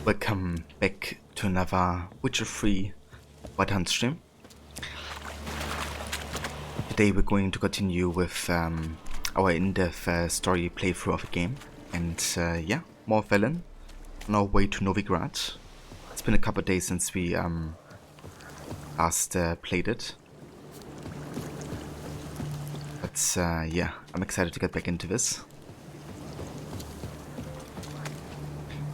Welcome back to another Witcher 3 White Hunt stream. Today we're going to continue with our in-depth story playthrough of the game. And yeah, more Velen on our way to Novigrad. It's been a couple of days since we last played it. But yeah, I'm excited to get back into this.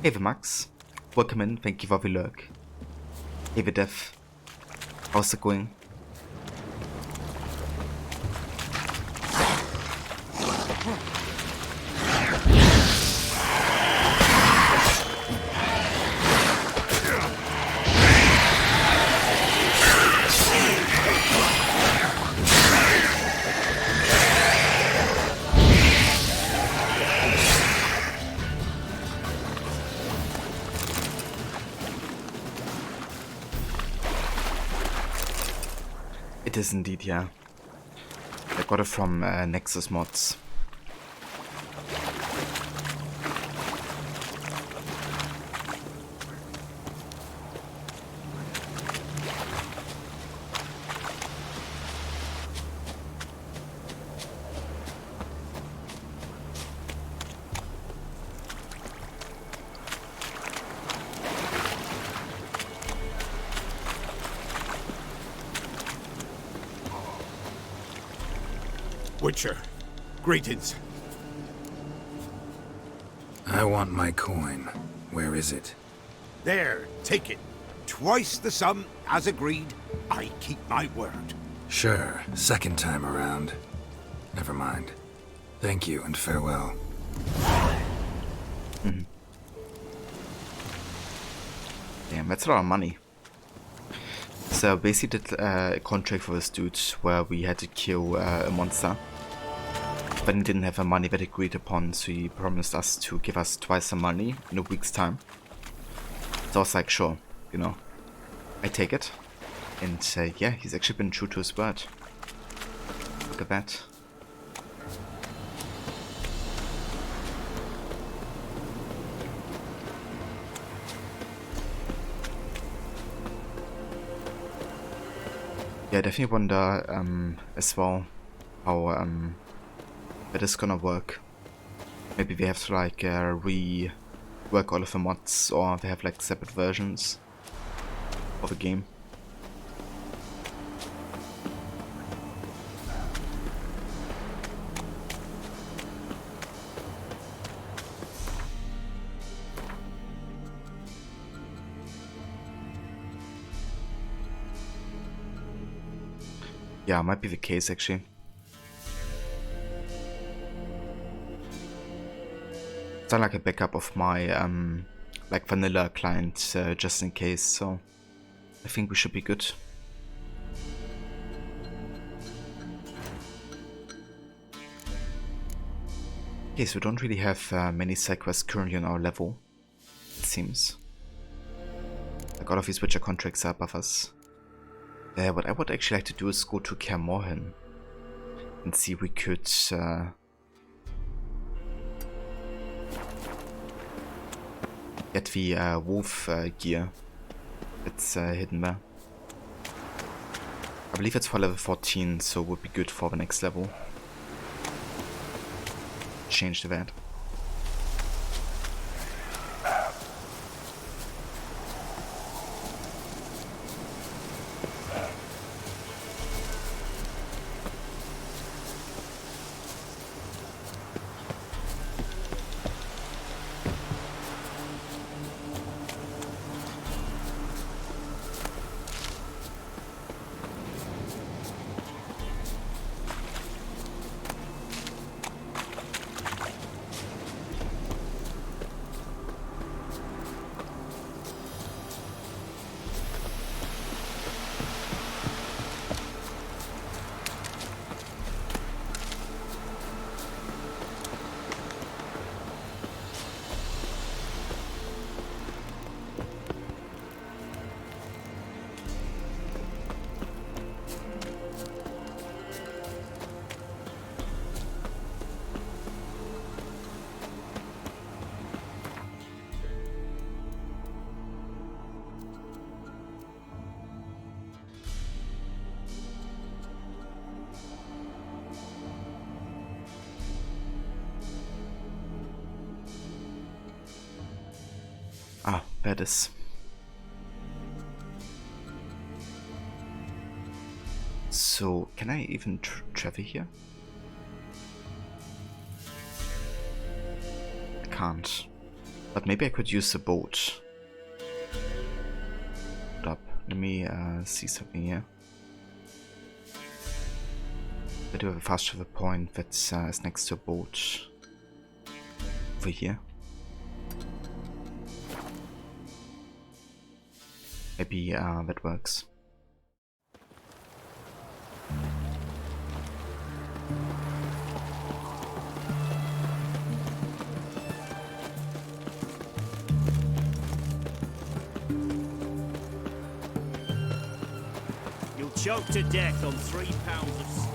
Hey the Max, welcome in, thank you for the lurk. Hey the Death, how's it going? It is indeed, yeah. I got it from Nexus Mods. Witcher, greetings. I want my coin. Where is it? There, take it. Twice the sum, as agreed. I keep my word. Sure, second time around. Never mind. Thank you and farewell. Damn, that's a lot of money. So basically did a contract for this dude where we had to kill a monster. But he didn't have the money that agreed upon, so he promised us to give us twice the money in a week's time. So I was like, sure, you know, I take it. And yeah, he's actually been true to his word. Look at that. Yeah, I definitely wonder as well how that is gonna work. Maybe we have to like rework all of the mods, or they have like separate versions of the game. Yeah, might be the case actually. It's not like a backup of my like vanilla client just in case, so I think we should be good. Okay, so we don't really have many side quests currently on our level, it seems. Like all of these Witcher contracts are above us. What I would actually like to do is go to Kaer Morhen and see if we could get the wolf gear that's hidden there. I believe it's for level 14, so it would be good for the next level. Change to that. Ah, there it is. So, can I even travel here? I can't. But maybe I could use the boat. Hold up. Let me see something here. I do have a fast travel point that is next to a boat. Over here. Maybe that works. You'll choke to death on 3 pounds of steel.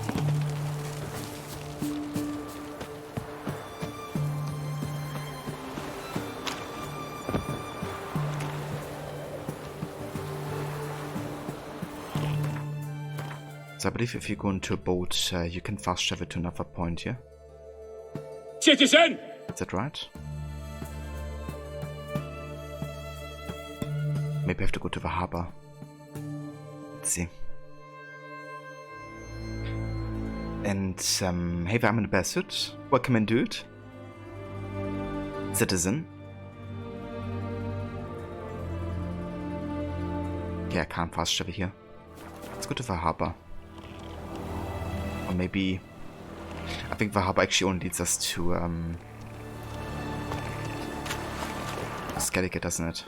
So I believe if you go into a boat, you can fast travel to another point here. Citizen! Is that right? Maybe I have to go to the harbor. Let's see. And, hey there, I'm in a bear suit. Welcome in, dude. Citizen. Okay, I can't fast travel here. Let's go to the harbor. Or maybe... I think the harbor actually only leads us to, Skellige, doesn't it?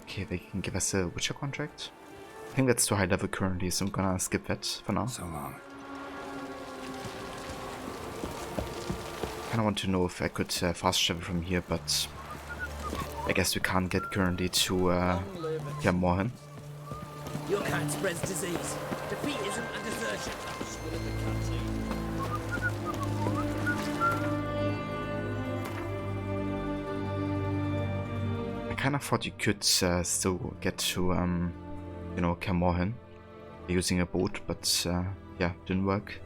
Okay, they can give us a Witcher contract. I think that's too high level currently, so I'm gonna skip that for now. So long. Kinda want to know if I could fast travel from here, but I guess we can't get currently to Morhen. Your kind spreads disease. Defeat isn't a desertion. I kinda thought you could still get to, you know, Morhen using a boat, but yeah, didn't work.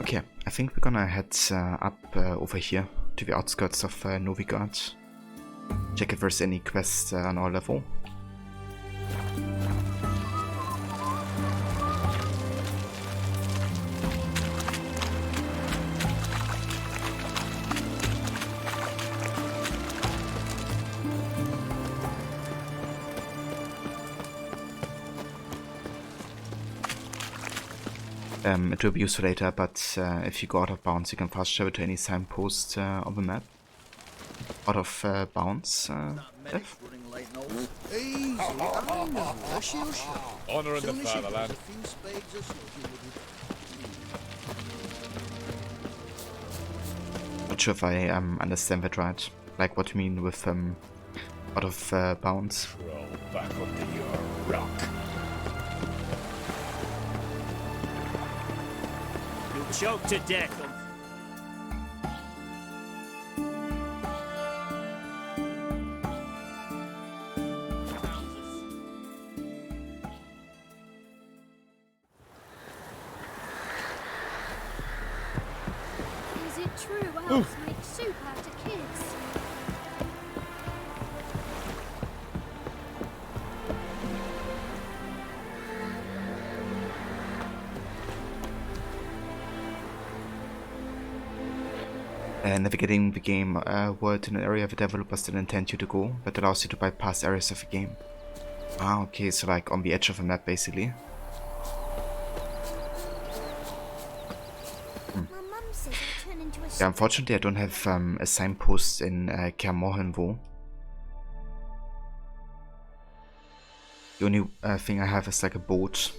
Okay, I think we're gonna head up over here to the outskirts of Novigrad. Check if there's any quests on our level. It will be useful later, but if you go out of bounds, you can fast travel to any signpost on the map. Out of bounds, Death? Easy, I know. A shield shot. Honor in the Till the ship has fatherland. a few spades of smoking with it. Not sure if I understand that right. Like what you mean with out of bounds. Roll back under your rock. You'll choke to death on Is it true elves make soup out of kids? navigating the game world in an area the developers didn't intend you to go, but allows you to bypass areas of the game. Ah, okay, so like on the edge of a map, basically. My mum says I turn into a Yeah, unfortunately I don't have a signpost in Kermorhen though. The only thing I have is like a boat.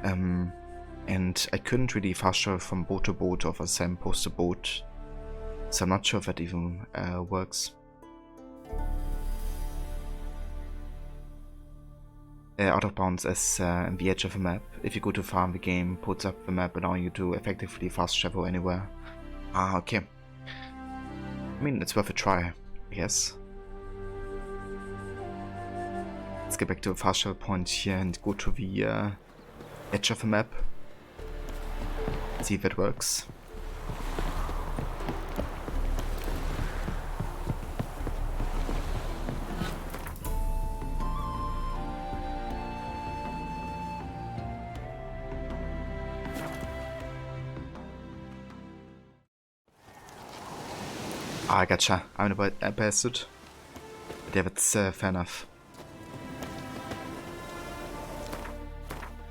And I couldn't really fast travel from boat to boat or from signpost to boat. So I'm not sure if that even works. Out of bounds as in the edge of a map. If you go too far, the game puts up the map allowing you to effectively fast travel anywhere. Ah, okay. I mean, it's worth a try, I guess. Let's get back to a fast travel point here and go to the edge of the map. See if it works. Ah, gotcha. I'm about a bastard. But yeah, that's fair enough.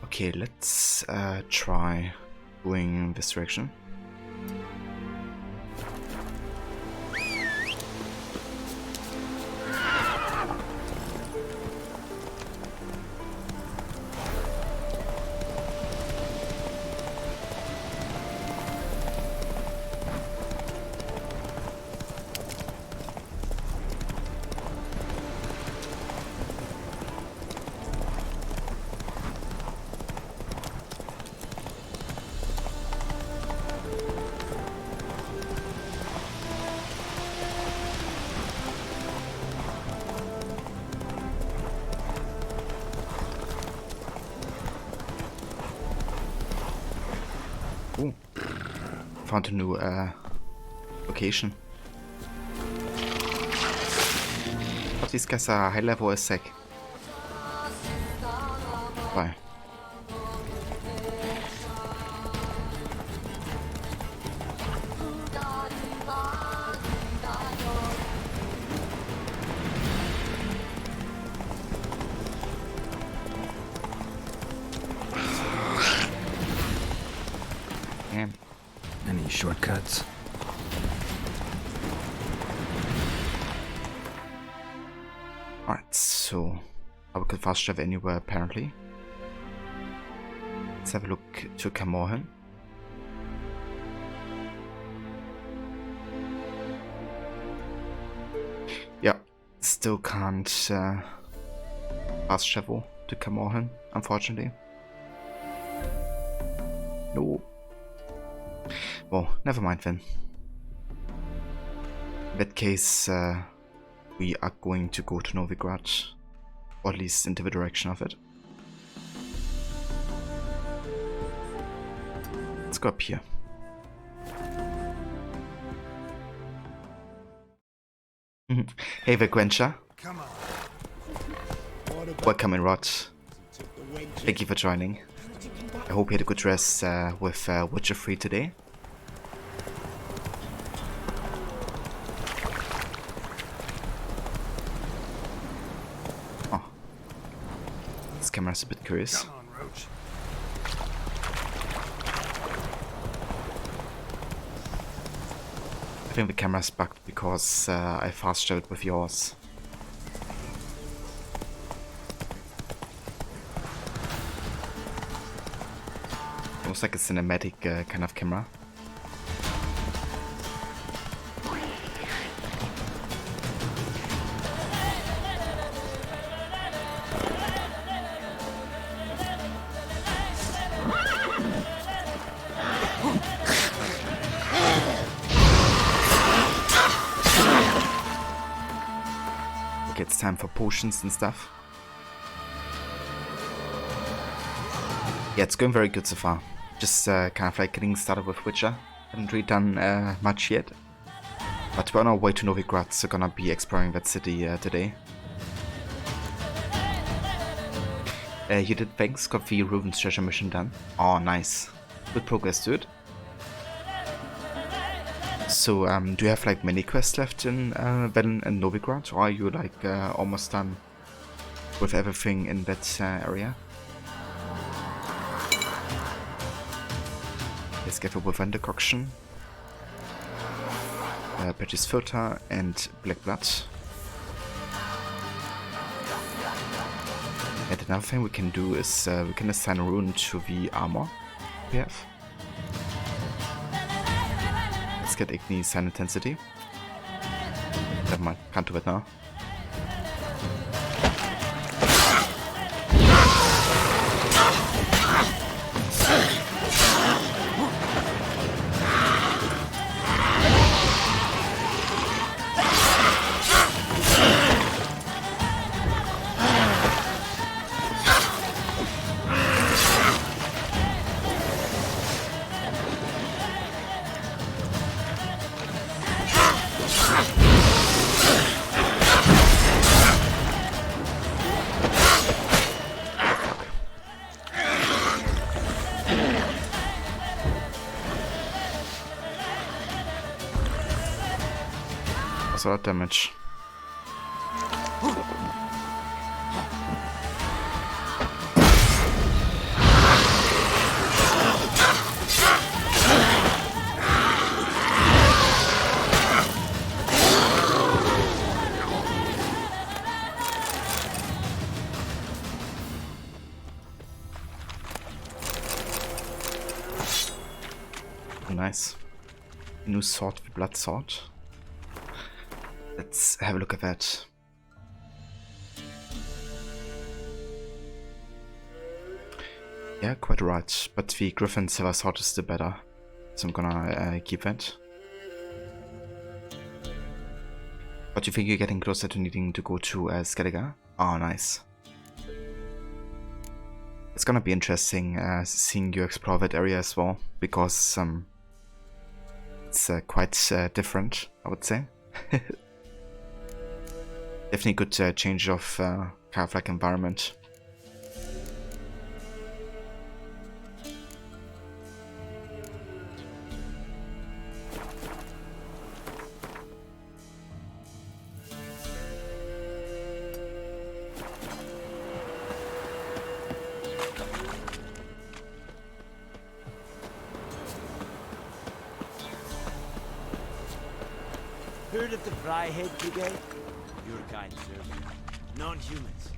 Okay, let's try going this direction. Ooh. Found a new location. But these guys are high level as sec. Bye. Any shortcuts? Alright, so I could fast travel anywhere apparently. Let's have a look to Kermorhen. Yeah, still can't fast travel to Kermorhen, unfortunately. No. Well, never mind then. In that case, we are going to go to Novigrad, or at least into the direction of it. Let's go up here. Hey there, Gwencha. Come on. Welcome in, Rod. Thank you for joining. I hope you had a good rest with Witcher 3 today. Oh. This camera's a bit curious. Come on, Roach. I think the camera's bugged because I fast traveled with yours. Almost like a cinematic kind of camera. Okay, it's time for potions and stuff. Yeah, it's going very good so far. Just kind of like getting started with Witcher. Haven't really done much yet. But we're on our way to Novigrad, so gonna be exploring that city today. You did, thanks. Got the Ruven's treasure mission done. Oh, nice. Good progress, dude. So, do you have like many quests left in Velen and Novigrad, or are you like almost done with everything in that area? Let's get over Van Decoction, Patches Filter, and Black Blood. And another thing we can do is we can assign a rune to the armor we have. Let's get Igni Sign Intensity. Never mind, can't do it now. That's a lot of damage. Nice. New sword, the blood sword. Let's have a look at that. Yeah, quite right. But the Griffin Silver Sword is still better. So I'm gonna keep that. But you think you're getting closer to needing to go to Skellige? Oh, nice. It's gonna be interesting seeing you explore that area as well, because it's quite different, I would say. Definitely good change of kind of like environment. Heard of the Fryhead Brigade? Your kind, sir. Non-humans.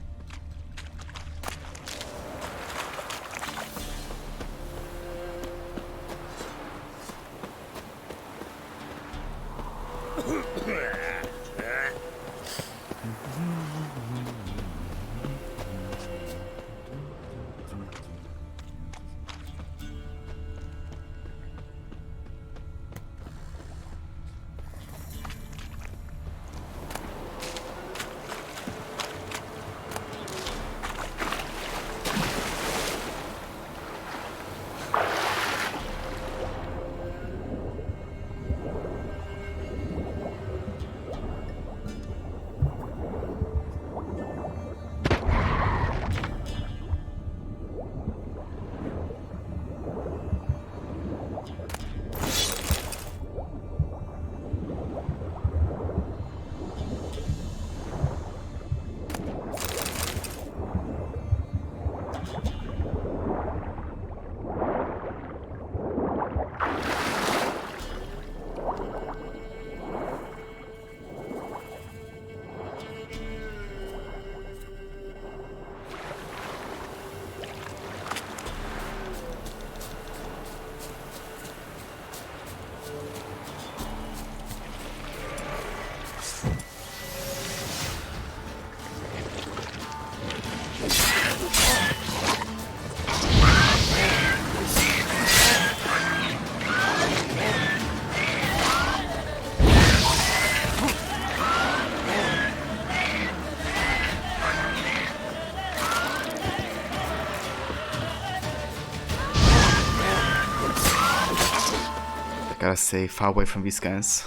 Gotta stay far away from these guys.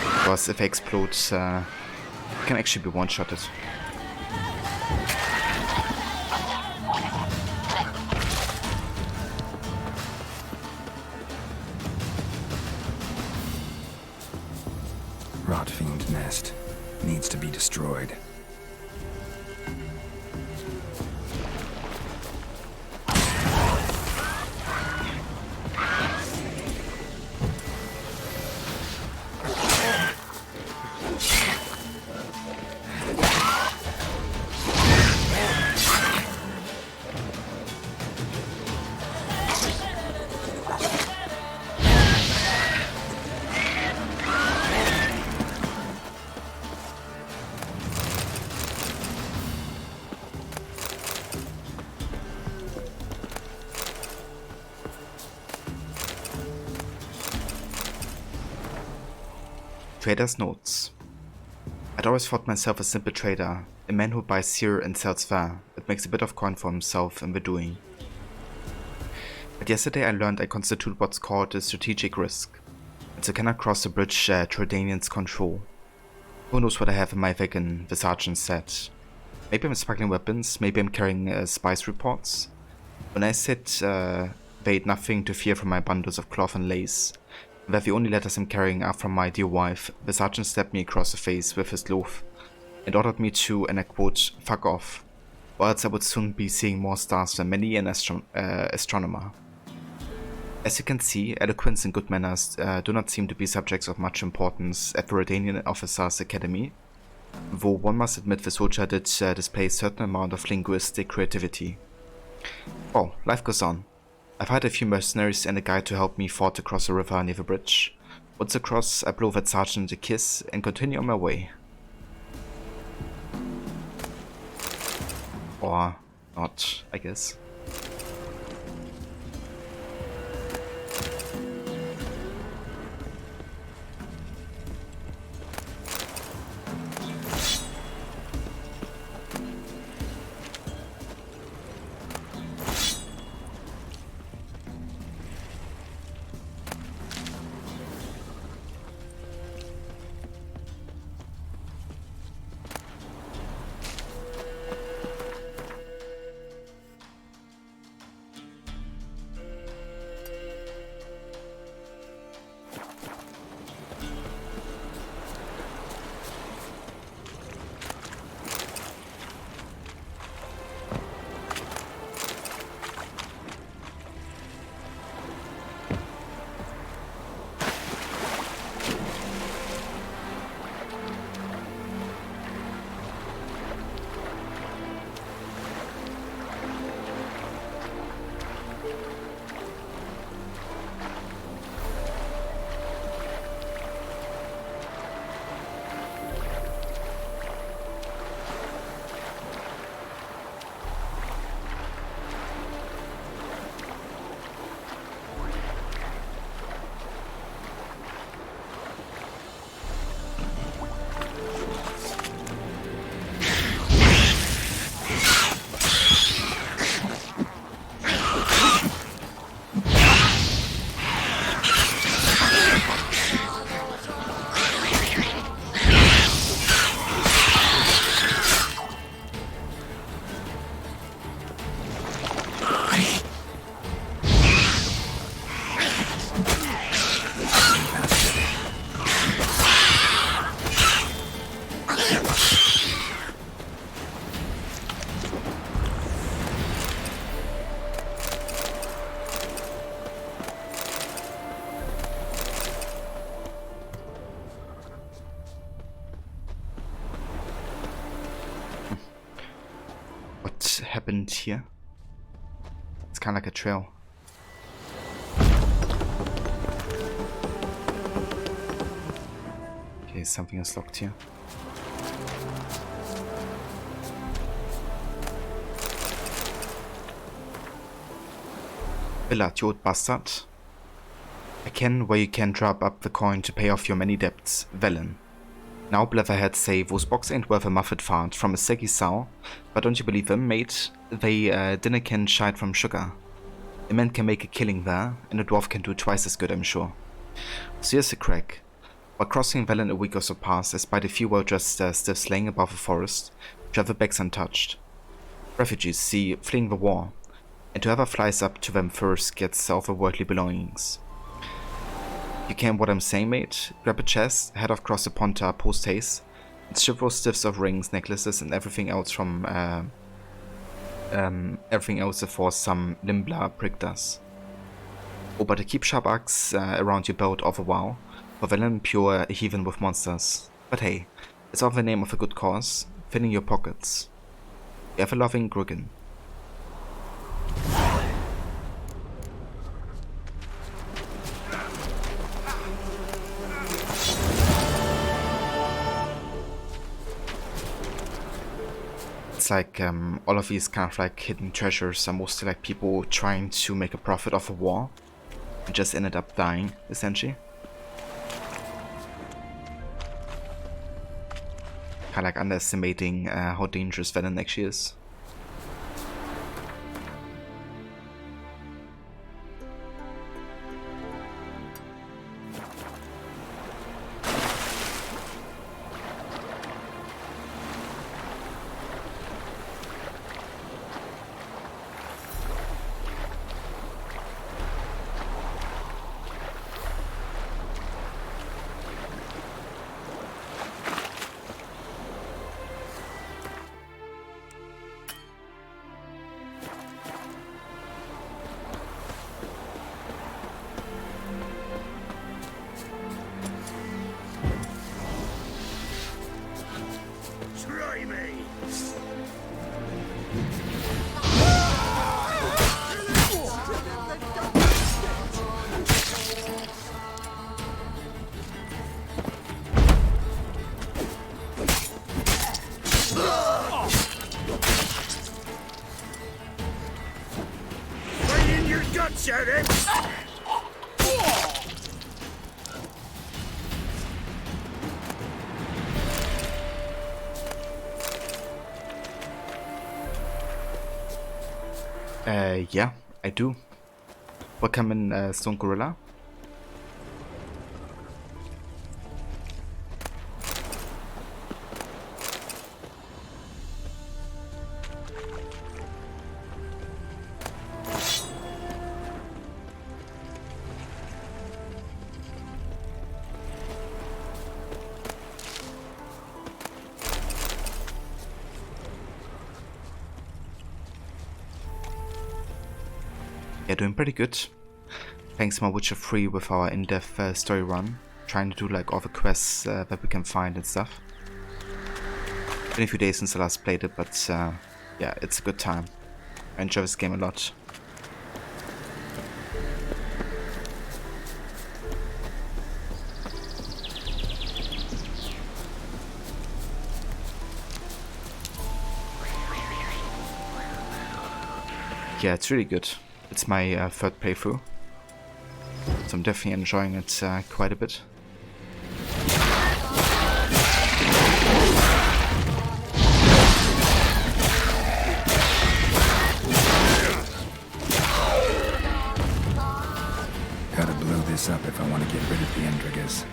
Because if they explode, you can actually be one-shotted. Rot fiend nest. Needs to be destroyed. Trader's notes. I'd always thought myself a simple trader, a man who buys here and sells there, but makes a bit of coin for himself in the doing. But yesterday I learned I constitute what's called a strategic risk, and so cannot cross the bridge Tredanians control. Who knows what I have in my wagon, the sergeant said. Maybe I'm smuggling weapons, maybe I'm carrying spice reports. When I said they had nothing to fear from my bundles of cloth and lace, and that the only letters I'm carrying are from my dear wife, the sergeant slapped me across the face with his loaf and ordered me to, and I quote, fuck off, or else I would soon be seeing more stars than many an astronomer. As you can see, eloquence and good manners do not seem to be subjects of much importance at the Redanian Officers' Academy, though one must admit the soldier did display a certain amount of linguistic creativity. Oh, life goes on. I've hired a few mercenaries and a guide to help me ford across the river near the bridge. Once across, I blow that sergeant a kiss and continue on my way. Or not, I guess. Happened here? It's kind of like a trail. Okay, something is locked here. Willard, you old bastard. I ken where you can drop up the coin to pay off your many debts, Velen. Now Bletherhead say those box ain't worth a muffet fart from a saggy sow, but don't you believe them, mate? They dinner can shite from sugar. A man can make a killing there, and a dwarf can do twice as good, I'm sure. So here's the crack. While crossing Velen a week or so past, I spied a few well-dressed stiffs laying above a forest, which have their backs untouched. Refugees, see, fleeing the war, and whoever flies up to them first gets all the worldly belongings. You can what I'm saying, mate. Grab a chest, head off across the Ponta post haste. Strip those stiffs of rings, necklaces, and everything else from everything else before some Limbla pricked us. Oh, but keep sharp axe around your belt of a while, for venom pure heathen with monsters. But hey, it's all the name of a good cause, filling your pockets. You have a loving Grugin. It's like all of these kind of like hidden treasures are mostly like people trying to make a profit off a war and just ended up dying, essentially. Kind of like underestimating how dangerous venom actually is. Try me! Right in your guts, Sheriff! Yeah, I do. Welcome in, Stone Gorilla. Yeah, doing pretty good. Thanks to my Witcher 3 with our in-depth story run. Trying to do like all the quests that we can find and stuff. Been a few days since I last played it, but yeah, it's a good time. I enjoy this game a lot. Yeah, it's really good. It's my third playthrough, so I'm definitely enjoying it quite a bit. Gotta blow this up if I want to get rid of the Endrigas.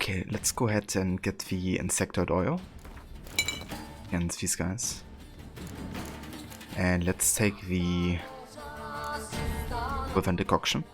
Okay, let's go ahead and get the insectoid oil and these guys. And let's take the Wyvern decoction.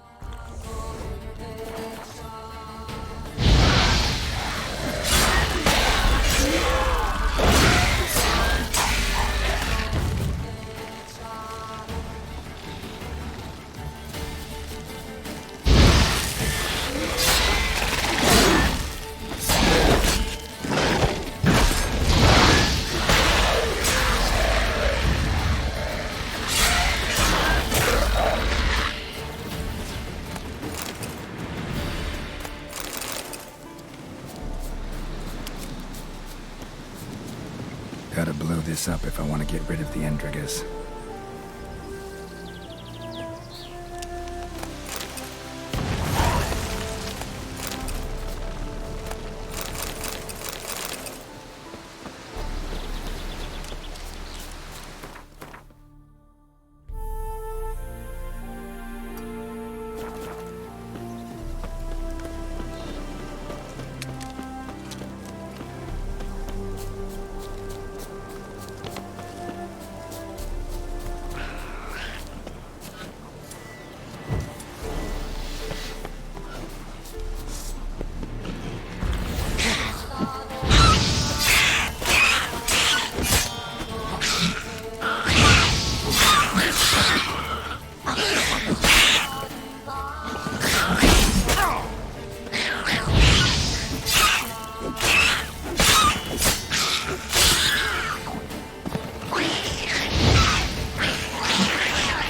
Gotta blow this up if I want to get rid of the Endrigas.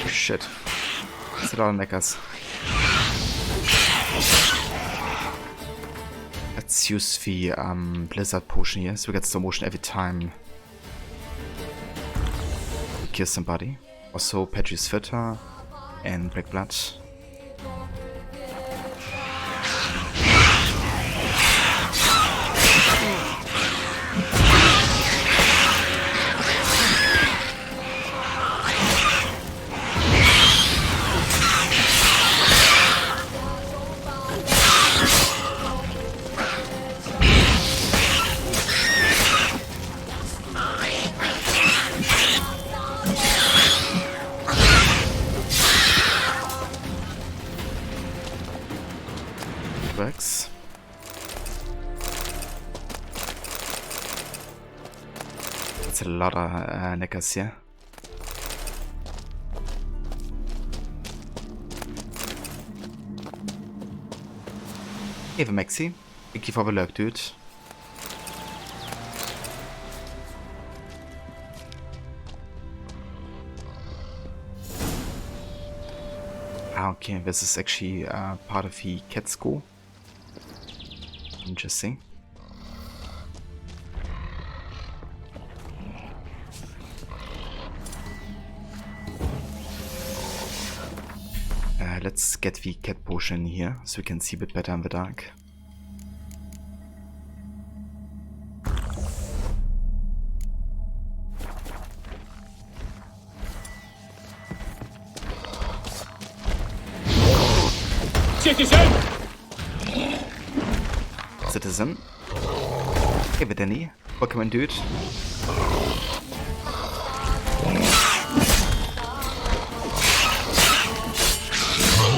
Shit. That's a lot of neckers. Let's use the Blizzard potion here, so we get slow motion every time we kill somebody. Also Pedri's Filter and Black Blood. Works. That's a lot of neckers here. Hey, the Maxi. Thank you for the lurk, dude. Ah, okay, this is actually part of the cat school. Interesting. Let's get the cat potion here so we can see a bit better in the dark. Citizen. Give it any. Pokemon dude.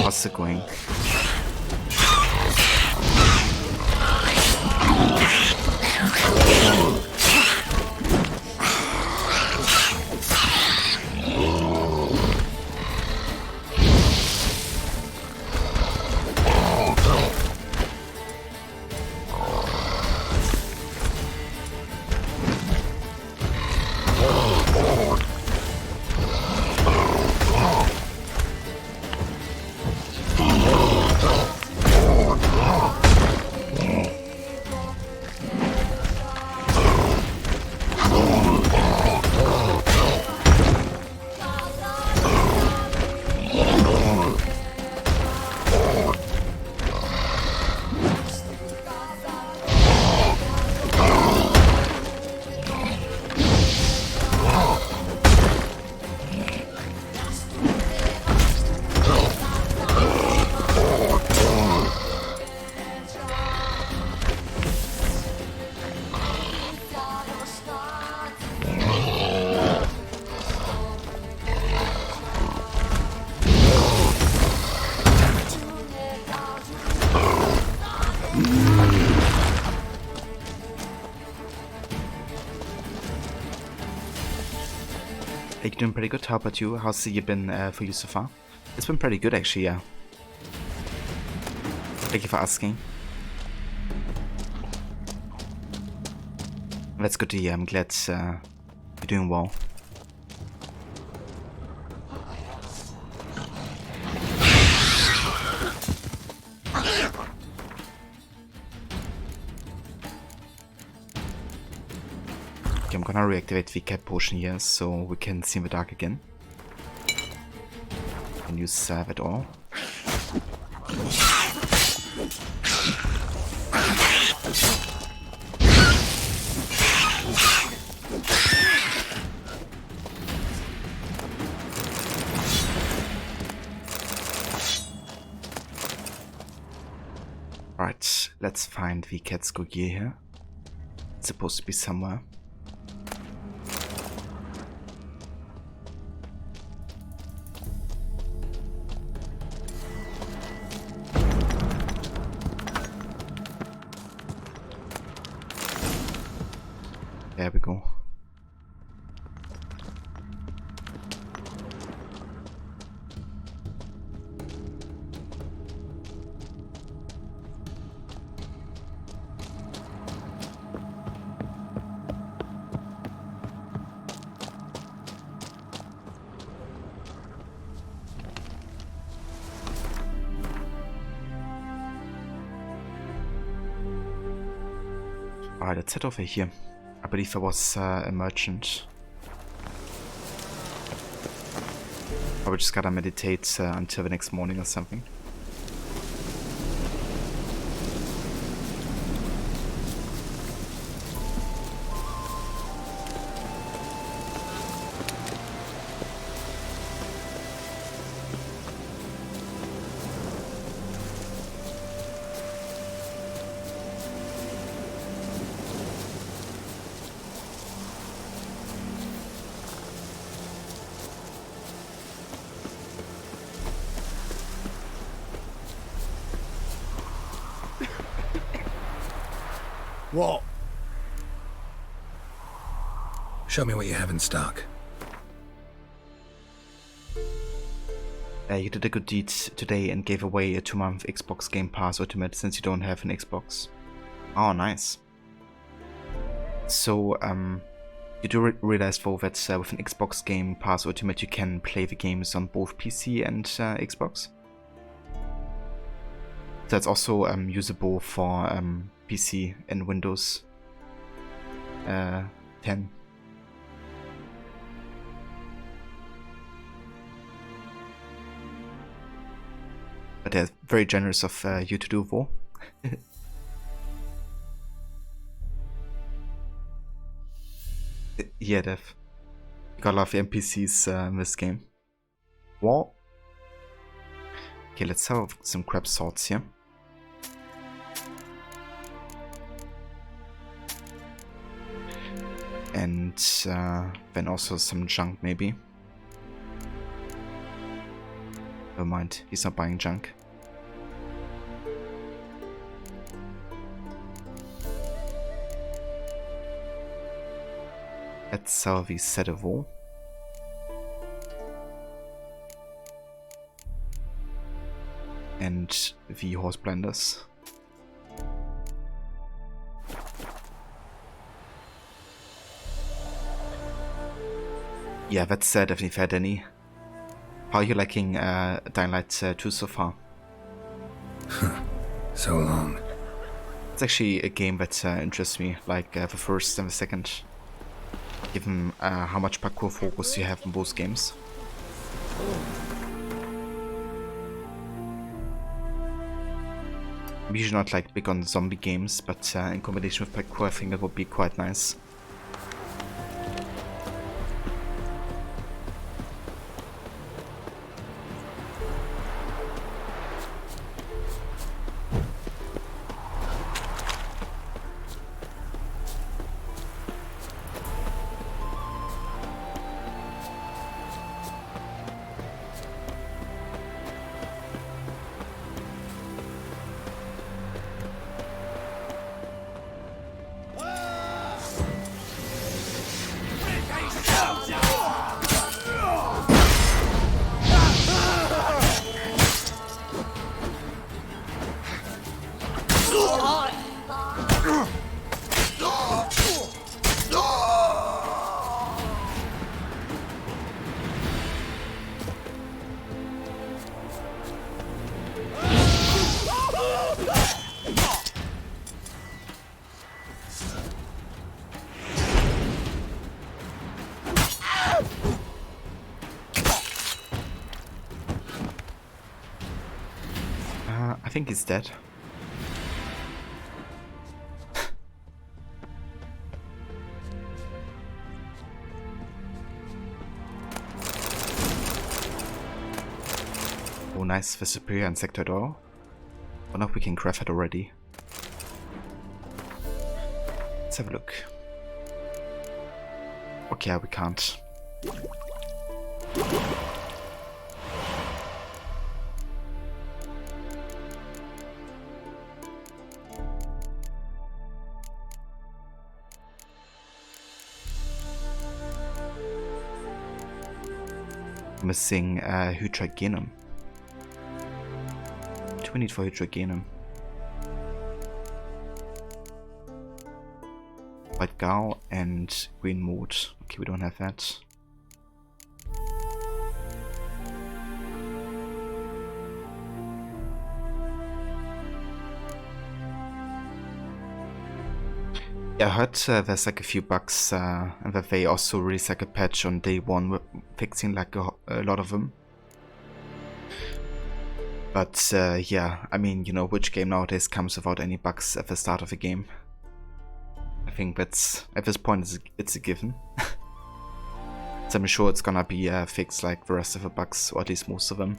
How's it going? You're doing pretty good. How about you? How's the year been for you so far? It's been pretty good actually, yeah. Thank you for asking. That's good to hear. I'm glad you're doing well. Okay, I'm gonna reactivate the cat potion here so we can see in the dark again. And use that all. Right, let's find the cat's gear here. It's supposed to be somewhere. There we go. Alright, let's head over here. I believe there was a merchant. Probably just gotta meditate until the next morning or something. What? Show me what you have in stock. You did a good deed today and gave away a 2-month Xbox Game Pass Ultimate since you don't have an Xbox. Oh, nice. So, you do realize though that with an Xbox Game Pass Ultimate you can play the games on both PC and Xbox? That's also usable for PC and Windows 10. But they're very generous of you to do though. Yeah, Dev. You got a lot of NPCs in this game. What? Okay, let's have some crab swords here. And then also some junk maybe. Never mind, he's not buying junk. Let's sell the set of all. And the horse blenders. Yeah, that's definitely fair, Danny. How are you liking Dying Light 2 so far? So long. It's actually a game that interests me, like the first and the second. Given how much parkour focus you have in both games. I'm usually not like big on zombie games, but in combination with parkour I think that would be quite nice. think he's dead. Oh, nice for Superior and Sector Door. Oh no, we can craft it already. Let's have a look. Okay, we can't. Missing Hydrogenum. What do we need for Hydrogenum? White Gao and Green Mood. Okay, we don't have that. Yeah, I heard there's like a few bugs and that they also released like a patch on day one fixing like a lot of them. But yeah, I mean, you know, which game nowadays comes without any bugs at the start of a game? I think that's, at this point, it's a given. So I'm sure it's gonna be fixed like the rest of the bugs, or at least most of them.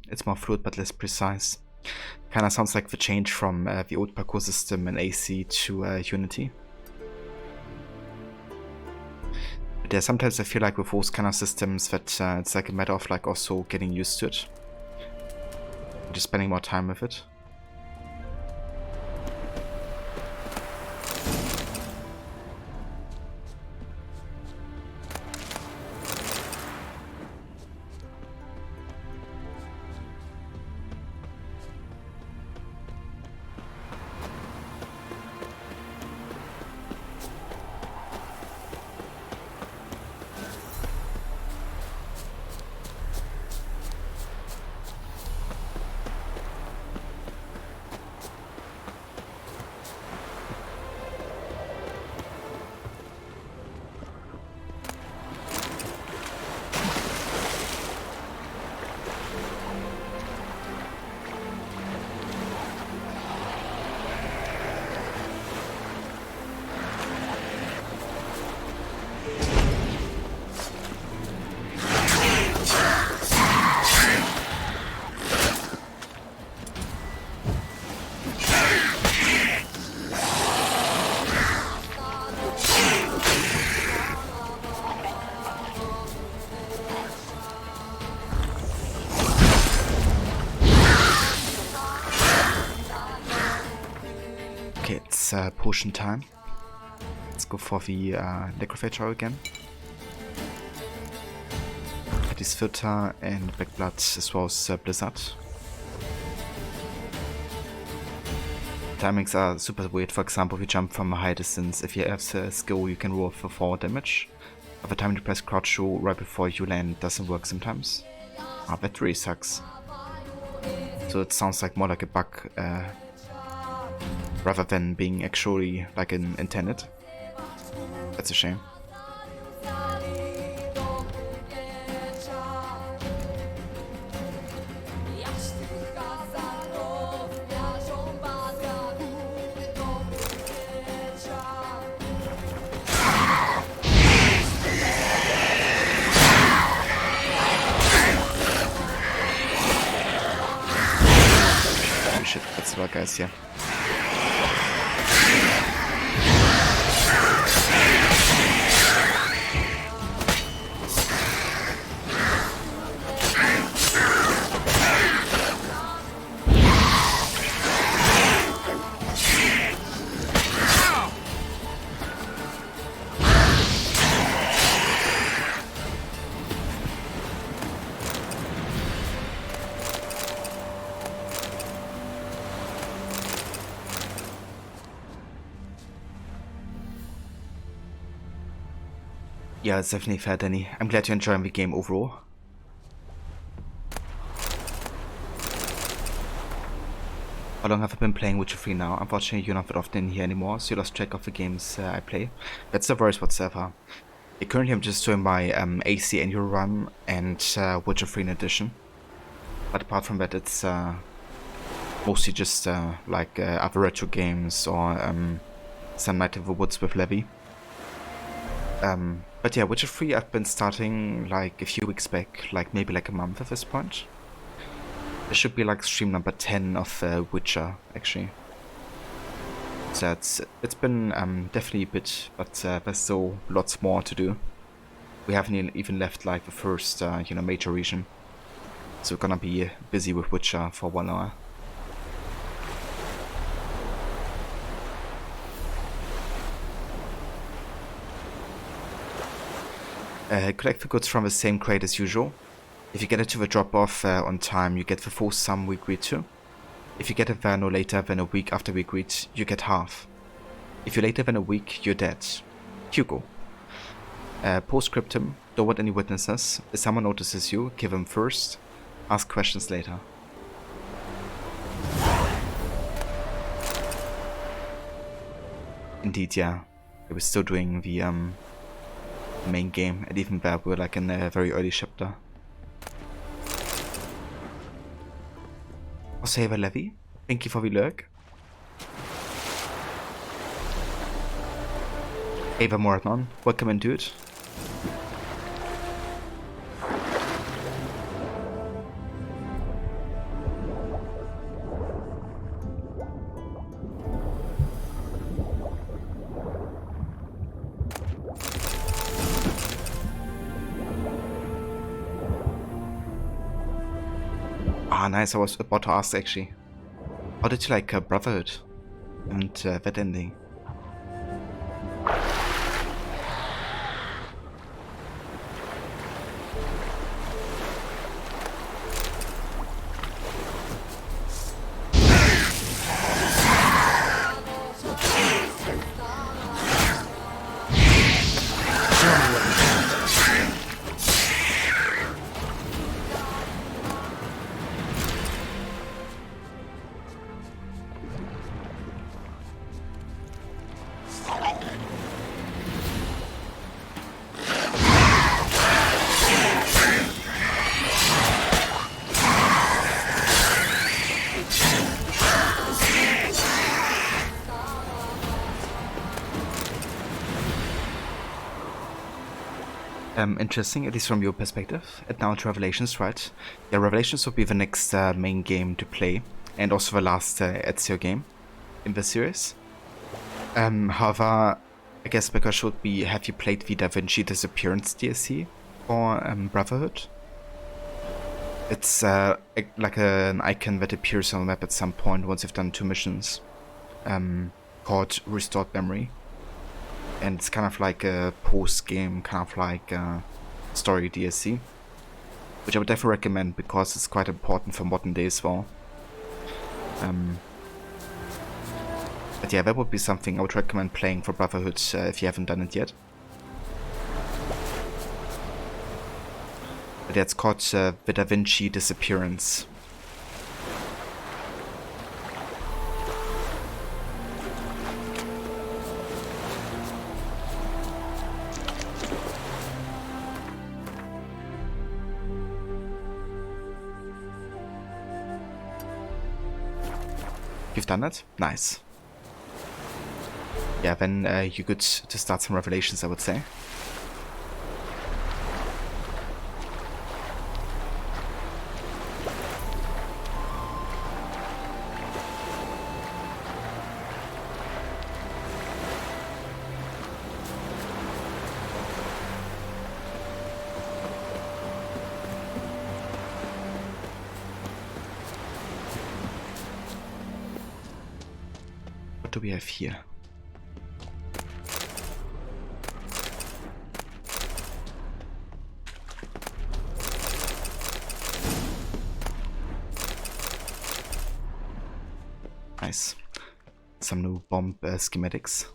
It's more fluid but less precise. Kinda sounds like the change from the old parkour system in AC to Unity. But yeah, sometimes I feel like with those kind of systems that it's like a matter of like also getting used to it. Just spending more time with it. Okay, it's potion time. Let's go for the Necrophage Oil again. That is Filter and Black Blood as well as Blizzard. Timings are super weird. For example, if you jump from a high distance, if you have a skill, you can roll for 4 damage. By the time you press crouch roll right before you land, doesn't work sometimes. Ah, that really sucks. So it sounds like more like a bug rather than being actually like intended. That's a shame. Holy shit, that's a lot of guys here. Yeah, it's definitely fair, Danny. I'm glad you're enjoying the game overall. How long have I been playing Witcher 3 now? Unfortunately, you're not that often in here anymore, so you lost track of the games I play. That's the worst whatsoever. Yeah, currently I'm just doing my AC annual run and Witcher 3 in addition. But apart from that, it's mostly just like other retro games or some Night in the Woods with Levi. But yeah, Witcher 3 I've been starting like a few weeks back, like maybe like a month at this point. It should be like stream number 10 of Witcher, actually. So it's been definitely a bit, but there's still lots more to do. We haven't even left like the first, major region. So we're gonna be busy with Witcher for 1 hour. Collect the goods from the same crate as usual. If you get it to the drop-off on time, you get the full sum we agreed to. If you get it there no later than a week after we agreed, you get half. If you're later than a week, you're dead. Hugo. Postscriptum, don't want any witnesses. If someone notices you, kill them first. Ask questions later. Indeed, yeah. I was still doing the main game, and even there we're like in a very early chapter. Ava Levy, thank you for the lurk. Ava Moradnon, welcome in, dude. Ah, nice. I was about to ask actually. How did you like Brotherhood and that ending? Interesting, at least from your perspective. And now to Revelations, right? Yeah, Revelations will be the next main game to play, and also the last Ezio game in the series. However, I guess the question would be, have you played the Da Vinci Disappearance DLC for Brotherhood? It's like an icon that appears on the map at some point once you've done 2 missions, called Restored Memory. And it's kind of like a post-game, kind of like a story DLC, which I would definitely recommend because it's quite important for modern day as well. But yeah, that would be something I would recommend playing for Brotherhood if you haven't done it yet. But yeah, it's called the Da Vinci Disappearance. You've done it? Nice. Yeah, then you're good to start some Revelations, I would say. What do we have here? Nice. Some new bomb schematics.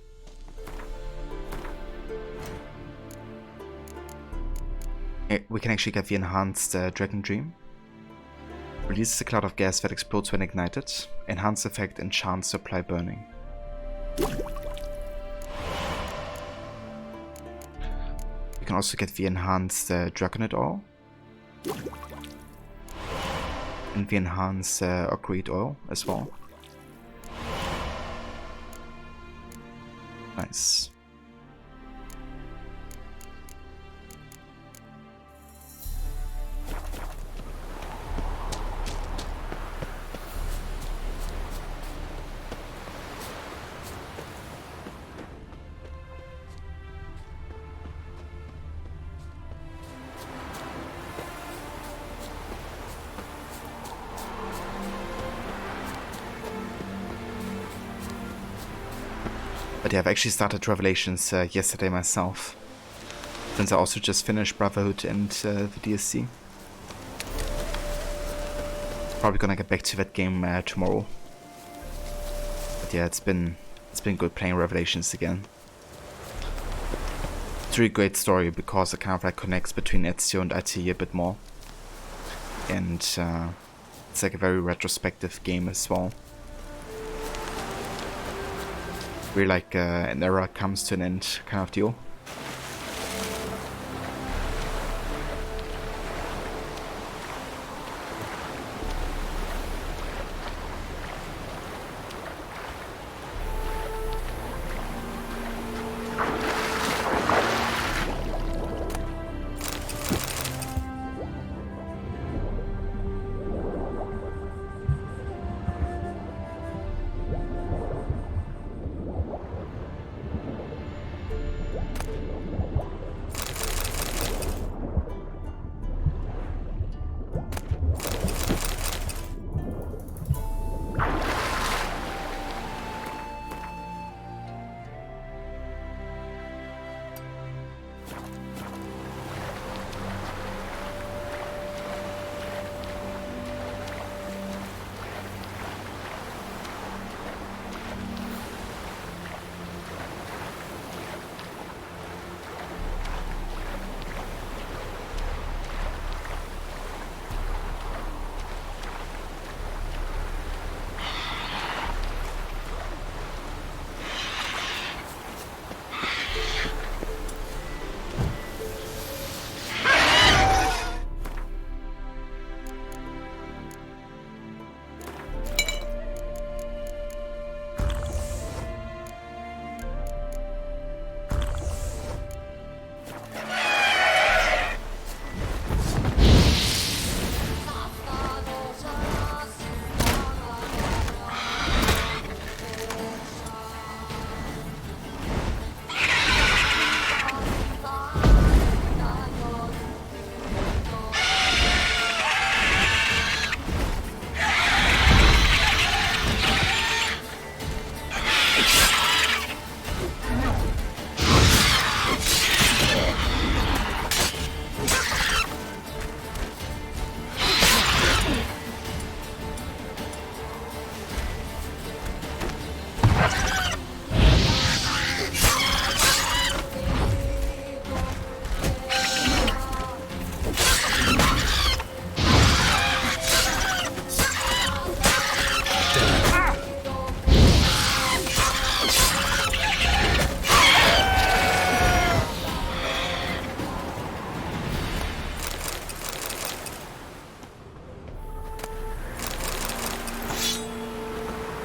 We can actually get the enhanced Dragon Dream. Releases a cloud of gas that explodes when ignited. Enhanced effect enchants supply burning. We can also get the enhanced Dragonite Oil. And the enhanced Occreed Oil as well. Nice. But yeah, I've actually started Revelations yesterday myself, since I also just finished Brotherhood and the DSC. Probably gonna get back to that game tomorrow. But yeah, it's been good playing Revelations again. It's a really great story because it kind of like connects between Ezio and IT a bit more, and it's like a very retrospective game as well. Really like an era comes to an end kind of deal.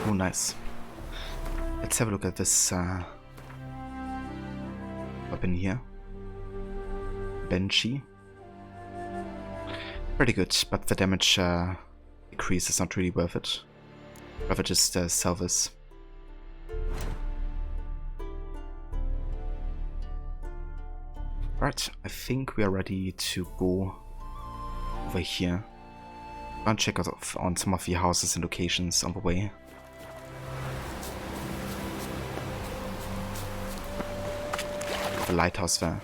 Oh, nice. Let's have a look at this weapon here. Banshee. Pretty good, but the damage decrease is not really worth it. Rather just sell this. Alright, I think we are ready to go over here. I'll check out on some of the houses and locations on the way. The lighthouse there.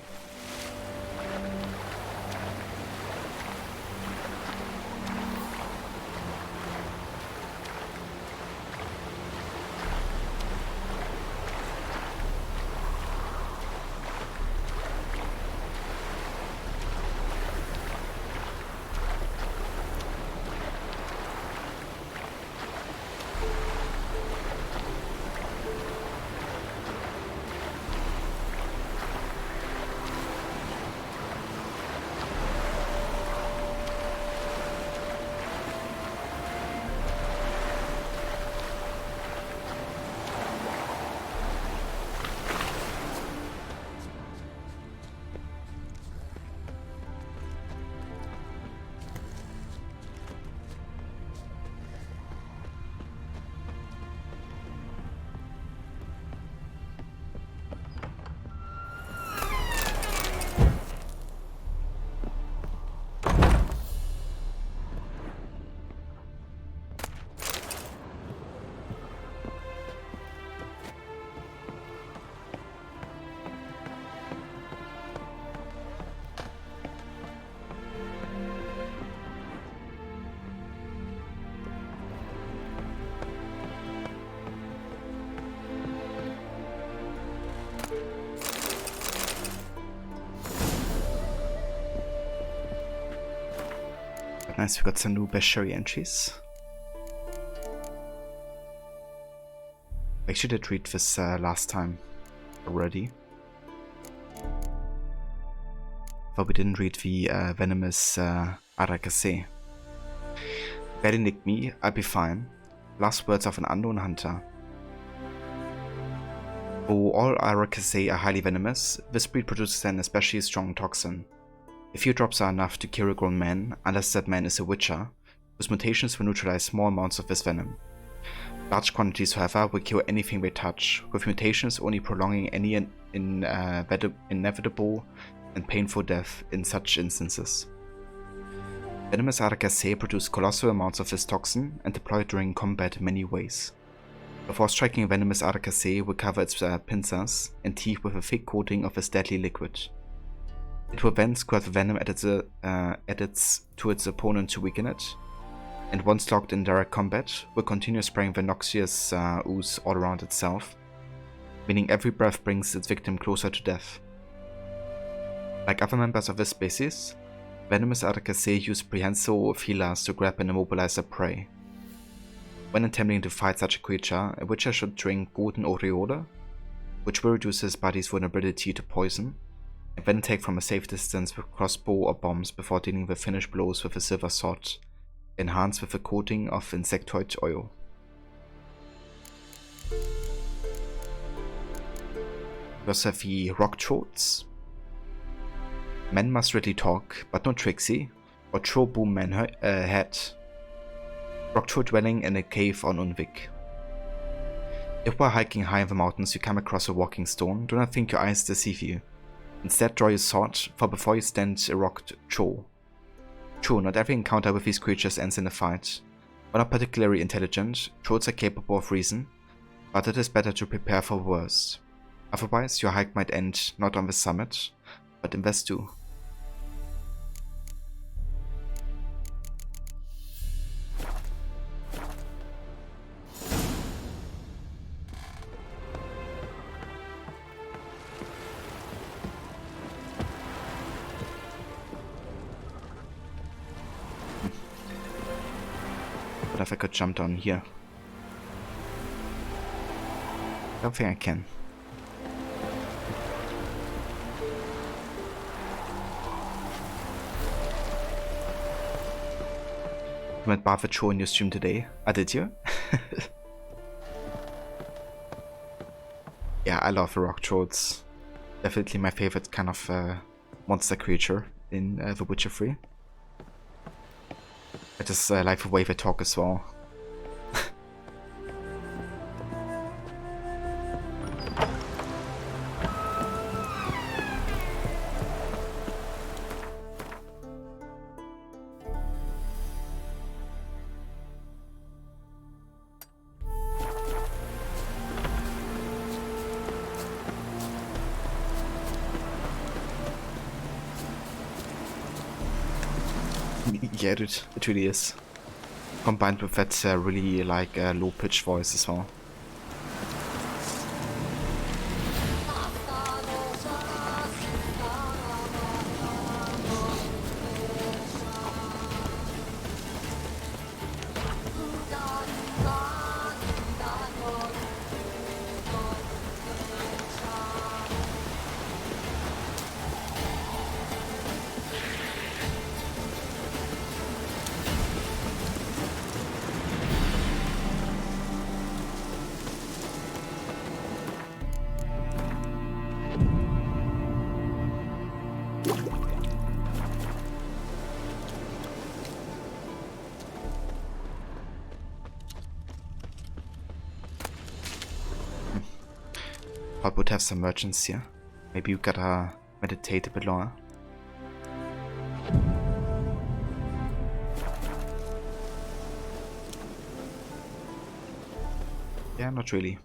Nice, we got some new bestiary entries. I actually did read this last time already. But we didn't read the venomous Arakase. Barely nick me, I'll be fine. Last words of an unknown hunter. Though all Arakase are highly venomous, this breed produces an especially strong toxin. A few drops are enough to kill a grown man, unless that man is a witcher, whose mutations will neutralize small amounts of this venom. Large quantities, however, will kill anything they touch, with mutations only prolonging any inevitable and painful death in such instances. Venomous Arakase produce colossal amounts of this toxin and deploy it during combat in many ways. Before striking, venomous Arakase will cover its pincers and teeth with a thick coating of this deadly liquid. It will then squirt the venom at its opponent to weaken it, and once locked in direct combat, will continue spraying the noxious ooze all around itself, meaning every breath brings its victim closer to death. Like other members of this species, venomous Arakase use prehensile feelers to grab and immobilize their prey. When attempting to fight such a creature, a witcher should drink golden aureole, which will reduce his body's vulnerability to poison, and then take from a safe distance with crossbow or bombs before dealing with finished blows with a silver sword, enhanced with a coating of insectoid oil. We also have the rock trolls. Men must really talk, but not tricksy, or troll boom man head. Rock troll dwelling in a cave on Unvik. If while hiking high in the mountains you come across a walking stone, do not think your eyes deceive you. Instead, draw your sword, for before you stand a rocked troll. True, not every encounter with these creatures ends in a fight. While not particularly intelligent, trolls are capable of reason, but it is better to prepare for worse. Otherwise, your hike might end not on the summit, but in the stew. What if I could jump down here? I don't think I can. You went bar for in your stream today. Did you? Yeah, I love the rock trolls. Definitely my favorite kind of monster creature in The Witcher 3. I just like the way they talk as well. Yeah, dude, it really is. Combined with that really like low-pitched voice as well. I would have some merchants here. Maybe you gotta meditate a bit longer. Yeah, not really.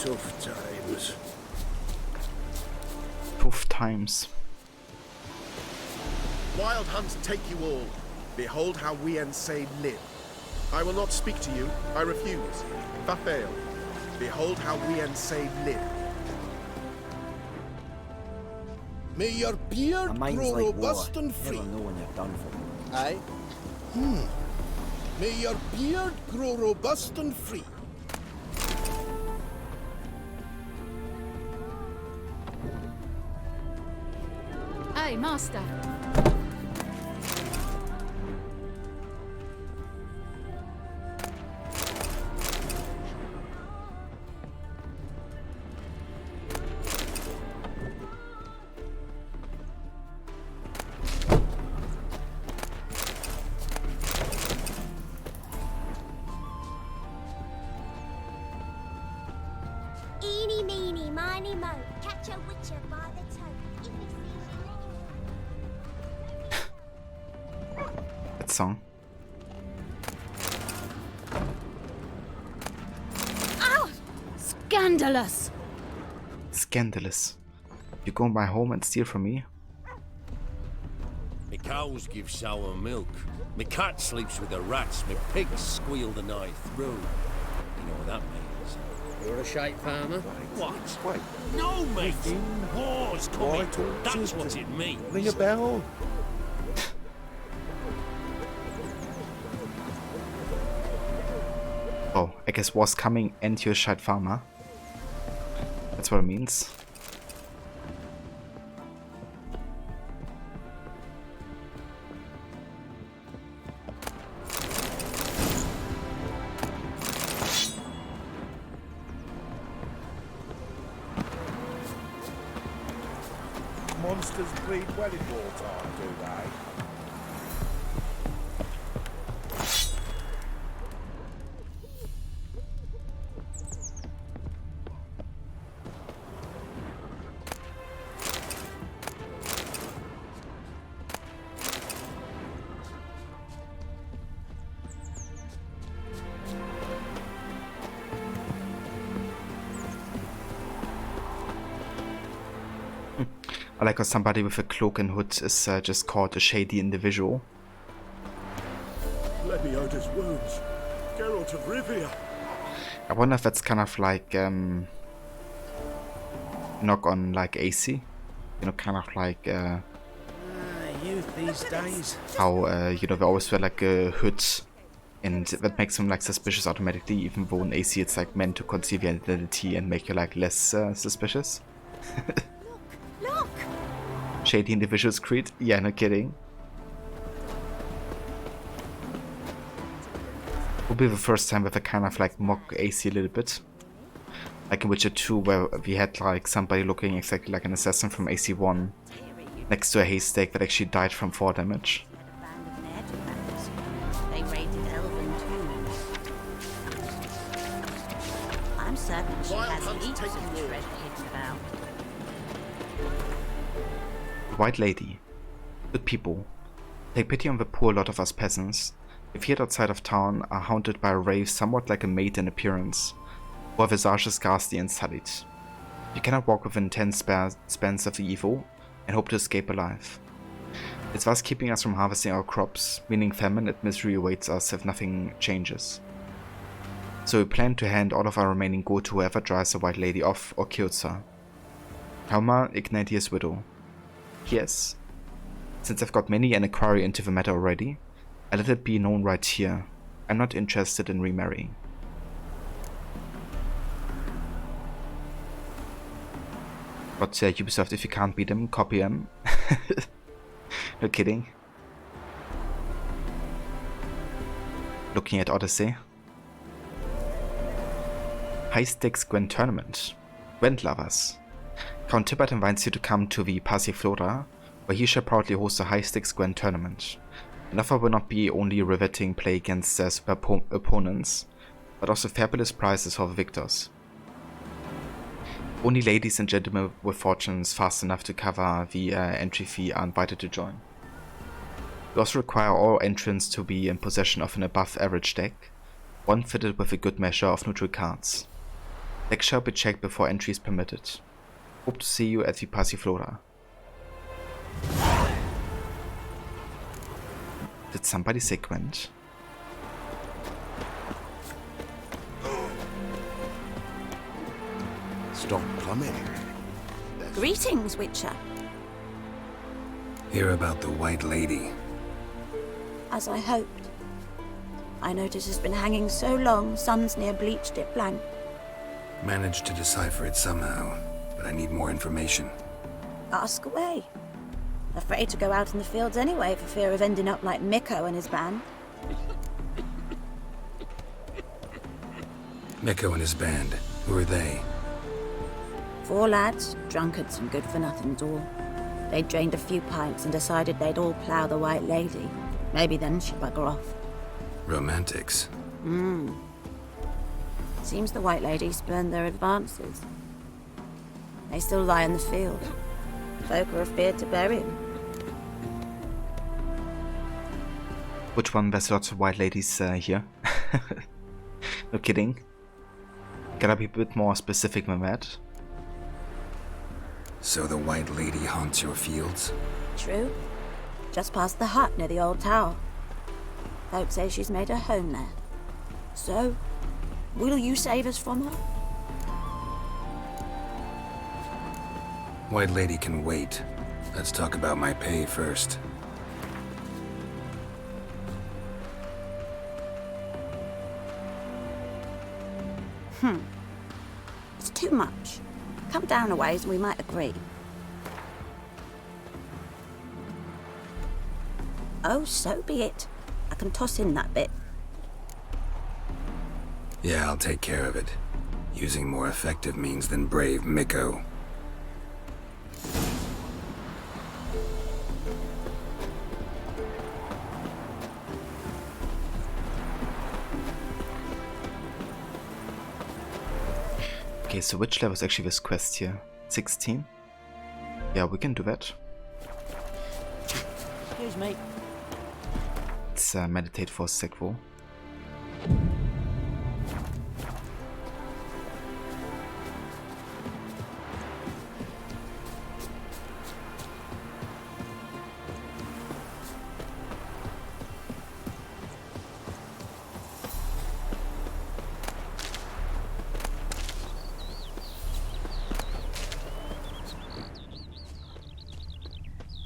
Tough times. Tough times. Wild hunts take you all. Behold how we Ensei live. I will not speak to you. I refuse. Fafail. Behold how we Ensei live. May your beard A mind's grow like robust water. and free. Never know when you're done for. Aye. May your beard grow robust and free. Hey, master. Eeny, meeny, miny, mo. Catch a witcher by the toe. If he sees you That song. Ow! Scandalous! Scandalous. You go in my home and steal from me? Me cows give sour milk. Me cat sleeps with the rats. Me pigs squeal the night through. You know what that means? You're a shite farmer. What? Wait. No, mate! War's coming. That's what it means. Ring a bell. Oh, I guess war's coming and you're a shite farmer. That's what it means. Monsters breed well in wartime, do they? I like how somebody with a cloak and hood is just called a shady individual. Lebioda's wounds. Geralt of Rivia. I wonder if that's kind of like knock on like AC, you know, kind of like Youth these days. how you know they always wear like a hood, and that makes them like suspicious automatically, even though in AC it's like meant to conceal your identity and make you like less suspicious. look! Shady individuals creed? Yeah, no kidding. Will be the first time with a kind of like mock AC a little bit. Like in Witcher 2 where we had like somebody looking exactly like an assassin from AC1 next to a haystack that actually died from 4 damage. They raided elven tombs. I'm certain she Wild has hunts heaps take of you all. treasure hidden about. White lady. Good people. Take pity on the poor lot of us peasants. We feared outside of town are haunted by a wraith somewhat like a maid in appearance, who are visages ghastly and sullied. You cannot walk within 10 spans of the evil and hope to escape alive. It's thus keeping us from harvesting our crops, meaning famine and misery awaits us if nothing changes. So we plan to hand all of our remaining gold to whoever drives the white lady off or kills her. Helma, Ignatius' widow. Yes. Since I've got many an inquiry into the matter already, I let it be known right here. I'm not interested in remarrying. But Ubisoft, if you can't beat them, copy them. No kidding. Looking at Odyssey. High stakes Gwent tournament. Gwent lovers. Count Tibbert invites you to come to the Passiflora, where he shall proudly host a high stakes Gwent tournament. An offer will not be only riveting play against their super opponents, but also fabulous prizes for the victors. Only ladies and gentlemen with fortunes fast enough to cover the entry fee are invited to join. We also require all entrants to be in possession of an above average deck, one fitted with a good measure of neutral cards. Deck shall be checked before entry is permitted. Hope to see you at the Passiflora. Did somebody say Gwent? Stop plumbing. Greetings, Witcher. Hear about the White Lady. As I hoped. I notice it's been hanging so long, Sun's near bleached it blank. Managed to decipher it somehow, but I need more information. Ask away. Afraid to go out in the fields anyway for fear of ending up like Mikko and his band. Mikko and his band. Who are they? 4 lads, drunkards and good-for-nothings all. They'd drained a few pints and decided they'd all plough the White Lady. Maybe then she'd bugger off. Romantics. Seems the White Lady spurned their advances. They still lie in the field. Folk are afeard to bury them. Which one? There's lots of white ladies here. No kidding. Gotta be a bit more specific than that. So the White Lady haunts your fields? True. Just past the hut near the old tower. Folk say she's made her home there. So, will you save us from her? White Lady can wait. Let's talk about my pay first. It's too much. Come down a ways and we might agree. Oh, so be it. I can toss in that bit. Yeah, I'll take care of it. Using more effective means than brave Mikko. Okay, so which level is actually this quest here? 16? Yeah, we can do that. Excuse me. Let's meditate for a sec though.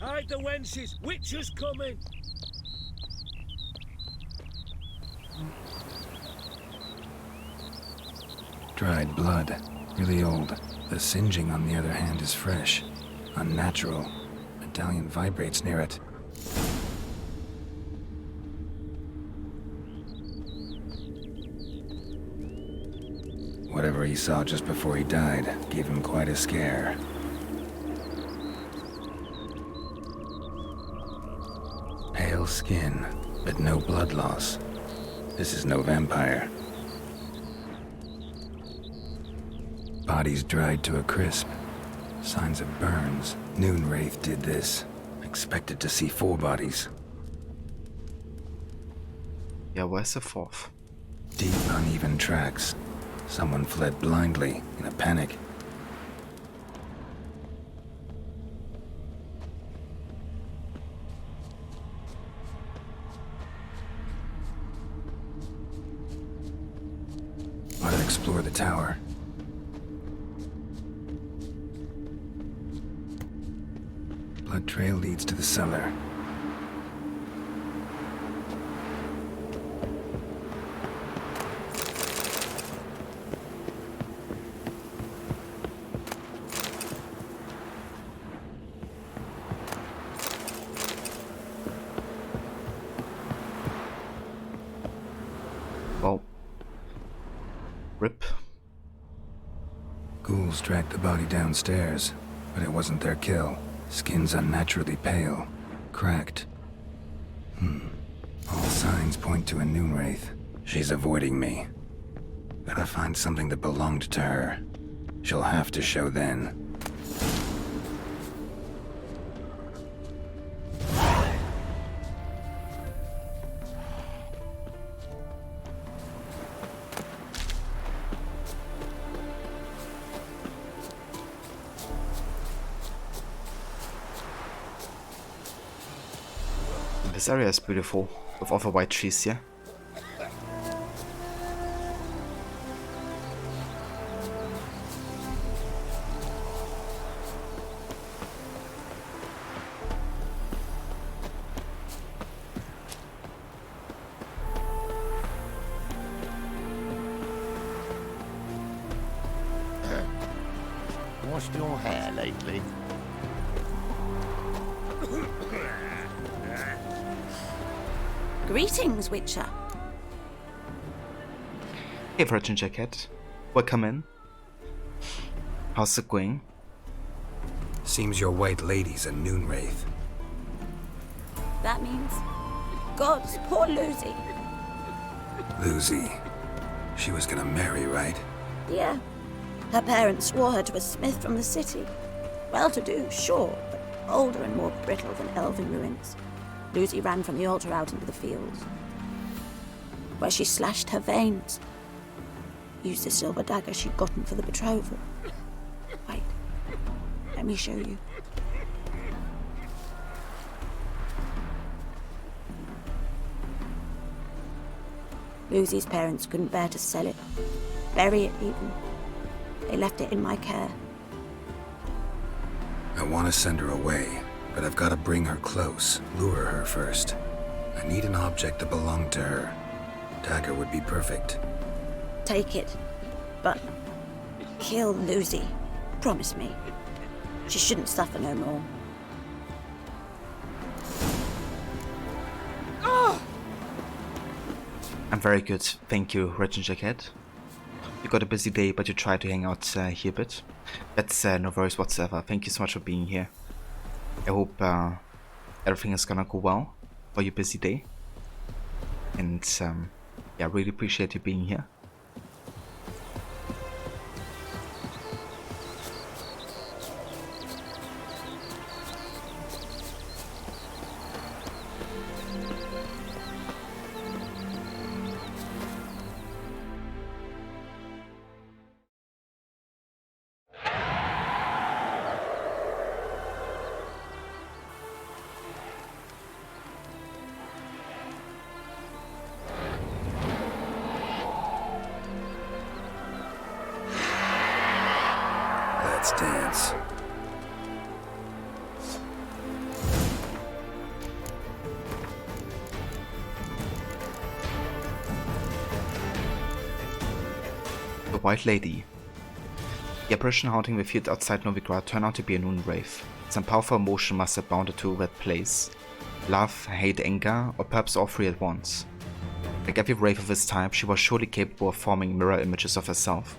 Hide the wenches! Witcher's coming! Dried blood. Really old. The singeing, on the other hand, is fresh. Unnatural. Medallion vibrates near it. Whatever he saw just before he died gave him quite a scare. Pale skin, but no blood loss. This is no vampire. Bodies dried to a crisp. Signs of burns. Noon Wraith did this. Expected to see 4 bodies. Yeah, where's the 4th? Deep, uneven tracks. Someone fled blindly, in a panic. Ought to explore the tower. Blood trail leads to the cellar. Well, rip. Ghouls dragged the body downstairs, but it wasn't their kill. Skin's unnaturally pale, cracked. All signs point to a Noon Wraith. She's avoiding me. Gotta find something that belonged to her. She'll have to show then. This area is beautiful, with all the white trees here. Washed your hair lately? Greetings, Witcher. Hey, Virgin Jacket. Welcome in. How's it going? Seems your white lady's a noon wraith. That means... Gods, poor Lucy. Lucy. She was gonna marry, right? Yeah. Her parents swore her to a smith from the city. Well-to-do, sure, but older and more brittle than elven ruins. Lucy ran from the altar out into the fields, where she slashed her veins. Used the silver dagger she'd gotten for the betrothal. Wait, let me show you. Lucy's parents couldn't bear to sell it, bury it even. They left it in my care. I want to send her away, but I've got to bring her close, lure her first. I need an object that belonged to her. Dagger would be perfect. Take it, but kill Lucy. Promise me. She shouldn't suffer no more. I'm very good, thank you, Virgin Jacket. You got a busy day, but you tried to hang out here a bit. That's no worries whatsoever. Thank you so much for being here. I hope everything is gonna go well for your busy day. And yeah, really appreciate you being here. Let's dance. The White Lady. The apparition haunting the field outside Novigrad turned out to be a noon wraith. Some powerful emotion must have bound her to that place. Love, hate, anger, or perhaps all three at once. Like every wraith of this type, she was surely capable of forming mirror images of herself,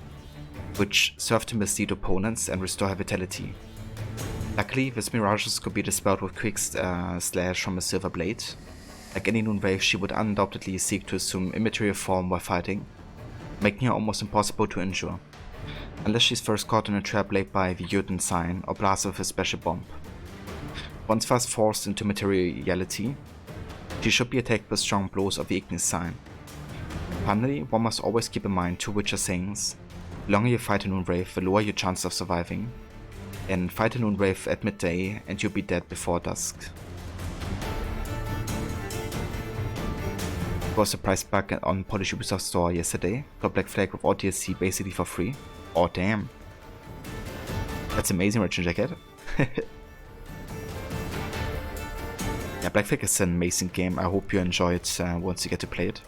which served to mislead opponents and restore her vitality. Luckily, these mirages could be dispelled with quick slash from a silver blade. Like any noon wraith, she would undoubtedly seek to assume immaterial form while fighting, making her almost impossible to injure, unless she's first caught in a trap laid by the Jotun sign or blasted with a special bomb. Once thus forced into materiality, she should be attacked with strong blows of the Ignis sign. Finally, one must always keep in mind two Witcher sayings: the longer you fight a noon wraith, the lower your chance of surviving, and fight a noon wraith at midday and you'll be dead before dusk. There was a price bug on Polish Ubisoft store yesterday. Got Black Flag with all DLC basically for free. Oh damn. That's amazing, Virgin Jacket. Yeah, Black Flag is an amazing game. I hope you enjoy it once you get to play it.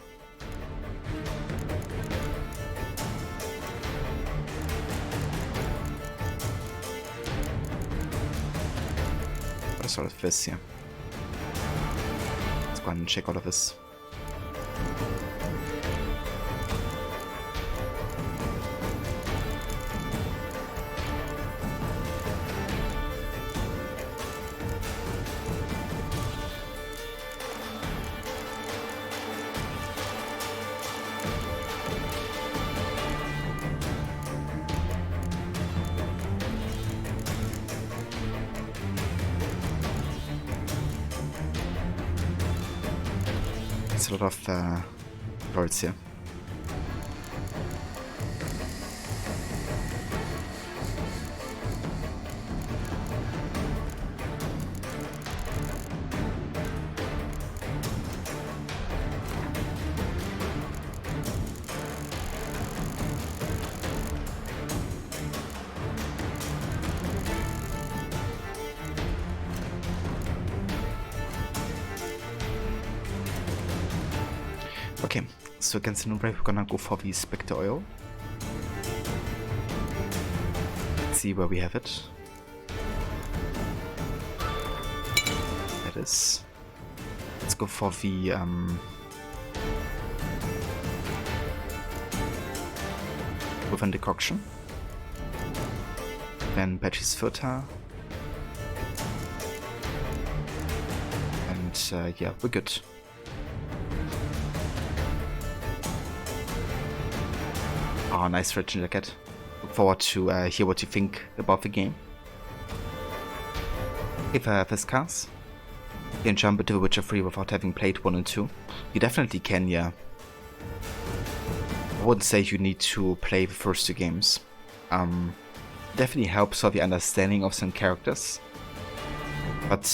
What is all of this here? Let's go ahead and check all of this. There's a lot of birds here. Okay, so against the Noonbrave, we're gonna go for the Spectre Oil. Let's see where we have it. That is. Let's go for the Within Decoction. Then Betty's Furta. And yeah, we're good. Oh, nice Red Jacket. Look forward to hear what you think about the game. If I have this cast, you can jump into The Witcher 3 without having played 1 and 2. You definitely can, yeah. I wouldn't say you need to play the first 2 games. Definitely helps for the understanding of some characters. But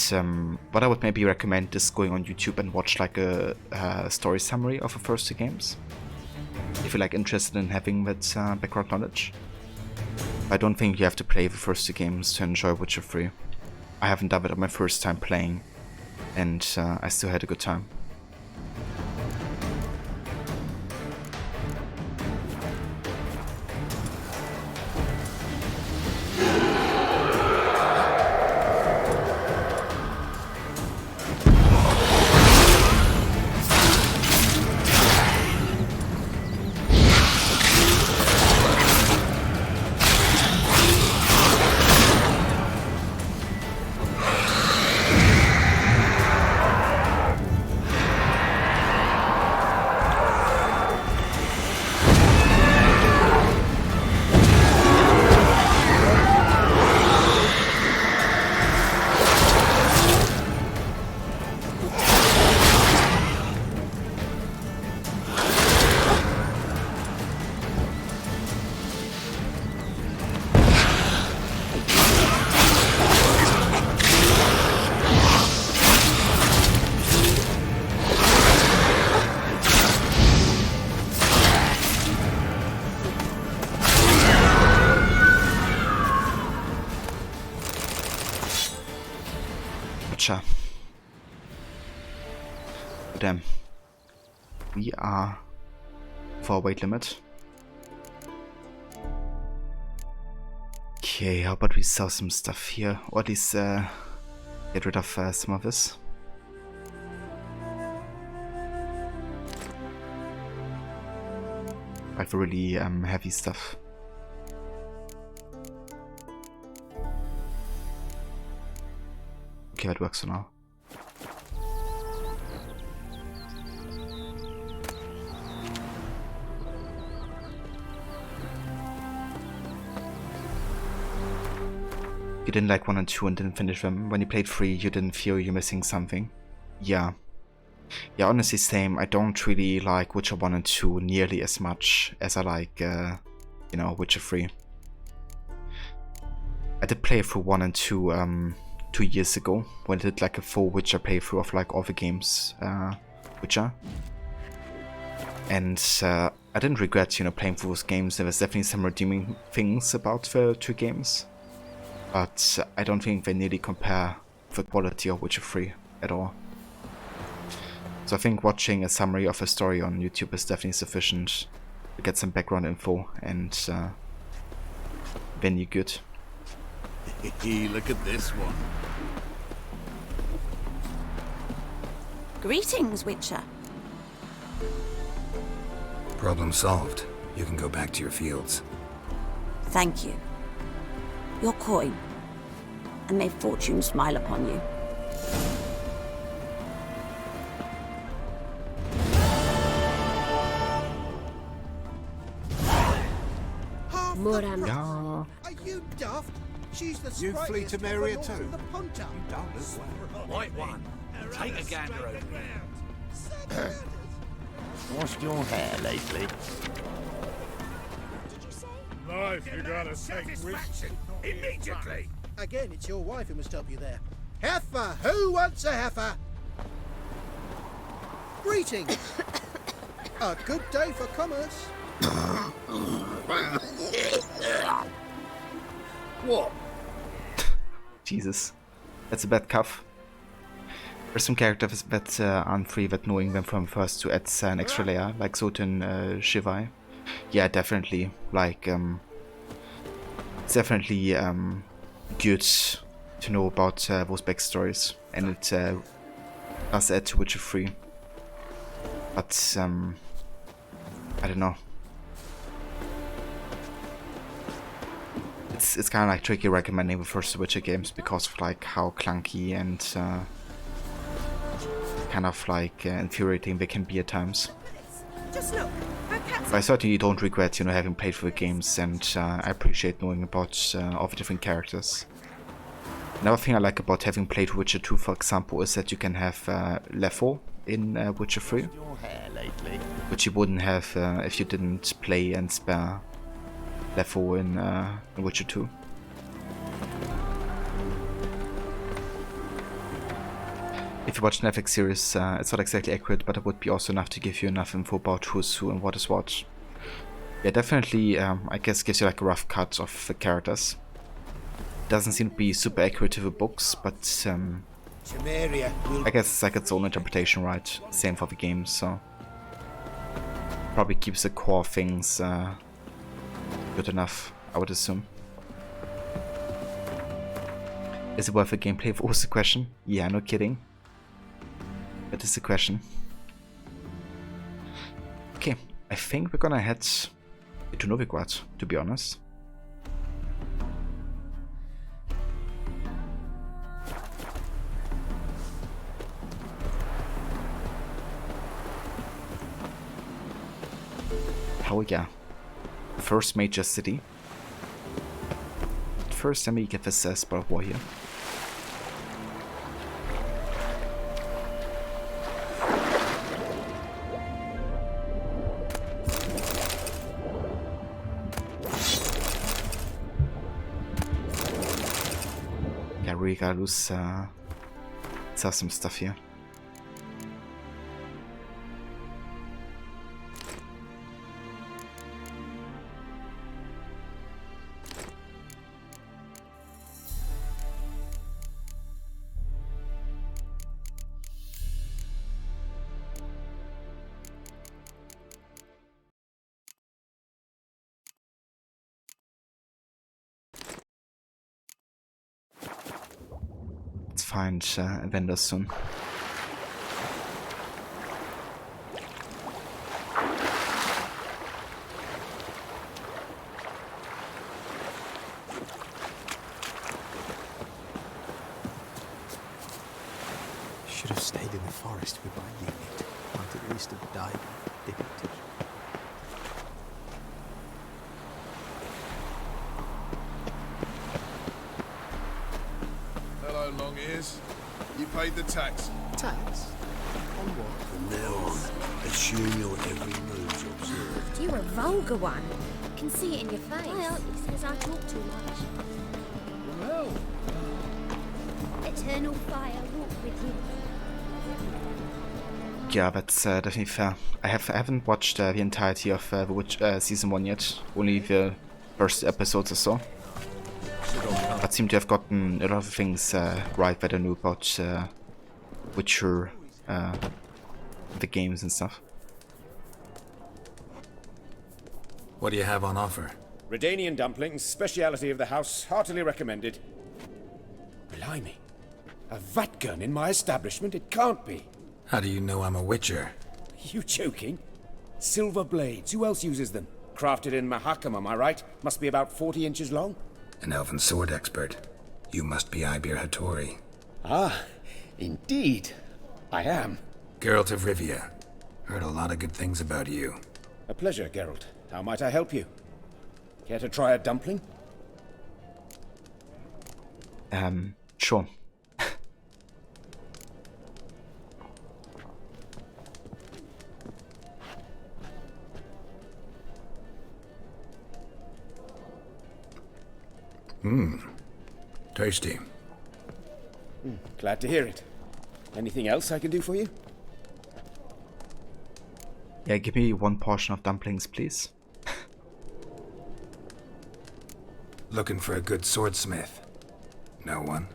what I would maybe recommend is going on YouTube and watch like a story summary of the first 2 games. If you're like interested in having that background knowledge. I don't think you have to play the first 2 games to enjoy Witcher 3. I haven't done it on my first time playing, and I still had a good time. Damn. We are for a weight limit. Okay, how about we sell some stuff here, or at least get rid of some of this. Like really heavy stuff. Okay, that works for now. You didn't like 1 and 2 and didn't finish them. When you played 3, you didn't feel you're missing something. Yeah. Yeah, honestly same. I don't really like Witcher 1 and 2 nearly as much as I like, you know, Witcher 3. I did play through 1 and 2 2 years ago, when I did like a full Witcher playthrough of like all the games, Witcher. And I didn't regret, you know, playing through those games. There was definitely some redeeming things about the 2 games. But I don't think they nearly compare the quality of Witcher 3 at all. So I think watching a summary of a story on YouTube is definitely sufficient to get some background info, and then you're good. Look at this one. Greetings, Witcher. Problem solved. You can go back to your fields. Thank you. Your coin, and may fortune smile upon you. Moran. Yeah. Are you daft? She's the You flee to Maria too? The punter. You don't look well. White one. Take a gander over there. Washed your hair lately? Life, you gotta satisfaction immediately. Again, it's your wife who must help you there. Heifer! Who wants a heifer? Greetings. A good day for commerce. What? Jesus. That's a bad cough. There's some characters that aren't free that knowing them from first to add an extra layer, like Zotin Shivai. Yeah, definitely. Like, it's definitely good to know about those backstories, and it does add to Witcher 3. But, I don't know. It's kind of like tricky recommending the first Witcher games because of like how clunky and kind of like infuriating they can be at times. Just look, But I certainly don't regret, you know, having played through the games, and I appreciate knowing about all the different characters. Another thing I like about having played Witcher 2, for example, is that you can have Lefo in Witcher 3, which you wouldn't have if you didn't play and spare Lefo in Witcher 2. If you watch the Netflix series, it's not exactly accurate, but it would be also enough to give you enough info about who's who and what is what. Yeah, definitely, I guess gives you like a rough cut of the characters. Doesn't seem to be super accurate to the books, but I guess it's like its own interpretation, right? Same for the game, so probably keeps the core things good enough, I would assume. Is it worth a gameplay? Was the question? Yeah, no kidding. That is the question. Okay, I think we're gonna head to Novigrad, to be honest. Hell yeah. First major city. First, let me get this spot of war here. Yeah, really gotta lose sell some stuff here. Let's find vendors soon. Should have stayed in the forest with my unit. Might at least have died depicted. Hello, long ears. You paid the tax. Tax? On what? From now on, assume your every move's observed. You're a vulgar one. Can see it in your face. My auntie says I talk too much. Well, Eternal fire walk with you. Yeah, that's definitely fair. I haven't watched the entirety of The Witch season 1 yet. Only the first episodes or so. But seem to have gotten a lot of things right that I knew about Witcher, the games and stuff. What do you have on offer? Redanian dumplings, speciality of the house, heartily recommended. Blimey. A vat gun in my establishment? It can't be. How do you know I'm a witcher? You joking? Silver blades, who else uses them? Crafted in Mahakam, am I right? Must be about 40 inches long? An elven sword expert. You must be Ibir Hattori. Ah, indeed. I am. Geralt of Rivia. Heard a lot of good things about you. A pleasure, Geralt. How might I help you? Care to try a dumpling? Sure. Tasty. Glad to hear it. Anything else I can do for you? Yeah, give me one portion of dumplings, please. Looking for a good swordsmith. No one?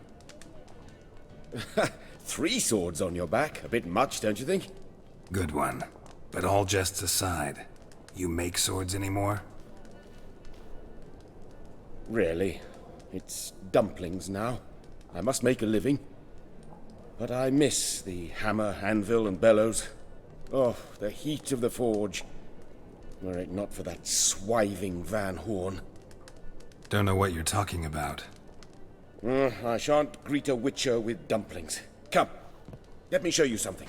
3 swords on your back. A bit much, don't you think? Good one. But all jests aside, you make swords anymore? Really. It's dumplings now. I must make a living. But I miss the hammer, anvil, and bellows. Oh, the heat of the forge. Were it not for that swiving Van Horn. Don't know what you're talking about. I shan't greet a witcher with dumplings. Come, let me show you something.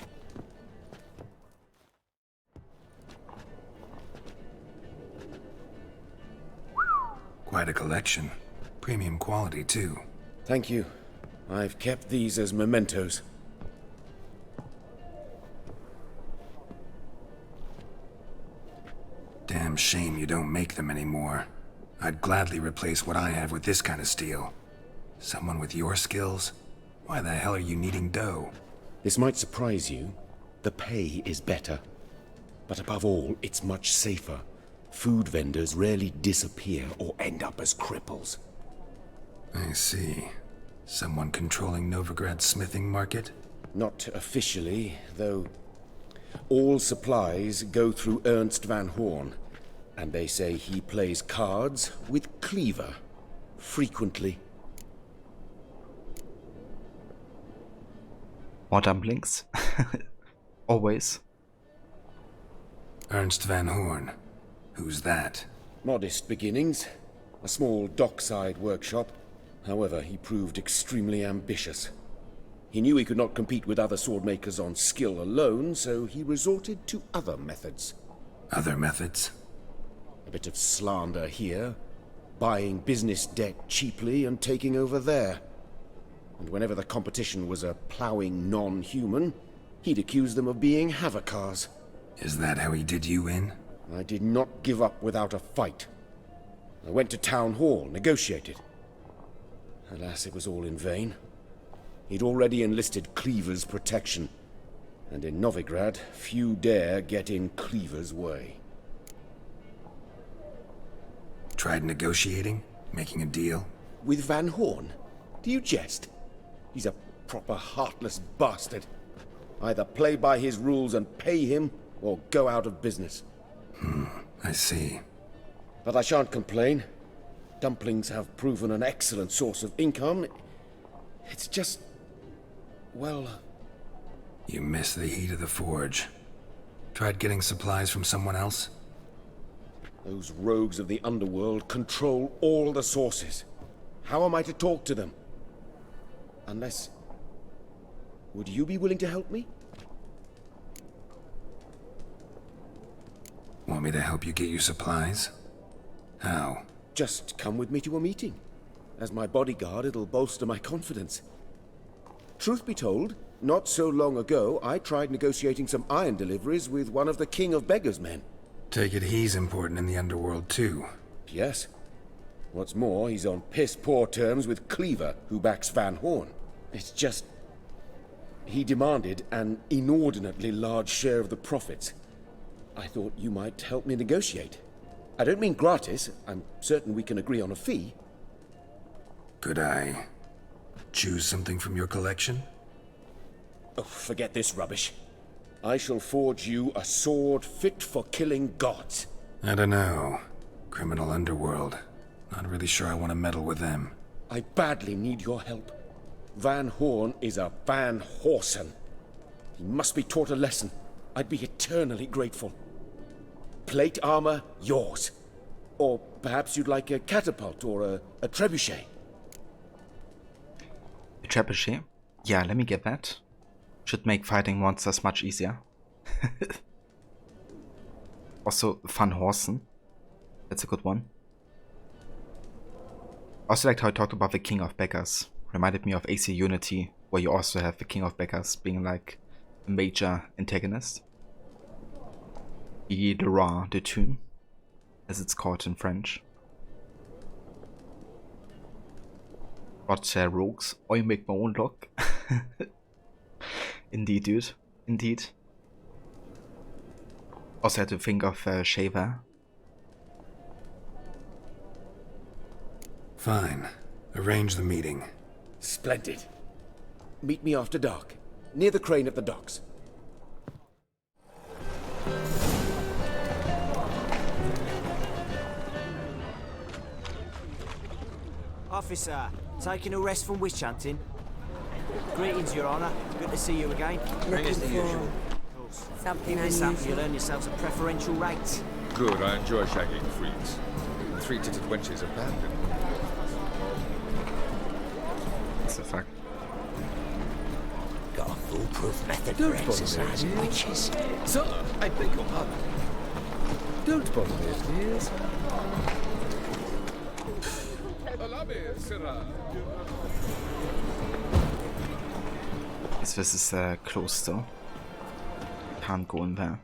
Quite a collection. Premium quality, too. Thank you. I've kept these as mementos. Damn shame you don't make them anymore. I'd gladly replace what I have with this kind of steel. Someone with your skills? Why the hell are you needing dough? This might surprise you. The pay is better. But above all, it's much safer. Food vendors rarely disappear or end up as cripples. I see. Someone controlling Novigrad's smithing market? Not officially, though all supplies go through Ernst Van Horn, and they say he plays cards with Cleaver, frequently. More dumplings? Always. Ernst Van Horn. Who's that? Modest beginnings. A small dockside workshop. However, he proved extremely ambitious. He knew he could not compete with other swordmakers on skill alone, so he resorted to other methods. Other methods? A bit of slander here, buying business debt cheaply and taking over there. And whenever the competition was a ploughing non-human, he'd accuse them of being Havocars. Is that how he did you in? I did not give up without a fight. I went to Town Hall, negotiated. Alas, it was all in vain. He'd already enlisted Cleaver's protection, and in Novigrad, few dare get in Cleaver's way. Tried negotiating? Making a deal? With Van Horn? Do you jest? He's a proper heartless bastard. Either play by his rules and pay him, or go out of business. I see. But I shan't complain. Dumplings have proven an excellent source of income. It's just... well... You miss the heat of the forge. Tried getting supplies from someone else? Those rogues of the underworld control all the sources. How am I to talk to them? Unless... would you be willing to help me? Want me to help you get you supplies? How? Just come with me to a meeting. As my bodyguard, it'll bolster my confidence. Truth be told, not so long ago, I tried negotiating some iron deliveries with one of the King of Beggars' men. Take it he's important in the underworld, too. Yes. What's more, he's on piss-poor terms with Cleaver, who backs Van Horn. It's just... he demanded an inordinately large share of the profits. I thought you might help me negotiate. I don't mean gratis. I'm certain we can agree on a fee. Could I choose something from your collection? Oh, forget this rubbish. I shall forge you a sword fit for killing gods. I don't know. Criminal underworld. Not really sure I want to meddle with them. I badly need your help. Van Horn is a Van Horsen. He must be taught a lesson. I'd be eternally grateful. Plate armor, yours. Or perhaps you'd like a catapult or a trebuchet. A trebuchet? Yeah, let me get that. Should make fighting monsters much easier. Also, Van Horsen. That's a good one. Also liked how I talked about the King of Beggars. Reminded me of AC Unity, where you also have the King of Beggars being like a major antagonist. Le Roi de Thune, as it's called in French. But rogues, I make my own luck. Indeed, dude. Indeed. Also had to think of Shaver. Fine. Arrange the meeting. Splendid. Meet me after dark. near the crane at the docks. Officer, taking a rest from witch hunting? Greetings, Your Honour. Good to see you again. Bring us the usual. Something Keep this up, you'll earn yourselves a preferential rate. Good, I enjoy shagging freaks. Three-titted wenches abandoned. What's the fuck? Got a foolproof method Don't for bother exercising me. witches. Sir, I beg your pardon. Don't bother me, please. Allow me, sirrah. This is a cloister. Can't go in there.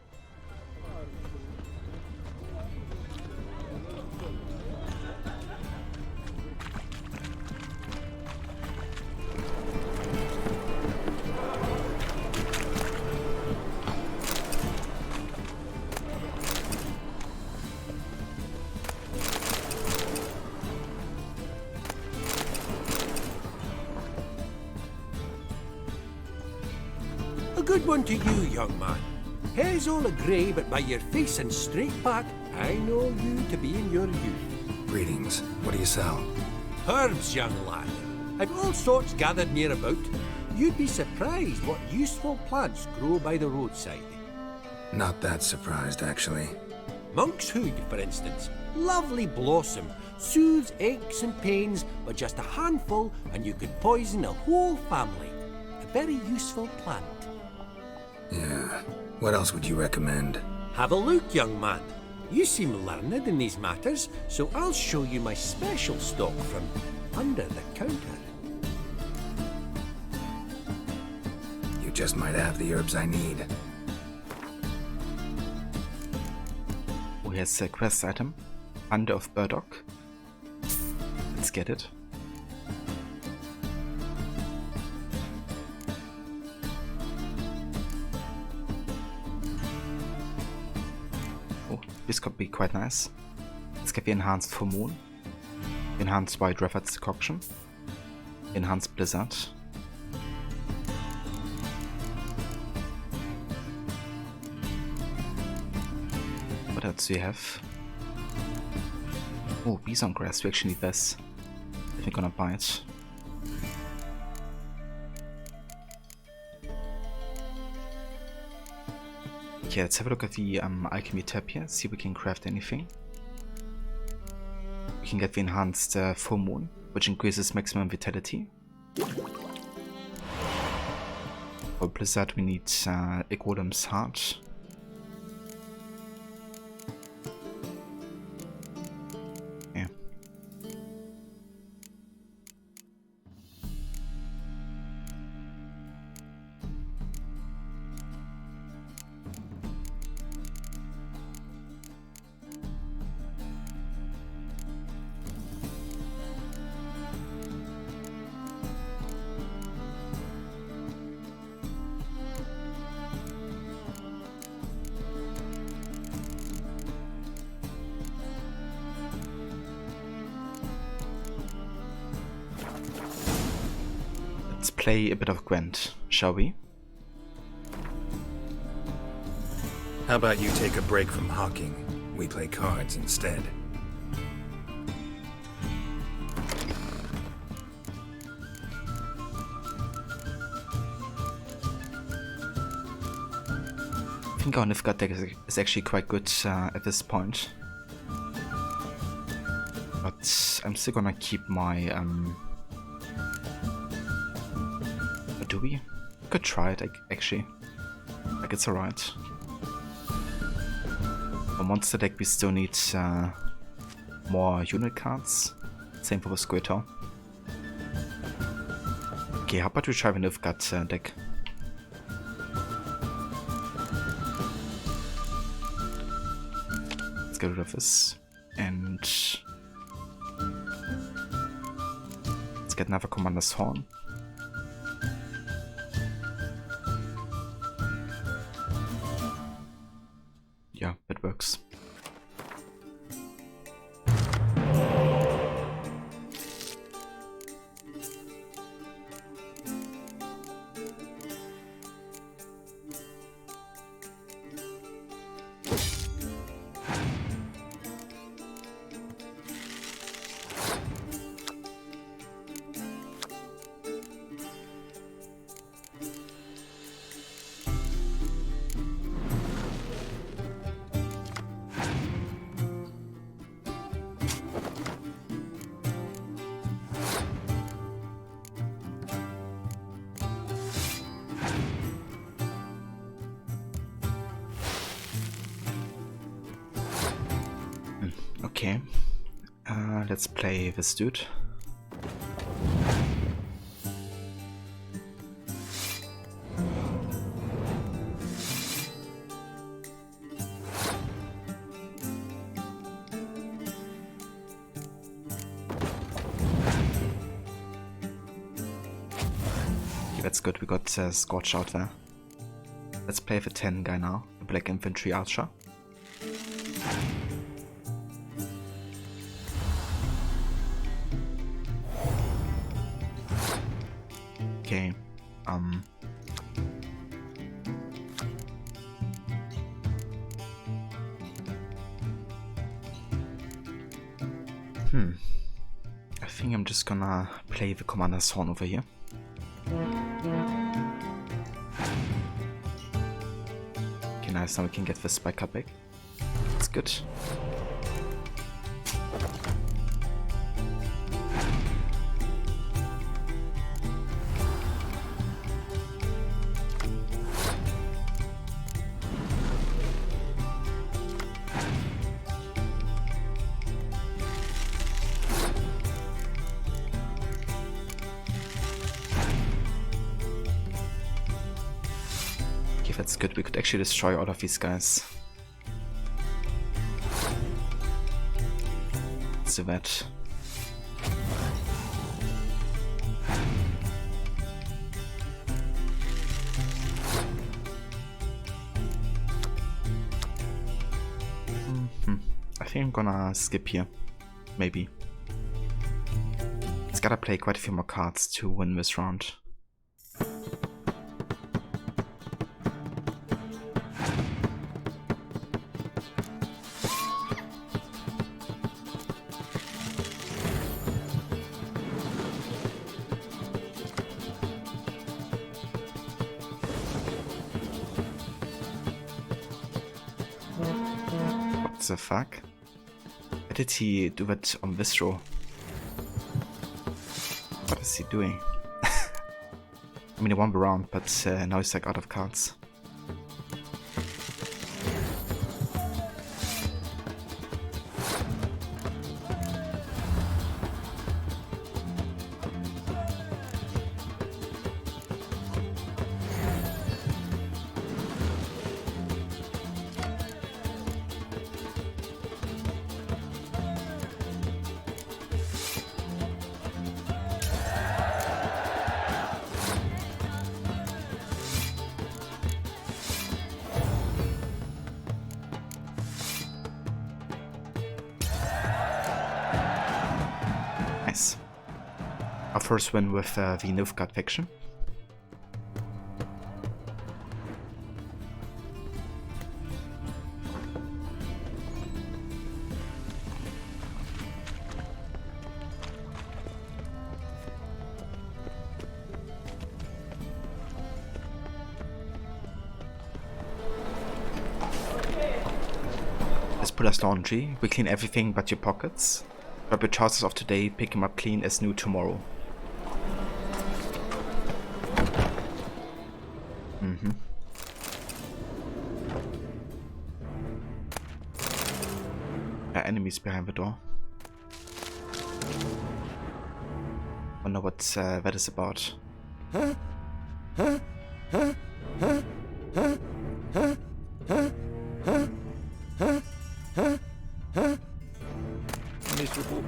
A good one to you, young man. Hair's all a-grey, but by your face and straight back, I know you to be in your youth. Greetings. What do you sell? Herbs, young lad. I've all sorts gathered near about. You'd be surprised what useful plants grow by the roadside. Not that surprised, actually. Monk's hood, for instance. Lovely blossom. Soothes aches and pains, but just a handful and you could poison a whole family. A very useful plant. Yeah. What else would you recommend? Have a look, young man. You seem learned in these matters, so I'll show you my special stock from under the counter. You just might have the herbs I need. Oh, here's a quest item. Under of Burdock. Let's get it. Oh, this could be quite nice. Let's get the enhanced full moon, enhanced white Raffert's decoction, enhanced blizzard. What else do you have? Oh, bison grass. We actually need this. I think I'm gonna buy it. Okay, let's have a look at the alchemy tab here, see if we can craft anything. We can get the enhanced full moon, which increases maximum vitality. For blizzard we need Igodum's heart. Yeah. Let's play a bit of Gwent, shall we? How about you take a break from hawking? We play cards instead. I think our Nilfgaard deck is actually quite good at this point. But I'm still gonna keep my do we? We could try it actually. Like it's alright. For monster deck we still need more unit cards. Same for the Squirtle. Okay, how about we try the Nilfgaard deck? Let's get rid of this. And let's get another Commander's Horn. Yeah, it works. Okay, let's play this dude. Okay, that's good, we got Scorch out there. Let's play the 10 guy now, the Black Infantry Archer. Okay, I think I'm just gonna play the Commander's Horn over here. Okay, nice, now we can get the spike cut back. That's good. That's good, we could actually destroy all of these guys. Let's do that. I think I'm gonna skip here. Maybe. It's gotta play quite a few more cards to win this round. What the fuck? Why did he do that on this row? What is he doing? I mean, he won the round, but now he's like out of cards. Nice. Our first win with the Nilfgaard faction. Let's put us laundry. We clean everything but your pockets. Grab your trousers off today, pick them up clean as new tomorrow. Enemies behind the door. Wonder what that is about. Miserable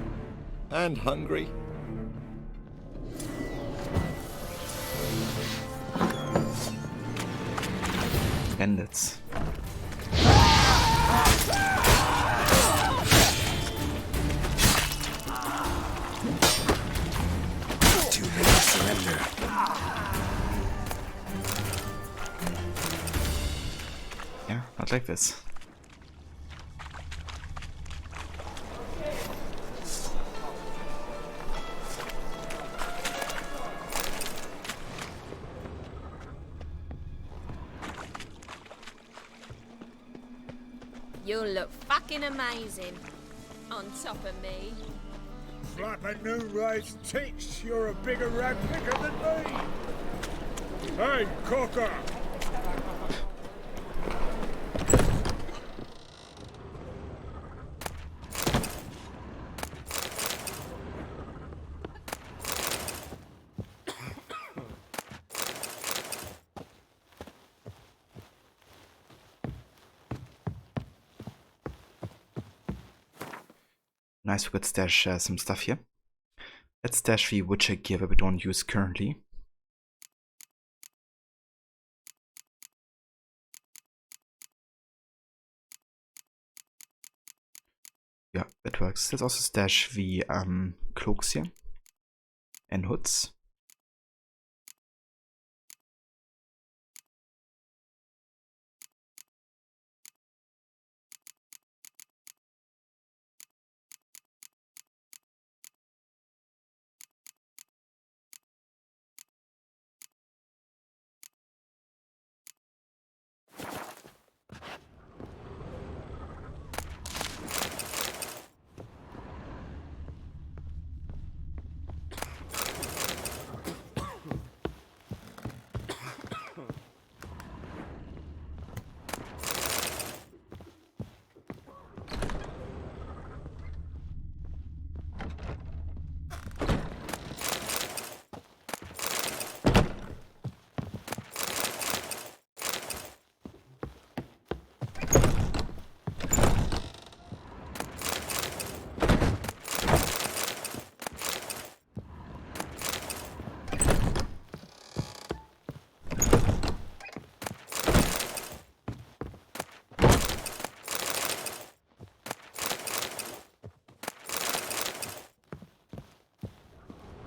and hungry. Bandits. Too late to surrender. Yeah, not like this. You look fucking amazing. On top of me. Slap a new raised tits, you're a bigger rat picker than me. Hey, Cocker! Nice, we could stash some stuff here. Let's stash the Witcher gear that we don't use currently. Yeah, that works. Let's also stash the cloaks here and hoods.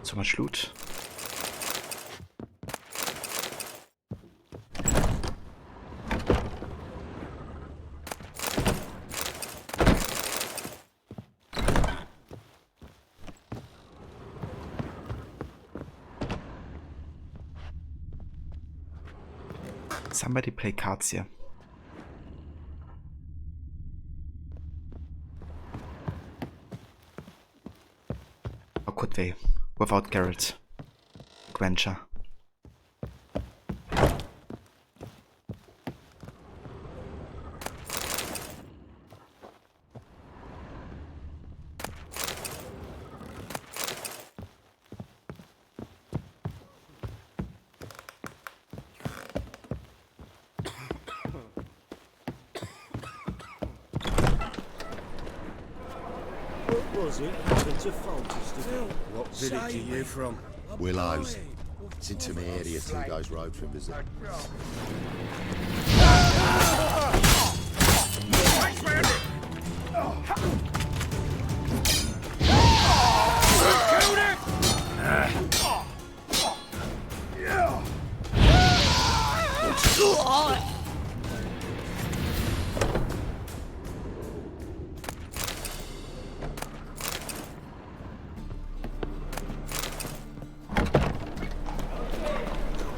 So much loot. Somebody play cards here. Or could they? Without Garrett. Gwencha. What was it? It's a fault, What village are you from? Willows. It's into my area, 2 days road from visit.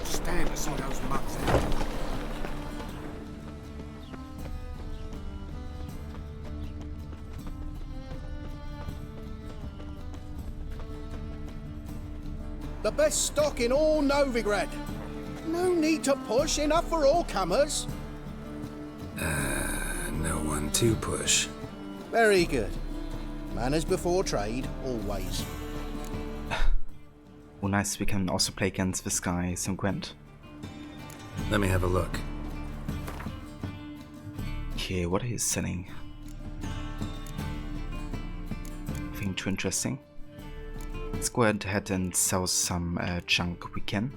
Stand to see those mugs out. The best stock in all Novigrad. No need to push, enough for all comers. No one to push. Very good. Manners before trade, always. Oh nice, we can also play against this guy, some Gwent. Let me have a look. Okay, what are you selling? Nothing too interesting. Let's go ahead and sell some junk we can.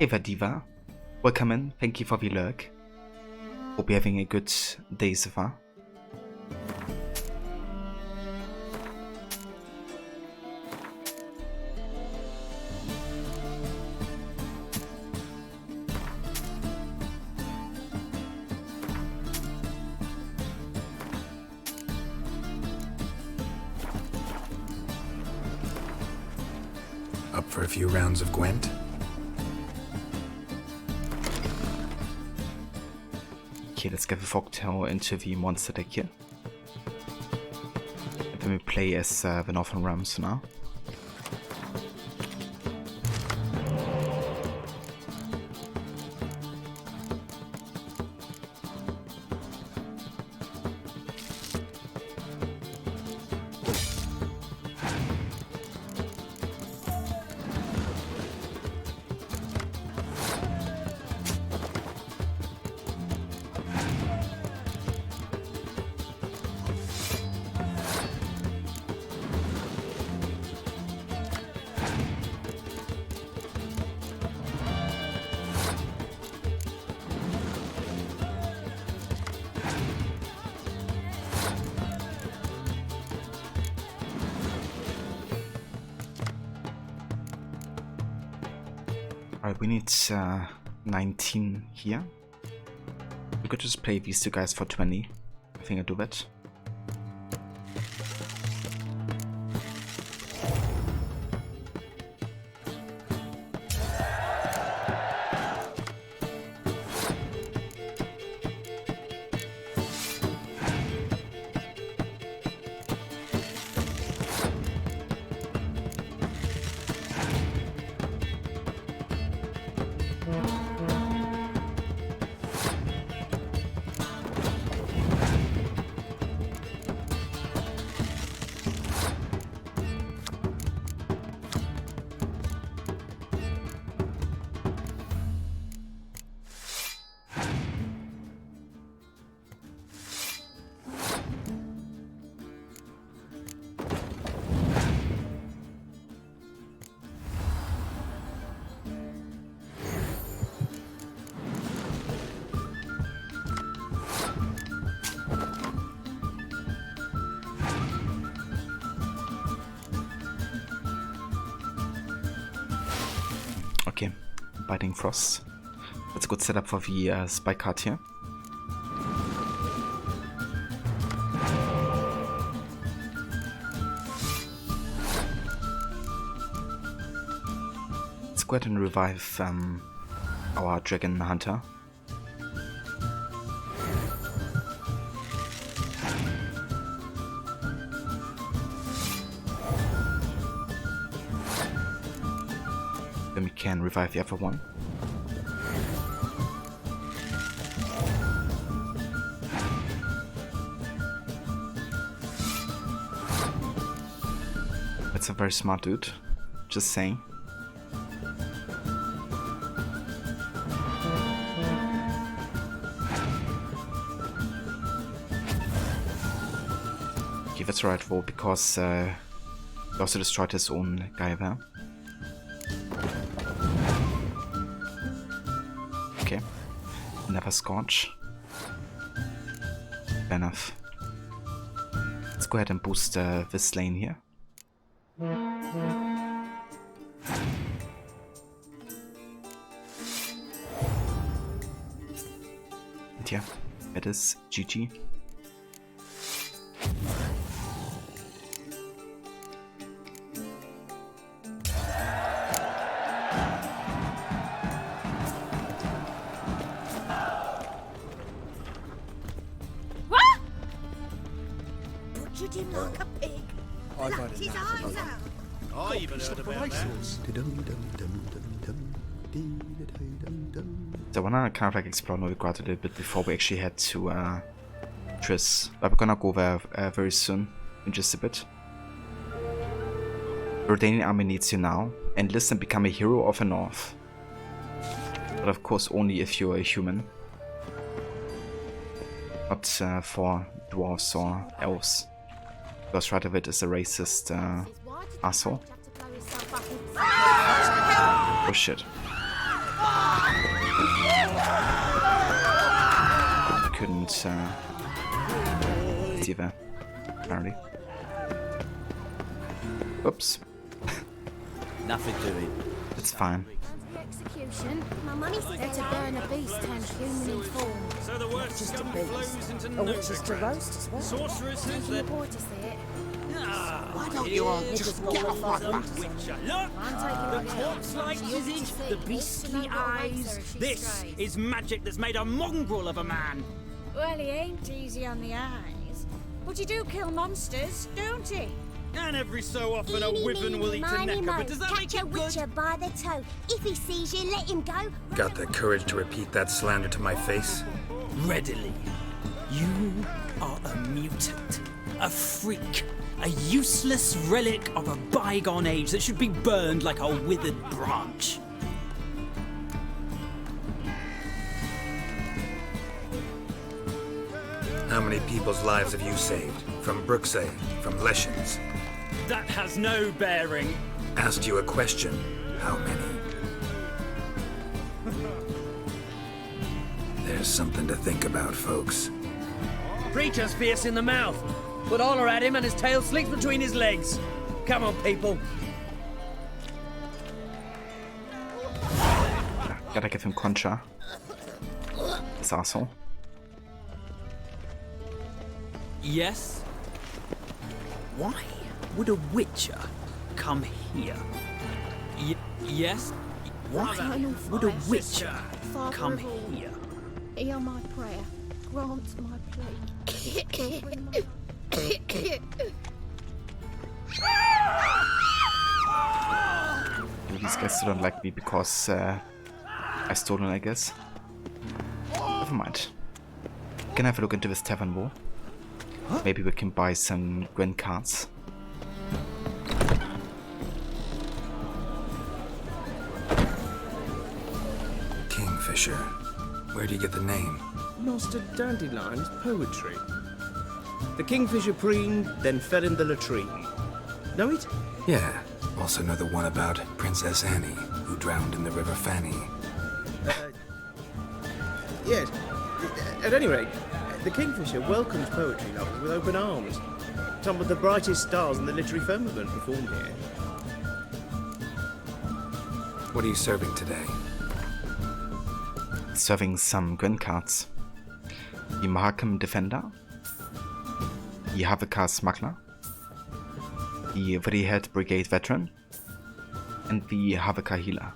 Eva Diva, welcome in, thank you for the lurk. Hope you're having a good day so far. Up for a few rounds of Gwent? Okay, let's get the Fogtail into the monster deck here. And then we play as the Northern Realms now. Alright, we need 19 here. We could just play these two guys for 20. I think I'll do that. Okay, Biting Frost. That's a good setup for the spike card here. Let's go ahead and revive our Dragon Hunter. Then we can revive the other one. That's a very smart dude, just saying. Okay, that's right, well, because he also destroyed his own guy there. Okay, never Scorch. Fair enough. Let's go ahead and boost this lane here. And yeah, that is GG. Butchered him like a pig. Knocked his eyes out. I even heard about that. So I wanna kind of like explore Novigrad a little bit before we actually head to Triss. But we're gonna go there very soon, in just a bit. The Redanian army needs you now. Enlist and become a hero of the North. But of course only if you're a human. Not for dwarves or elves. Because Radovid is a racist asshole. Oh shit. Couldn't see that, apparently. Oops. Nothing doing. It's fine. Execution. My mummy says They're to burn a beast turned human in form. So the word scum flows into witch is to roast as well. Sorcerers says Taking that. the boy to see it. Why don't you all just get off my back? Witcher, look! The corpse-like visage, the beastly eyes. This is magic that's made a mongrel of a man. Well, he ain't easy on the eyes, but he do kill monsters, don't he? And every so often a Eeny, wyvern will meeny, eat a miny, necker, moe. but does that make Catch a it good? witcher by the toe. If he sees you, let him go. Got the courage to repeat that slander to my face? Readily. You are a mutant, a freak, a useless relic of a bygone age that should be burned like a withered branch. How many people's lives have you saved? From Brooksay, from Leshens? That has no bearing. Asked you a question. How many? There's something to think about, folks. Preacher's fierce in the mouth. Put holler at him and his tail slinks between his legs. Come on, people. Gotta give him Concha. This asshole. Yes? Why would a witcher come here? Yes? Why would a witcher come here? Hear my prayer. Grant my plea. These guys still don't like me because I stole them, I guess. Never mind. Can I have a look into this tavern wall? Maybe we can buy some Gwent cards. Kingfisher. Where do you get the name? Master Dandelion's poetry. The kingfisher preened, then fell in the latrine. Know it? Yeah. Also know the one about Princess Annie, who drowned in the River Fanny. Yes. At any rate, the kingfisher welcomes poetry lovers with open arms. Some of the brightest stars in the literary firmament perform here. What are you serving today? Serving some Gwent cards. The Markham Defender, the Havakar Smuggler, the Vreehead Brigade Veteran, and the Havakar Healer.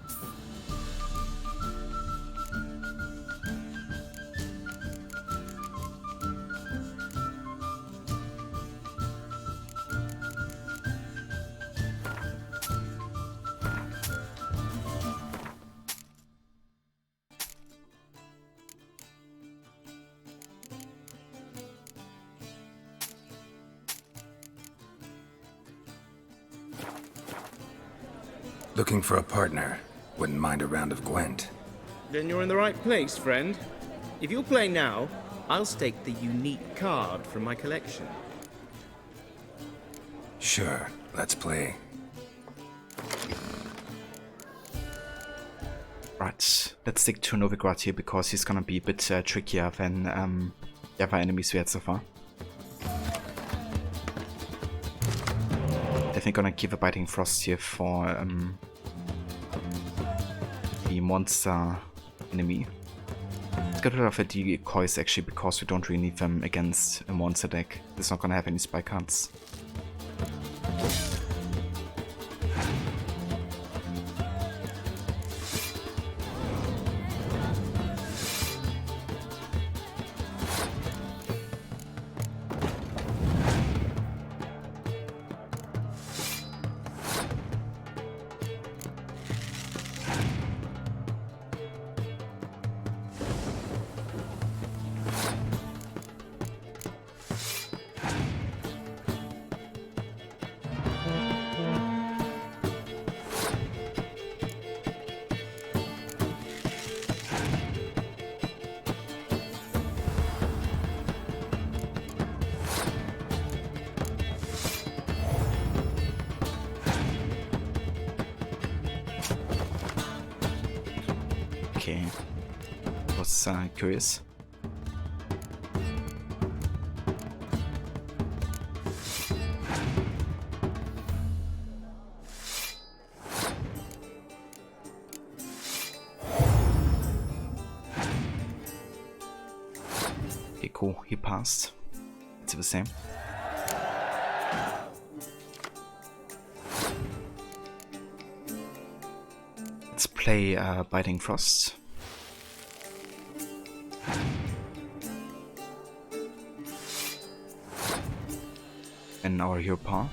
Looking for a partner. Wouldn't mind a round of Gwent. Then you're in the right place, friend. If you'll play now, I'll stake the unique card from my collection. Sure, let's play. Right, let's stick to Novigrad here because he's gonna be a bit trickier than the other enemies we had so far. Definitely gonna give a Biting Frost here for the monster enemy. Let's get rid of the decoys actually because we don't really need them against a monster deck. It's not gonna have any spy cards. Okay, was curious. Okay, cool, he passed. It's the same. Let's play Biting Frost. in our hero power.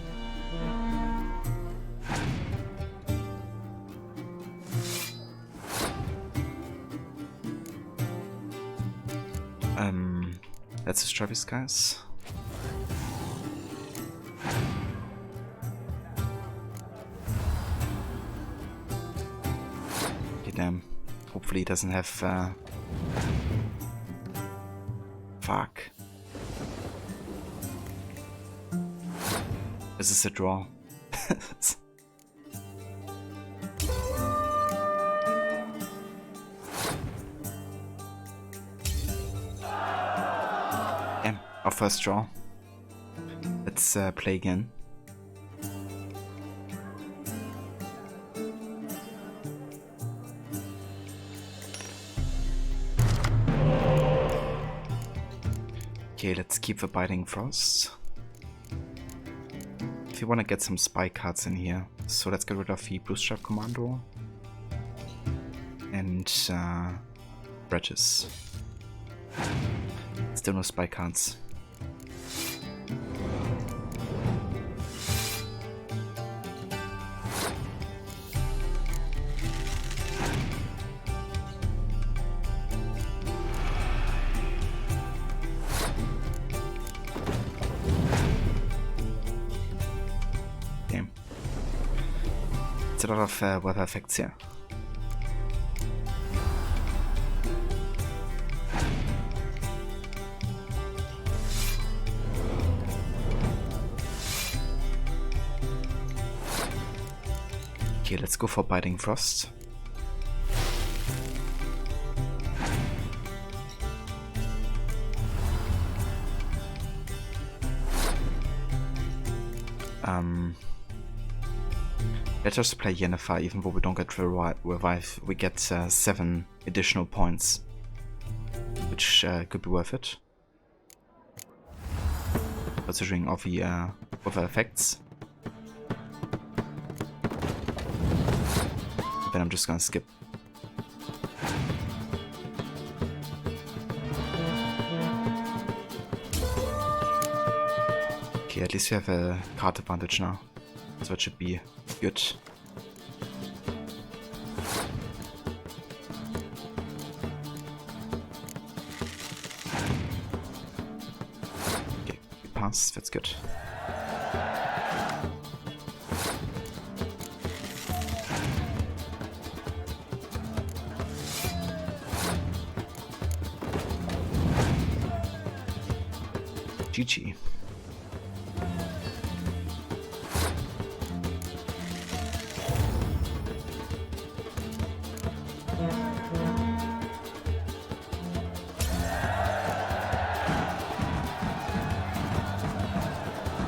Let's destroy these guys. Okay, damn. Hopefully he doesn't have fuck. This is a draw. Yeah, our first draw. Let's play again. Okay, let's keep the Biting Frost. If you want to get some spy cards in here, so let's get rid of the Blue Stripe Commando and Regis. Still no spy cards. A lot of weather effects here. Okay, let's go for Biting Frost. Let's just play Yennefer, even though we don't get revive, we get 7 additional points, which could be worth it, considering all the other effects. Then I'm just gonna skip. Okay, at least we have a card advantage now, so it should be good. Okay, we passed, that's good. GG.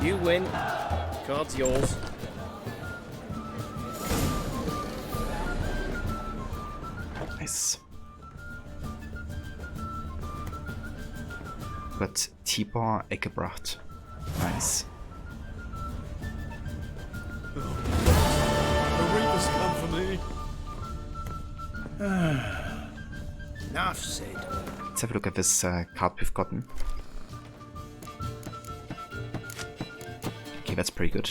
You win. Card's yours. Nice. But Tibor Eckebracht. Nice. The Reapers come for me. Enough said. Let's have a look at this card we've gotten. Okay, that's pretty good.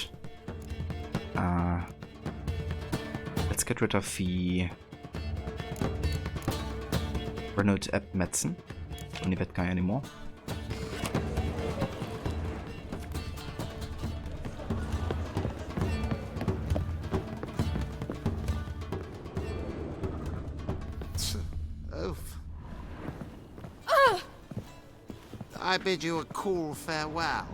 Let's get rid of the Renaud Ebb Metzen. Don't need that guy anymore. Oof. I bid you a cool farewell.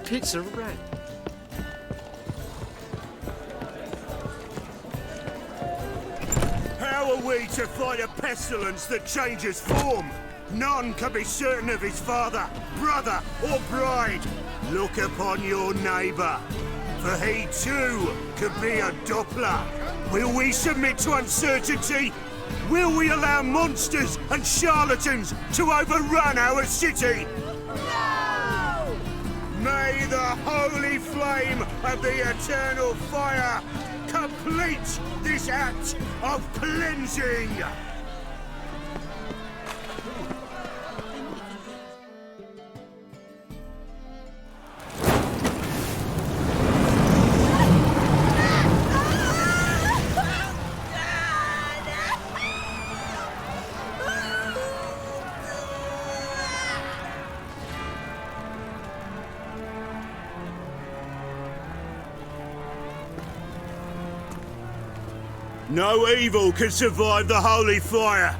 Pizza rat. How are we to fight a pestilence that changes form? None can be certain of his father, brother, or bride. Look upon your neighbour, for he too could be a Doppler. Will we submit to uncertainty? Will we allow monsters and charlatans to overrun our city? No! May the holy flame of the eternal fire complete this act of cleansing! No evil can survive the holy fire.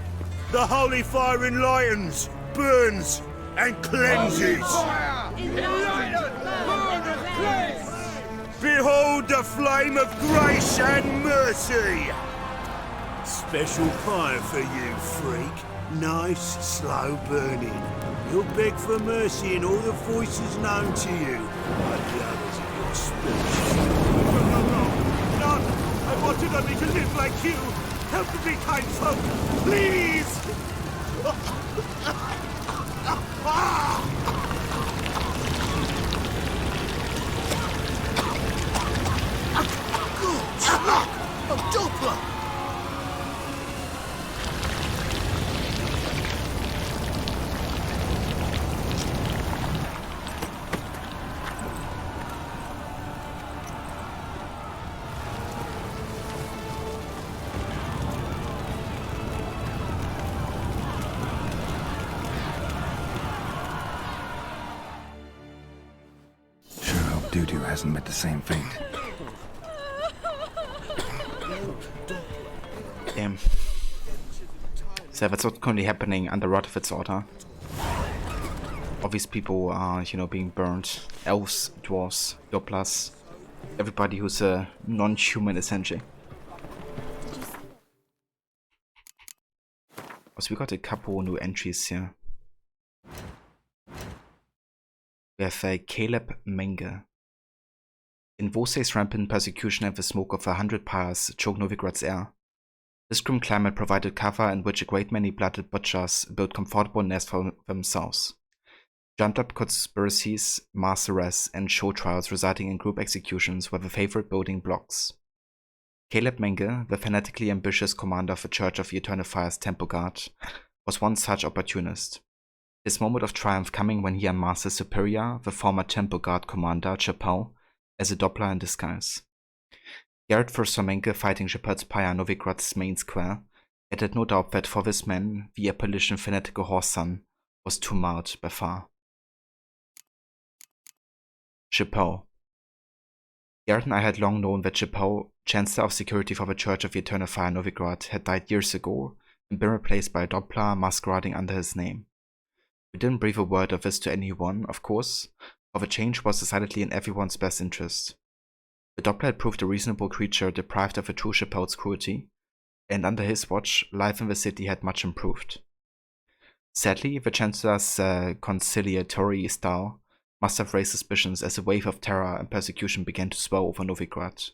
The holy fire enlightens, burns, and cleanses. Behold the flame of grace and mercy. Special fire for you, freak. Nice, slow burning. You'll beg for mercy in all the voices known to you, like the others of your species. I wanted only to live like you. Help me, kind folk, please! A Doppler! Dudu hasn't met the same fate. Damn. So that's what's currently happening under Rutherford's order. All these people are, you know, being burned. Elves, dwarves, Dopplers, everybody who's a non-human essentially. So we got a couple new entries here. We have Caleb Menge. In Vosse's rampant persecution and the smoke of 100 pyres choked Novigrad's air. This grim climate provided cover in which a great many blooded butchers built comfortable nests for themselves. Jumped up conspiracies, mass arrests, and show trials resulting in group executions were the favorite building blocks. Caleb Menge, the fanatically ambitious commander of the Church of the Eternal Fire's Temple Guard, was one such opportunist. His moment of triumph coming when he unmasked his superior, the former Temple Guard commander, Chappelle, as a Doppler in disguise. Garrett first saw Menge fighting Shepherd's Pyre in Novigrad's main square, yet had no doubt that for this man, the apparition fanatical horse son was too mild by far. Chappelle. Garrett and I had long known that Chappelle, Chancellor of Security for the Church of the Eternal Fire in Novigrad, had died years ago and been replaced by a Doppler masquerading under his name. We didn't breathe a word of this to anyone, of course, for the change was decidedly in everyone's best interest. The Doppler had proved a reasonable creature deprived of a true Chappelle's cruelty, and under his watch, life in the city had much improved. Sadly, the Chancellor's conciliatory style must have raised suspicions as a wave of terror and persecution began to swell over Novigrad.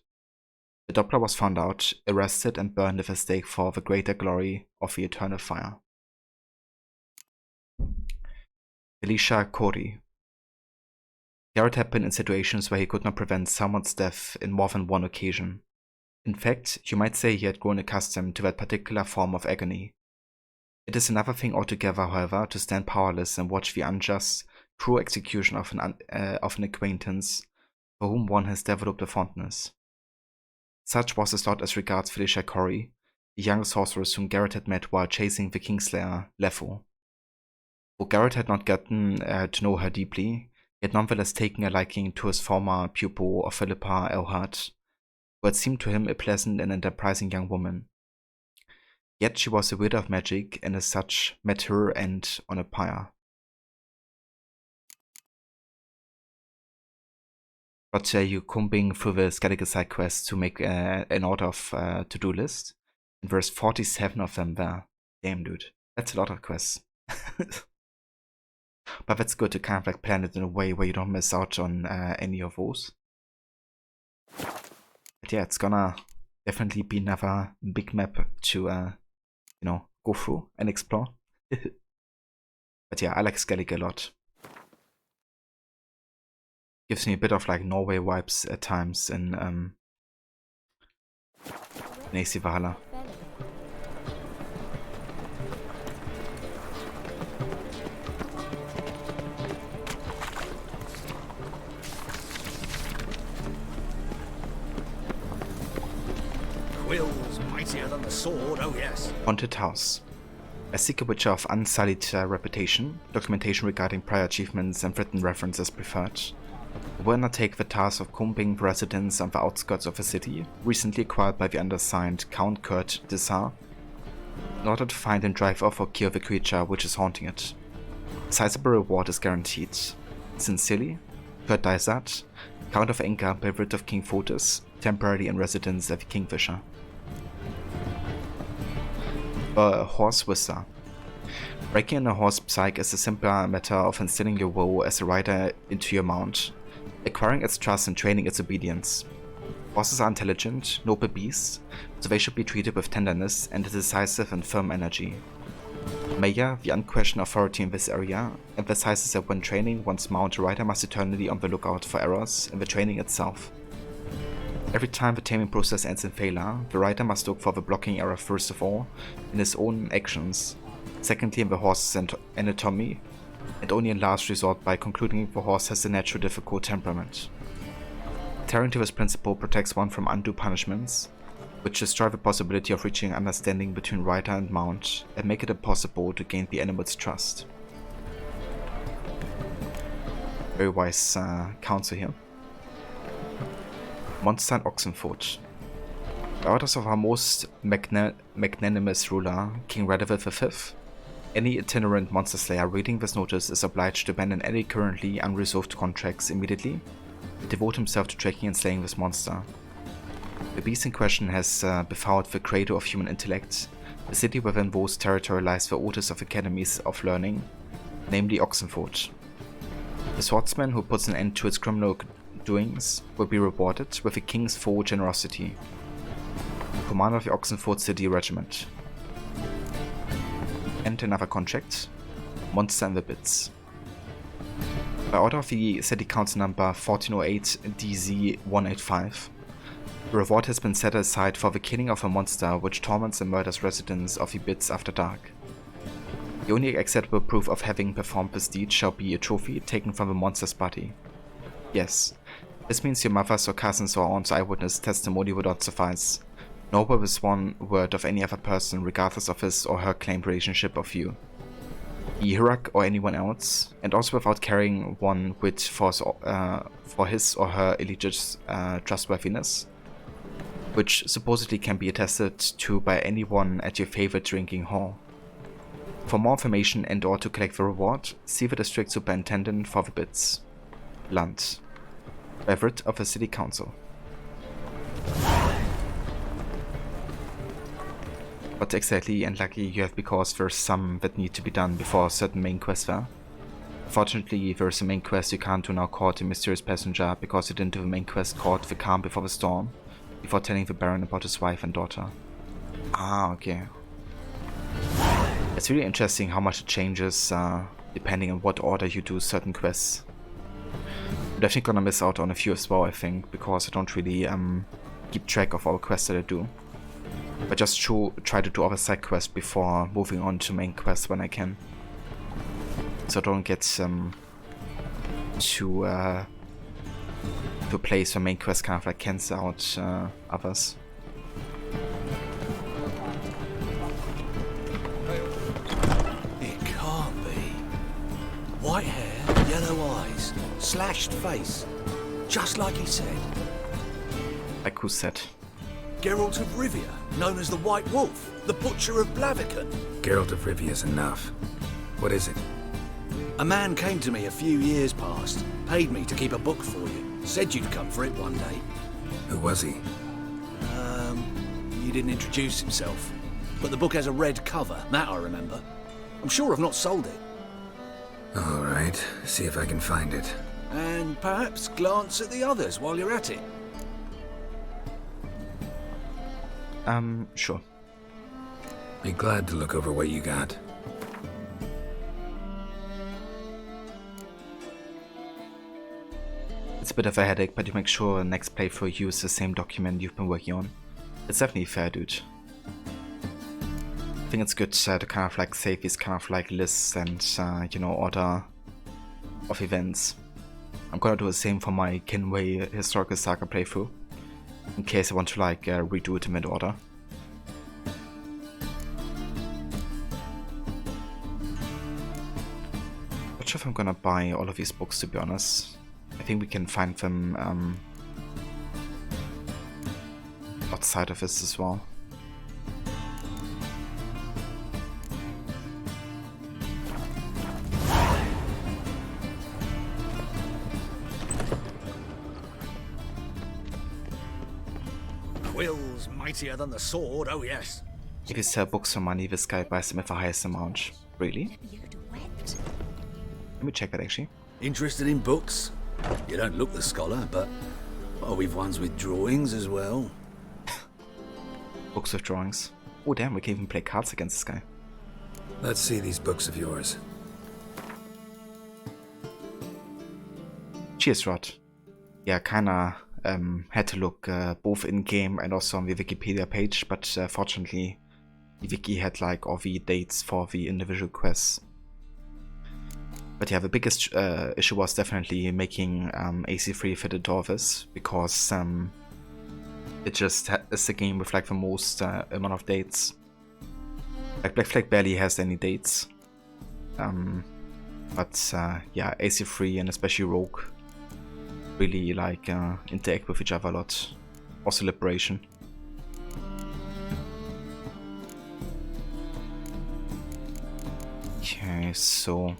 The Doppler was found out, arrested, and burned at the stake for the greater glory of the Eternal Fire. Elisha Kori. Garrett had been in situations where he could not prevent someone's death in more than one occasion. In fact, you might say he had grown accustomed to that particular form of agony. It is another thing altogether, however, to stand powerless and watch the unjust, cruel execution of an acquaintance for whom one has developed a fondness. Such was his thought as regards Felicia Corey, the young sorceress whom Garrett had met while chasing the Kingslayer, Leffo. Though Garrett had not gotten to know her deeply, he had nonetheless taken a liking to his former pupil of Philippa Elhart, who had seemed to him a pleasant and enterprising young woman. Yet she was a widow of magic, and as such met her end on a pyre. But you combing through the skeletal side quests to make an order of to-do list. And there's 47 of them there. Damn, dude. That's a lot of quests. But that's good to kind of like plan it in a way where you don't miss out on any of those. But yeah, it's gonna definitely be another big map to, you know, go through and explore. But yeah, I like Skellig a lot. Gives me a bit of like Norway vibes at times in AC Valhalla. Quill's mightier than the sword, oh yes. Haunted House. A Seeker Witcher of unsullied reputation, documentation regarding prior achievements and written references preferred, who will undertake the task of combing the residents on the outskirts of a city, recently acquired by the undersigned Count Kurt Desar, in order to find and drive off or kill the creature which is haunting it. A sizable reward is guaranteed. Sincerely, Kurt Desar, Count of Enka, favorite of King Fotis, temporarily in residence at the Kingfisher. A Horse Whisper. Breaking in a horse psyche is a simpler matter of instilling your woe as a rider into your mount, acquiring its trust and training its obedience. Horses are intelligent, noble beasts, so they should be treated with tenderness and a decisive and firm energy. Meyer, the unquestioned authority in this area, emphasizes that when training one's mount, a rider must eternally on the lookout for errors in the training itself. Every time the taming process ends in failure, the rider must look for the blocking error first of all in his own actions, secondly in the horse's anatomy, and only in last resort by concluding the horse has a natural difficult temperament. Adhering to this principle protects one from undue punishments, which destroy the possibility of reaching understanding between rider and mount and make it impossible to gain the animal's trust. Very wise counsel here. Monster and Oxenford. By orders of our most magnanimous ruler, King Radovid V, any itinerant monster slayer reading this notice is obliged to abandon any currently unresolved contracts immediately and devote himself to tracking and slaying this monster. The beast in question has befouled the cradle of human intellect. The city within whose territory lies the oldest of academies of learning, namely Oxenford. The swordsman who puts an end to its criminal doings will be rewarded with the king's full generosity. Commander of the Oxenford City Regiment. And another contract, Monster and the Bits. By order of the City Council number 1408 DZ185, the reward has been set aside for the killing of a monster which torments and murders residents of the Bits after dark. The only acceptable proof of having performed this deed shall be a trophy taken from the monster's body. Yes, this means your mother's or cousin's or aunt's eyewitness testimony would not suffice, nor will the sworn word of any other person regardless of his or her claimed relationship of you, the Hirak or anyone else, and also without carrying one whit for his or her alleged trustworthiness, which supposedly can be attested to by anyone at your favorite drinking hall. For more information and or to collect the reward, see the district superintendent for the bits. Land. Favorite of the city council. What exactly and lucky you have, because there's some that need to be done before a certain main quest there. Fortunately, there's a main quest you can't do now called The Mysterious Passenger because you didn't do the main quest called The Calm Before the Storm, before telling the Baron about his wife and daughter. Ah, okay. It's really interesting how much it changes depending on what order you do certain quests. I'm definitely gonna miss out on a few as well, I think, because I don't really keep track of all quests that I do. But just try to do other side quests before moving on to main quests when I can. So I don't get to a place where main quests kind of like cancel out others. It can't be. White hair, yellow eyes, slashed face. Just like he said. Like who said? Geralt of Rivia, known as the White Wolf, the Butcher of Blaviken. Geralt of Rivia's enough. What is it? A man came to me a few years past, paid me to keep a book for you, said you'd come for it one day. Who was he? You he didn't introduce himself. But the book has a red cover, that I remember. I'm sure I've not sold it. All right, see if I can find it. And perhaps glance at the others while you're at it. Sure. Be glad to look over what you got. It's a bit of a headache, but you make sure next playthrough you use the same document you've been working on. It's definitely fair, dude. I think it's good to kind of like save these kind of like lists and, you know, order of events. I'm gonna do the same for my Kinway Historical Saga playthrough, in case I want to like redo it in mid-order. Not sure if I'm gonna buy all of these books, to be honest. I think we can find them outside of this as well. Will's mightier than the sword, oh yes. If you sell books for money, this guy buys them at the highest amount. Really? Let me check that actually. Interested in books? You don't look the scholar, but well, we've ones with drawings as well. Books with drawings. Oh damn, we can even play cards against this guy. Let's see these books of yours. Cheers, Rod. Yeah, kinda had to look both in-game and also on the Wikipedia page, but fortunately the wiki had like all the dates for the individual quests. But yeah, the biggest issue was definitely making AC3 fit into all this, because it just is the game with like the most amount of dates. Like Black Flag barely has any dates. But yeah, AC3 and especially Rogue really like interact with each other a lot. Also Liberation. Okay, so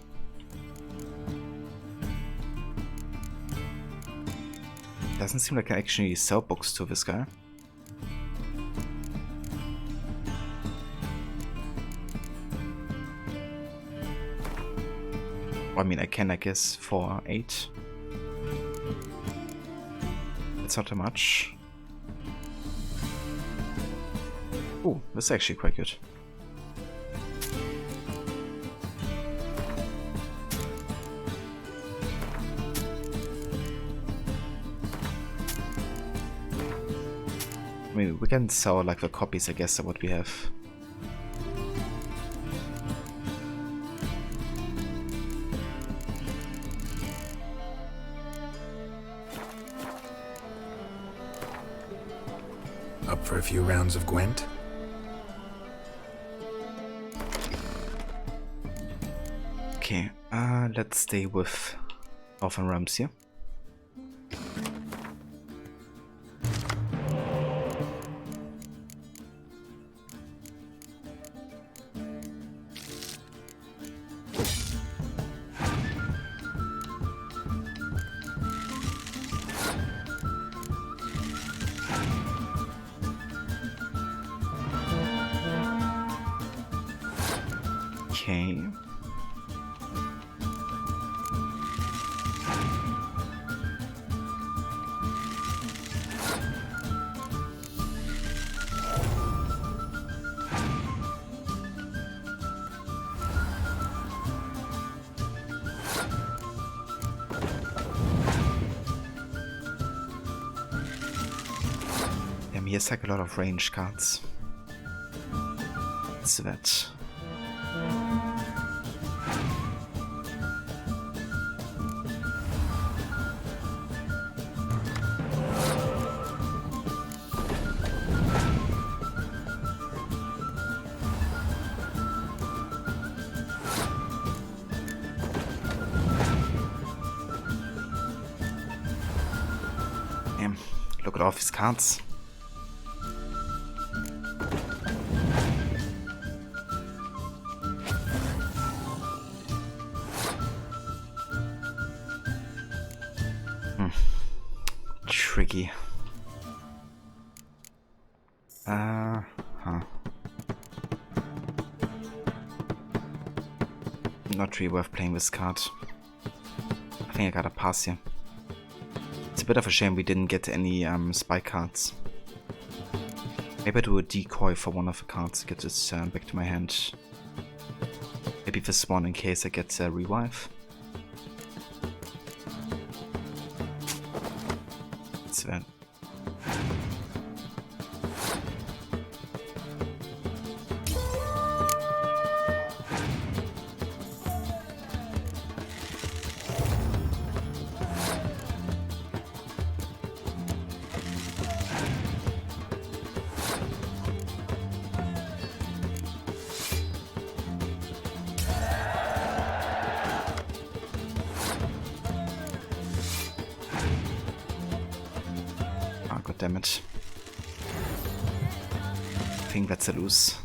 doesn't seem like I actually sell books to this guy. I mean, I can, I guess, for 8. It's not too much. Oh, that's actually quite good. I mean, we can sell like the copies, I guess, of what we have. Up for a few rounds of Gwent? Okay, let's stay with Northern Realms here. Okay. Damn, here's like a lot of range cards. What's that? Look at all these cards. Tricky. not really worth playing this card. I think I gotta pass here. It's a bit of a shame we didn't get any spy cards. Maybe I do a decoy for one of the cards to get this back to my hand. Maybe this one in case I get a revive. It's that. God damn it. I think that's a lose.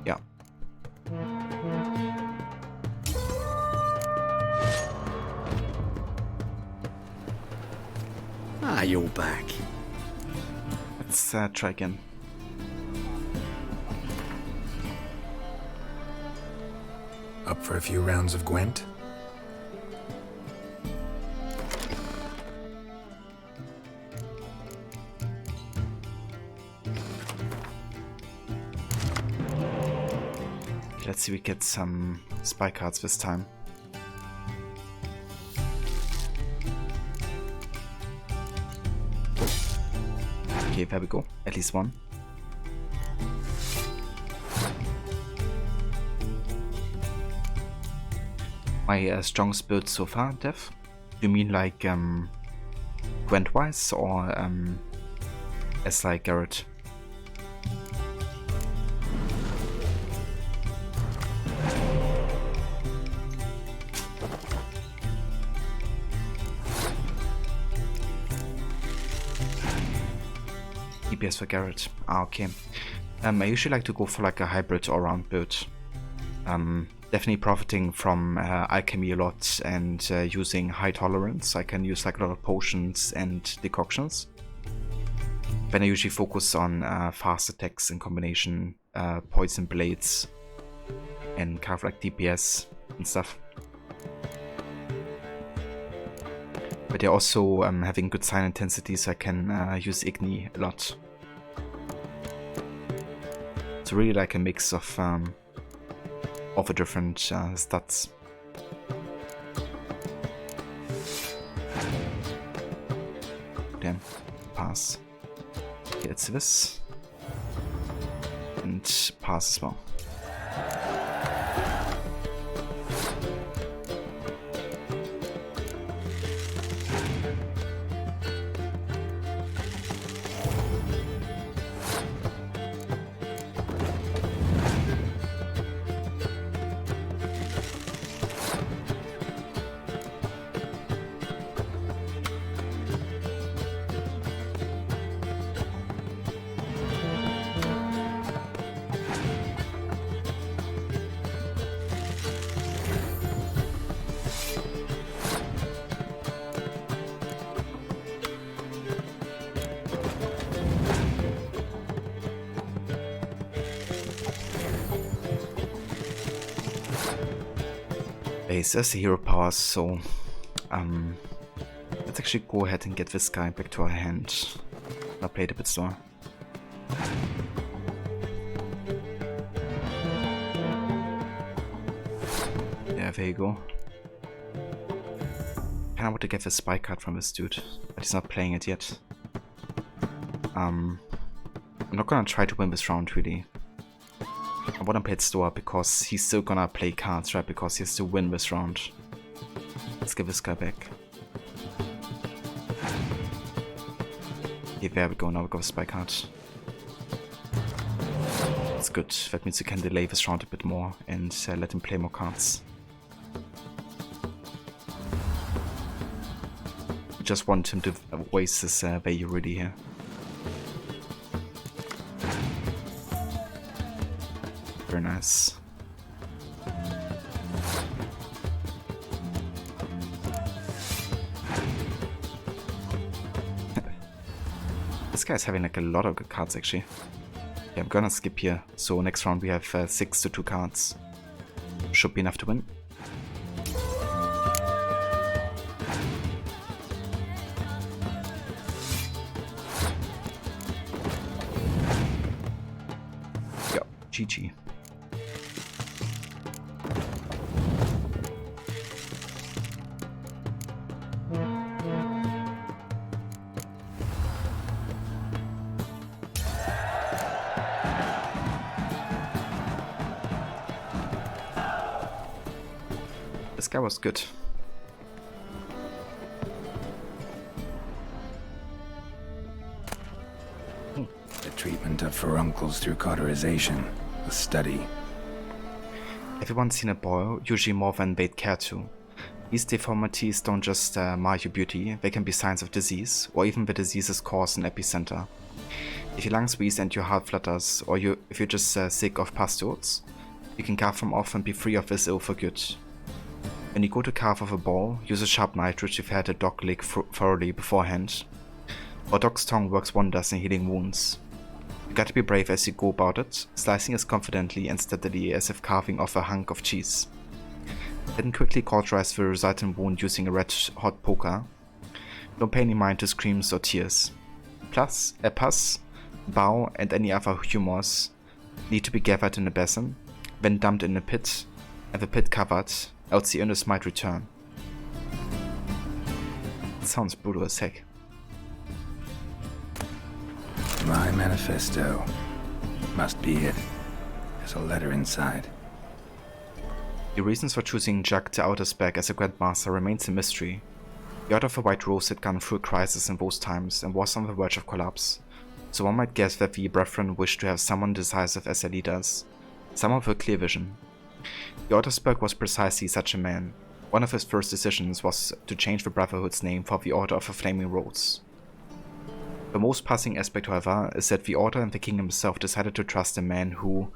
Yeah. Ah, you're back. Let's try again. Up for a few rounds of Gwent? Let's see if we get some spy cards this time. Okay, there we go. At least one. My strongest build so far, Dev? You mean like Gwent-wise or as like Garrett? DPS for Garrett. Ah, okay. I usually like to go for like a hybrid all-round build. Definitely profiting from alchemy a lot and using high tolerance. I can use like a lot of potions and decoctions. Then I usually focus on fast attacks in combination, poison blades, and kind of like DPS and stuff. But they're also having good sign intensity, so I can use Igni a lot. It's really like a mix of the different stats. Damn, pass. Okay, it's this. And pass as well. As a hero power, so let's actually go ahead and get this guy back to our hand. I'll play it a bit slower. Yeah, there you go. Kinda want to get the spy card from this dude, but he's not playing it yet. I'm not gonna try to win this round really. I want to play it slower because he's still gonna play cards, right? Because he has to win this round. Let's give this guy back. Yeah, there we go. Now we got a spy card. That's good. That means we can delay this round a bit more and let him play more cards. Just want him to waste his value really here. Very nice. This guy's having like a lot of good cards actually. Yeah, I'm gonna skip here. So next round we have 6 to 2 cards. Should be enough to win. Yeah, GG. This guy was good. The treatment of furuncles through cauterization. A study. Everyone's seen a boil, usually more than they'd care to. These deformities don't just mar your beauty, they can be signs of disease, or even the disease's cause and epicenter. If your lungs wheeze and your heart flutters, or if you're just sick of pustules, you can carve them off and be free of this ill for good. When you go to carve off a ball, use a sharp knife which you've had a dog lick thoroughly beforehand. Or dog's tongue works wonders in healing wounds. You gotta be brave as you go about it, slicing as confidently and steadily as if carving off a hunk of cheese. Then quickly cauterize the resultant wound using a red hot poker. Don't pay any mind to screams or tears. Plus, a pus, bow and any other humors need to be gathered in a basin, then dumped in a pit, and the pit covered, else the illness might return. It sounds brutal as heck. My manifesto. Must be it. There's a letter inside. The reasons for choosing Jack the Outersberg as a Grandmaster remains a mystery. The Order of the White Rose had gone through a crisis in those times and was on the verge of collapse, so one might guess that the Brethren wished to have someone decisive as their leaders, someone with a clear vision. The Outersberg was precisely such a man. One of his first decisions was to change the Brotherhood's name for the Order of the Flaming Rose. The most puzzling aspect, however, is that the Order and the King himself decided to trust a man who,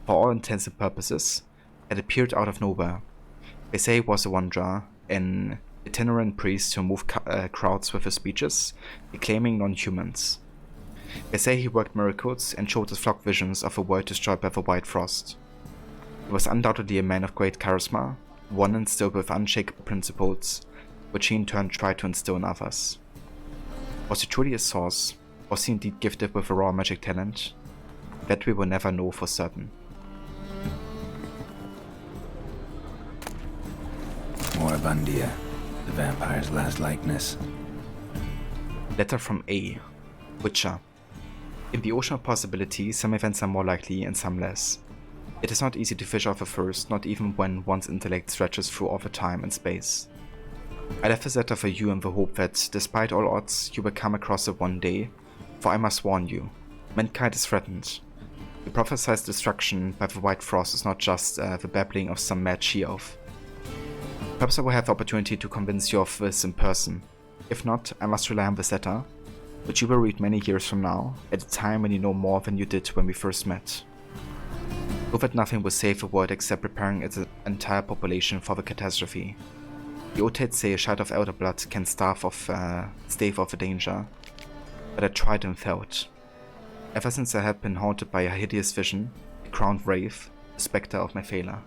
for all intents and purposes, had appeared out of nowhere. They say he was a wanderer, an itinerant priest who moved crowds with his speeches, reclaiming non-humans. They say he worked miracles and showed his flock visions of a world destroyed by the White Frost. He was undoubtedly a man of great charisma, one instilled with unshakable principles, which he in turn tried to instill in others. Was he truly a source? Was he indeed gifted with a raw magic talent? That we will never know for certain. Moribundia, the vampire's last likeness. Letter from A. Witcher. In the ocean of possibilities, some events are more likely and some less. It is not easy to fish off a first, not even when one's intellect stretches through all the time and space. I left this letter for you in the hope that, despite all odds, you will come across it one day, for I must warn you, mankind is threatened. The prophesied destruction by the White Frost is not just the babbling of some mad she-elf. Perhaps I will have the opportunity to convince you of this in person. If not, I must rely on this letter, which you will read many years from now, at a time when you know more than you did when we first met. Know that nothing will save the world except preparing its entire population for the catastrophe. The Otates say a shot of elder blood can stave off the danger, but I tried and failed. Ever since I had been haunted by a hideous vision, a crowned wraith, the spectre of my failure.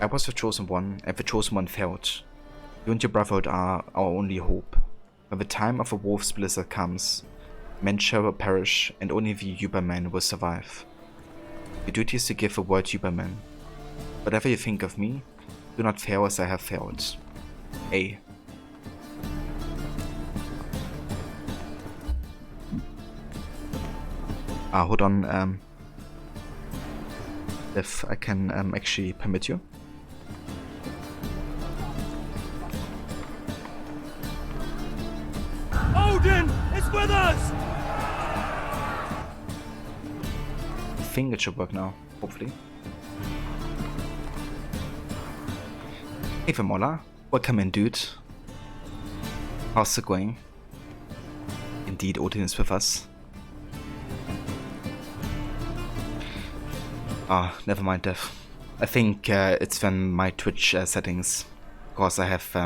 I was the chosen one, and the chosen one failed. You and your brotherhood are our only hope. When the time of a wolf's blizzard comes, men shall perish, and only the Ubermen will survive. Your duty is to give the word Ubermen. Whatever you think of me, do not fail as I have failed. A. Hold on, if I can actually permit you. Odin is with us! I think it should work now, hopefully. Hey Vermola, welcome in, dude. How's it going? Indeed, Odin is with us. Never mind, Dev. I think it's from my Twitch settings, because I have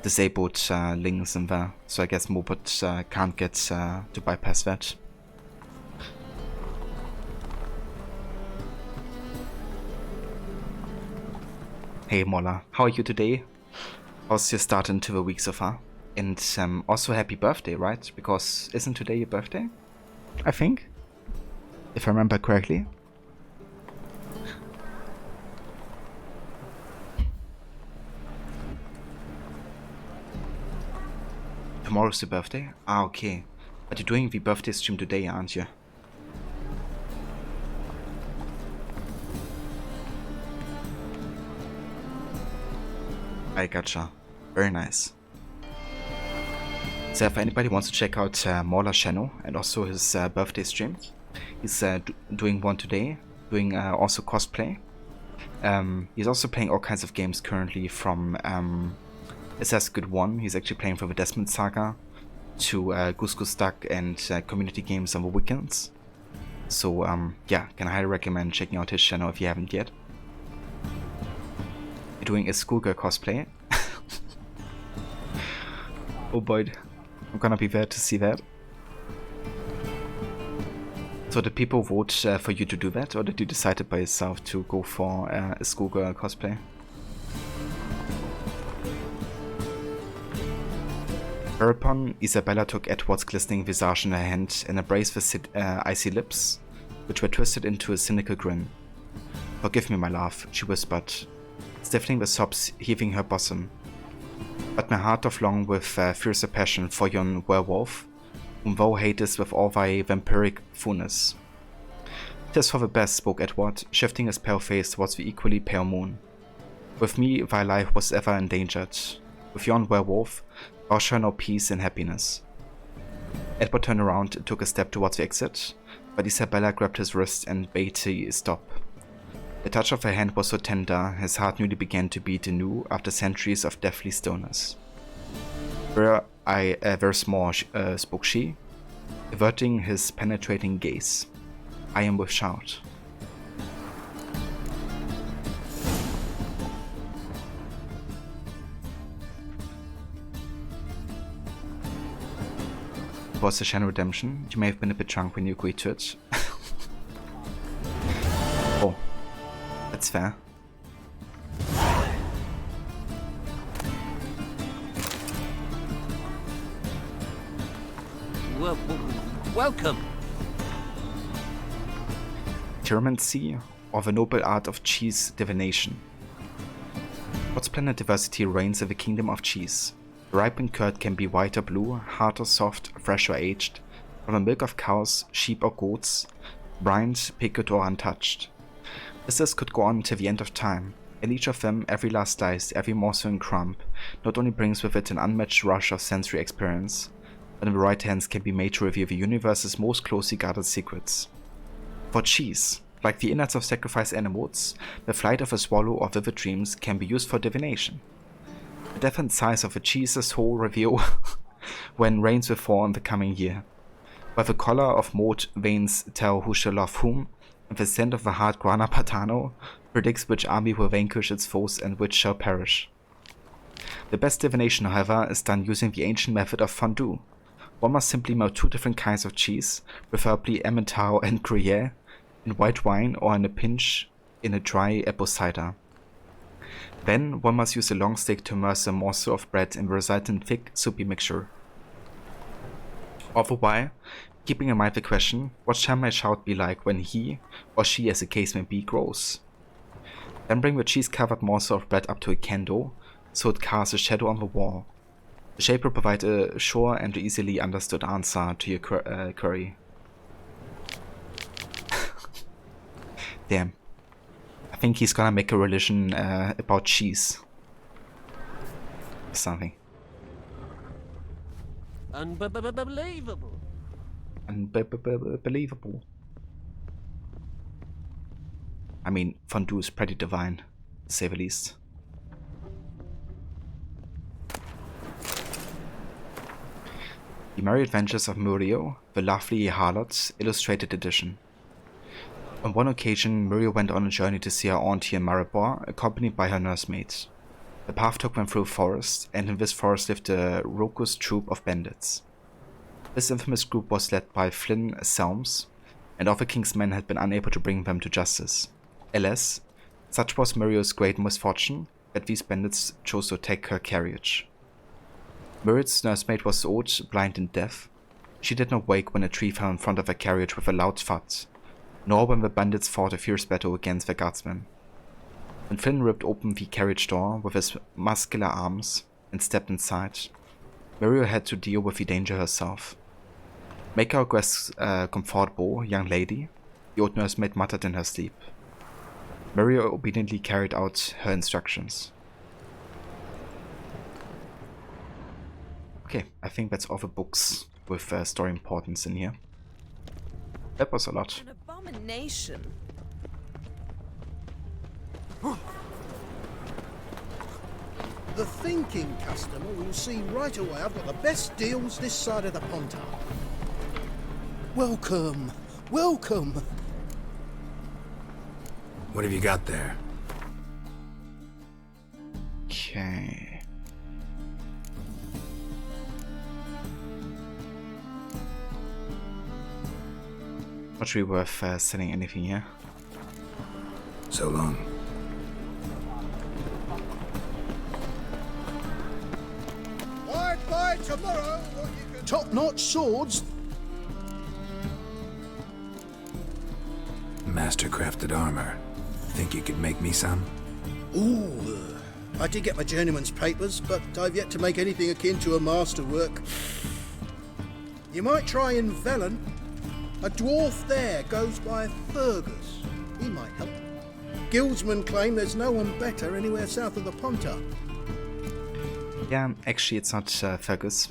disabled links in there, so I guess Mobot can't get to bypass that. Hey Mola, how are you today? How's your start into the week so far? And also happy birthday, right? Because isn't today your birthday? I think, if I remember correctly. Tomorrow's your birthday? Ah, okay. But you're doing the birthday stream today, aren't you? I gotcha. Very nice. So if anybody wants to check out Mauler's channel and also his birthday stream, he's doing one today, doing also cosplay. He's also playing all kinds of games currently, from Assassin's Creed 1, he's actually playing for the Deathmarch Saga, to Goose Goose Duck and community games on the weekends. So yeah, can highly recommend checking out his channel if you haven't yet. You're doing a schoolgirl cosplay. Oh boy, I'm gonna be there to see that. So did people vote for you to do that, or did you decide it by yourself to go for a schoolgirl cosplay? Whereupon Isabella took Edward's glistening visage in her hand and embraced the icy lips, which were twisted into a cynical grin. "Forgive me, my love," she whispered, stiffening the sobs heaving her bosom. "But my heart doth long with fiercer passion for yon werewolf, whom thou hatest with all thy vampiric fondness." "'Tis for the best," spoke Edward, shifting his pale face towards the equally pale moon. "With me thy life was ever endangered. With yon werewolf thou shalt know peace and happiness." Edward turned around and took a step towards the exit, but Isabella grabbed his wrist and bade he stop. The touch of her hand was so tender, his heart newly began to beat anew after centuries of deathly stillness. "Were I ever small," spoke she, averting his penetrating gaze, "I am with child." Was the channel redemption? You may have been a bit drunk when you agreed to it. Oh, that's fair. Welcome. Tyranny, or the noble art of cheese divination. God's planet diversity reigns in the kingdom of cheese. The ripened curd can be white or blue, hard or soft, fresh or aged, from the milk of cows, sheep or goats, brined, pickled or untouched. This list could go on till the end of time, and each of them, every last slice, every morsel and crumb, not only brings with it an unmatched rush of sensory experience, but in the right hands can be made to reveal the universe's most closely guarded secrets. For cheese, like the innards of sacrificed animals, the flight of a swallow or vivid dreams can be used for divination. The depth and size of a cheese's whole reveal when rains will fall in the coming year, while the color of moat veins tell who shall love whom, and the scent of the hard grana padano predicts which army will vanquish its foes and which shall perish. The best divination, however, is done using the ancient method of fondue. One must simply melt two different kinds of cheese, preferably Emmental and Gruyere, in white wine or in a pinch in a dry apple cider. Then one must use a long stick to immerse a morsel of bread in the resultant thick, soupy mixture. All the while, keeping in mind the question, what shall my child be like when he, or she as the case may be, grows? Then bring the cheese-covered morsel of bread up to a candle, so it casts a shadow on the wall. The shape will provide a sure and easily understood answer to your query. Damn. I think he's gonna make a religion about cheese. Something. Unbelievable. Unbelievable. I mean, fondue is pretty divine, to say the least. The Merry Adventures of Muriel, the Lovely Harlot, Illustrated Edition. On one occasion, Muriel went on a journey to see her auntie in Maribor, accompanied by her nursemaid. The path took them through a forest, and in this forest lived a raucous troop of bandits. This infamous group was led by Flynn Selms, and all the king's men had been unable to bring them to justice. Alas, such was Muriel's great misfortune that these bandits chose to attack her carriage. Muriel's nursemaid was old, blind and deaf. She did not wake when a tree fell in front of her carriage with a loud thud, nor when the bandits fought a fierce battle against the guardsmen. When Flynn ripped open the carriage door with his muscular arms and stepped inside, Muriel had to deal with the danger herself. "Make our guests comfortable, young lady," the old nursemaid muttered in her sleep. Muriel obediently carried out her instructions. Okay, I think that's all the books with story importance in here. That was a lot. An abomination. The thinking customer will see right away I've got the best deals this side of the Pontar. Welcome, welcome. What have you got there? Okay. Not really worth selling anything here. So long. By tomorrow, what you can... Top-notch swords. Master-crafted armor. Think you could make me some? Ooh, I did get my journeyman's papers, but I've yet to make anything akin to a masterwork. You might try in Velen. A dwarf there goes by Fergus. He might help. Guildsmen claim there's no one better anywhere south of the Pontar. Yeah, actually it's not Fergus.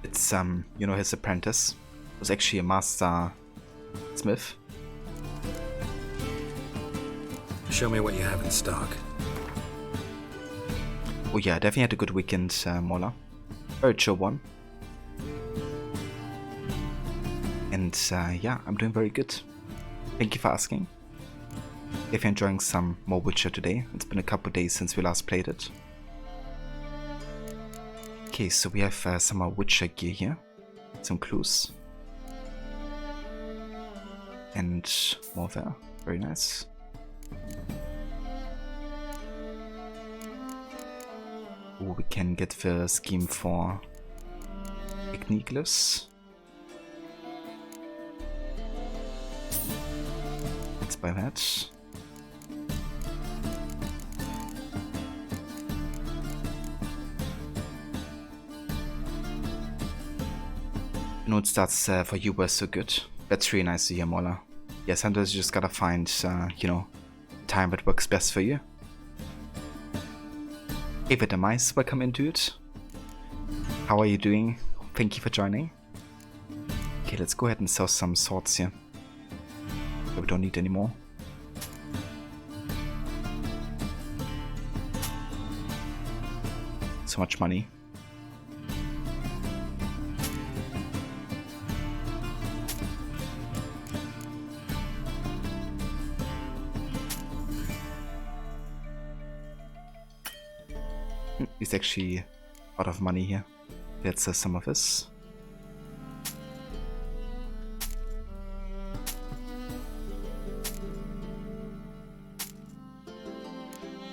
It's, you know, his apprentice. Was actually a master smith. Show me what you have in stock. Oh yeah, definitely had a good weekend, Mola. Very chill one. And yeah, I'm doing very good. Thank you for asking. If you're enjoying some more Witcher today, it's been a couple days since we last played it. Okay, so we have some more Witcher gear here. Some clues. And more there. Very nice. Oh, we can get the scheme for Igniglis. Let's buy that. Note stats for you were so good. That's really nice to hear, Mola. Yeah, sometimes you just gotta find, you know, time that works best for you. Hey, the mice, welcome into it. How are you doing? Thank you for joining. Okay, let's go ahead and sell some swords here. We don't need any more. So much money. He's actually out of money here. Let's sell some of this.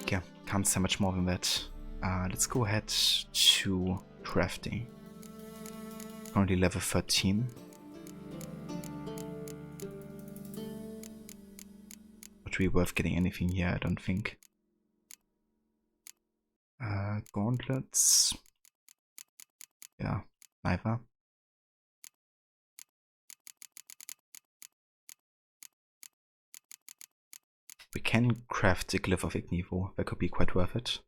Okay, can't say much more than that. Let's go ahead to crafting. Currently level 13. Not really worth getting anything here, I don't think. Gauntlets. Yeah, neither. We can craft the Glyph of Ignivo, that could be quite worth it.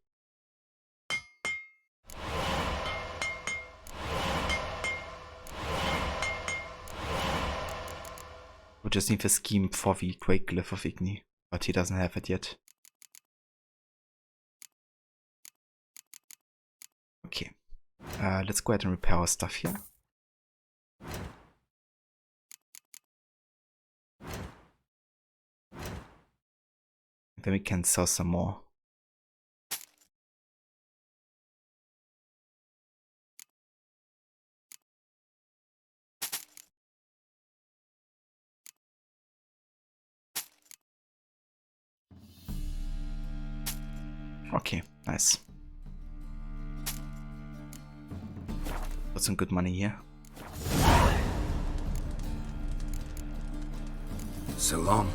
We just need the scheme for the Great Glyph of Igni, but he doesn't have it yet. Okay, let's go ahead and repair our stuff here. Then we can sell some more. Okay, nice. Got some good money here. So long.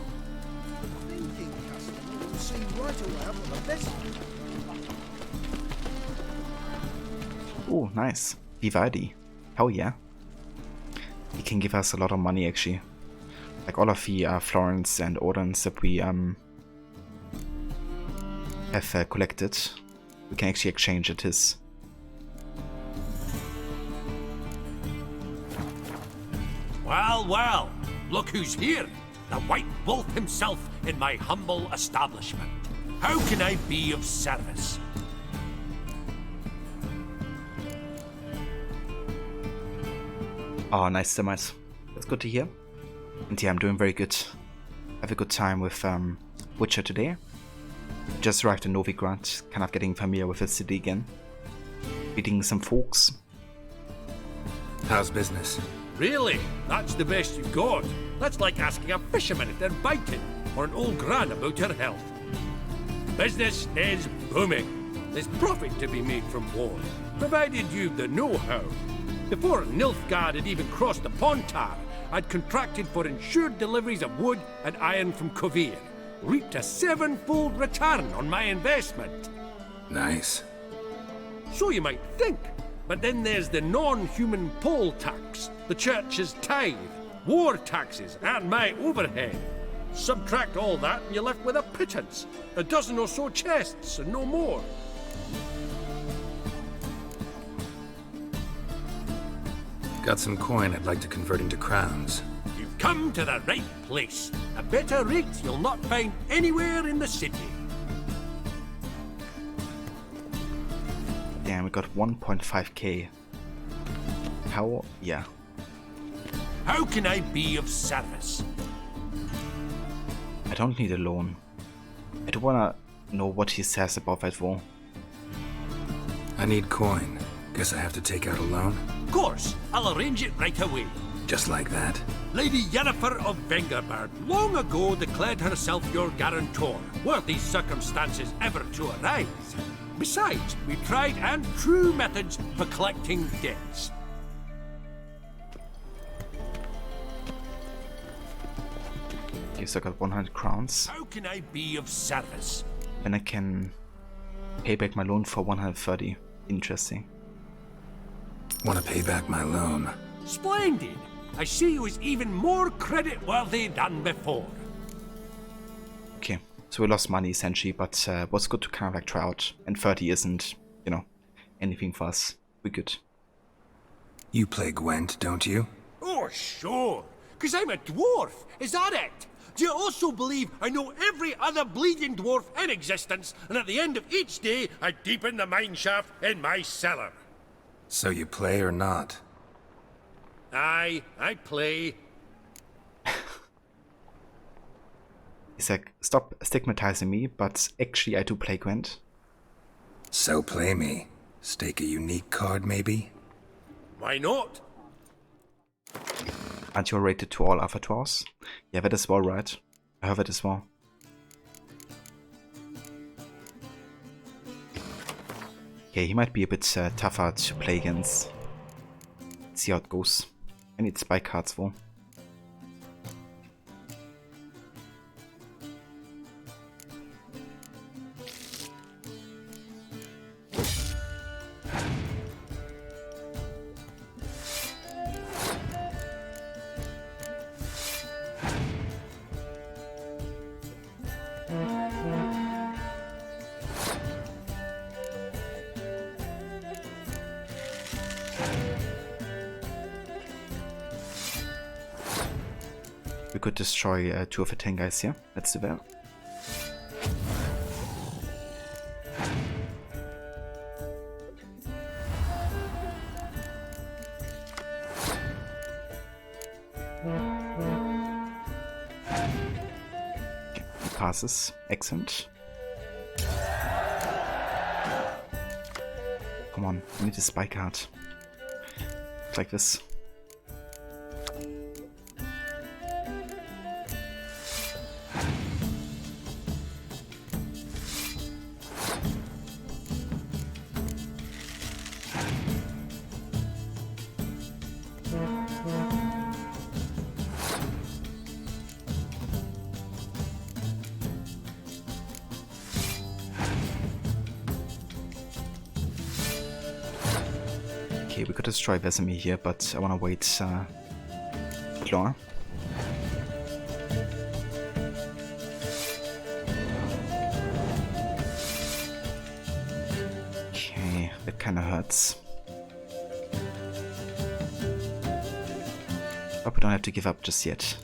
Thinking customer will see right away I've got the best. Oh, nice. Vivaldi. Hell yeah. He can give us a lot of money actually. Like all of the florins and orders that we have collected, we can actually exchange at his. Well, well, look who's here. The White Wolf himself in my humble establishment. How can I be of service? Oh, nice, Deathmarch. That's good to hear. And yeah, I'm doing very good. Have a good time with Witcher today. Just arrived in Novigrad, kind of getting familiar with the city again. Meeting some folks. How's business? Really? That's the best you've got? That's like asking a fisherman if they're biting, or an old gran about her health. Business is booming. There's profit to be made from war, provided you've the know-how. Before Nilfgaard had even crossed the Pontar, I'd contracted for insured deliveries of wood and iron from Kovir. Reaped a 7-fold return on my investment. Nice. So you might think. But then there's the non-human poll tax, the church's tithe, war taxes, and my overhead. Subtract all that and you're left with a pittance. A dozen or so chests and no more. Got some coin I'd like to convert into crowns. You've come to the right place. A better rate you'll not find anywhere in the city. Damn, we got 1.5k. How? Yeah. How can I be of service? I don't need a loan. I do wanna know what he says about that war. I need coin. Guess I have to take out a loan? Of course, I'll arrange it right away. Just like that? Lady Yennefer of Vengerberg long ago declared herself your guarantor, were these circumstances ever to arise. Besides, we tried and true methods for collecting debts. Okay, so I got 100 crowns. How can I be of service? Then I can pay back my loan for 130. Interesting. Want to pay back my loan? Splendid! I see you as even more credit-worthy than before. Okay, so we lost money essentially, but was good to kind of like try out. And 30 isn't, you know, anything for us. We're good. You play Gwent, don't you? Oh, sure. Because I'm a dwarf. Is that it? Do you also believe I know every other bleeding dwarf in existence, and at the end of each day, I deepen the mineshaft in my cellar? So you play or not? Aye, I play. He's like, stop stigmatizing me, but actually I do play Gwent. So play me. Stake a unique card, maybe? Why not? Aren't you rated to all avatars? Yeah, that is well, right? I have it as well. Okay, he might be a bit tougher to play against. Let's see how it goes. I need spy cards though. We could destroy 2 of the 10 guys here. Let's do that. Okay, he passes. Excellent. Come on, we need a spy card. Like this. Okay, we could destroy Vesemir here, but I wanna wait Claw. Okay, that kinda hurts. But we don't have to give up just yet.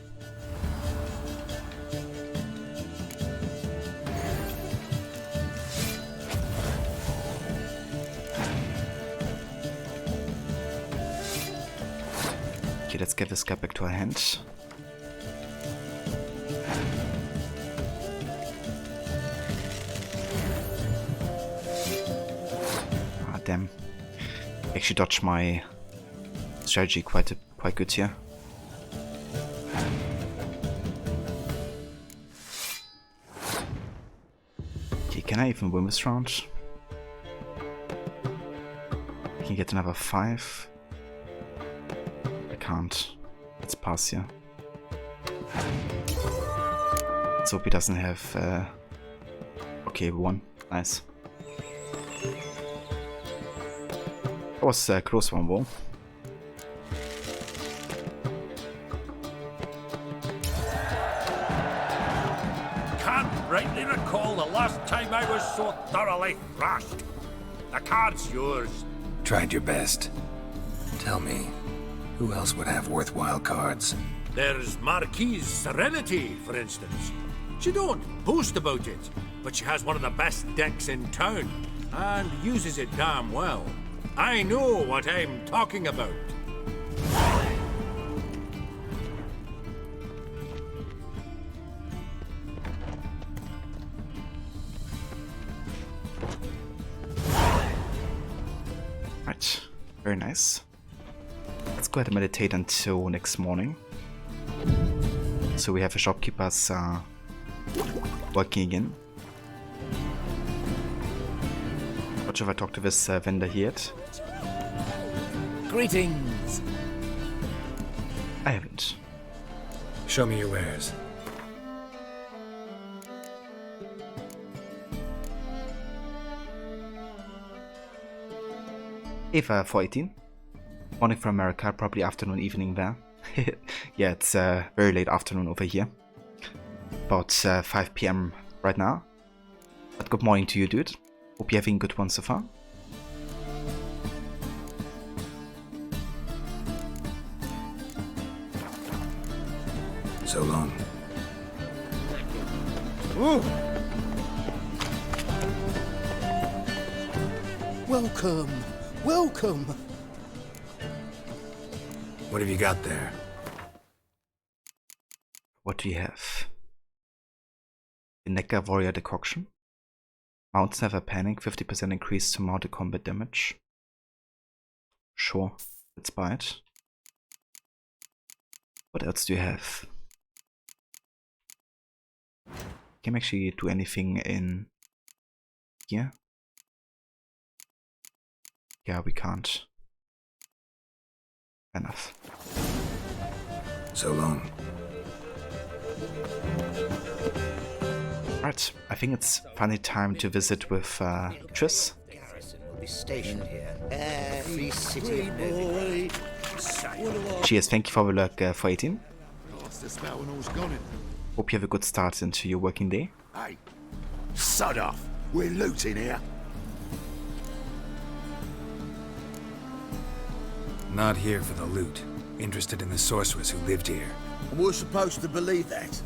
Okay, let's get this guy back to our hand. Ah, damn. Actually dodged my strategy quite good here. Okay, can I even win this round? I can get another 5. Can't. Let's pass here. Let's hope he doesn't have. Okay, we won. Nice. That was a close one, though. Can't rightly recall the last time I was so thoroughly thrashed. The card's yours. Tried your best. Tell me, who else would have worthwhile cards? There's Marquise Serenity, for instance. She don't boast about it, but she has one of the best decks in town, and uses it damn well. I know what I'm talking about. Right, very nice. Let's go ahead and meditate until next morning. So we have a shopkeepers working again. Not sure if I talked to this vendor here yet. Greetings. I haven't. Show me your wares. Eva 418. Morning from America, probably afternoon, evening there. Yeah, it's very late afternoon over here. About 5 PM right now. But good morning to you, dude. Hope you're having a good one so far. So long. Ooh. Welcome, welcome. What have you got there? What do you have? The Neckar Warrior Decoction. Mounts never panic, 50% increase to mounted combat damage. Sure, let's buy it. What else do you have? Can we actually do anything in here? Yeah, we can't. Enough. So long. Right, I think it's finally time to visit with Triss. Will be stationed here. Every city boy. Cheers, thank you for the lurk for 18. Lost the spell when all's gone in. Hope you have a good start into your working day. Hey, sod off. We're looting here. Not here for the loot. Interested in the sorceress who lived here. And we're supposed to believe that?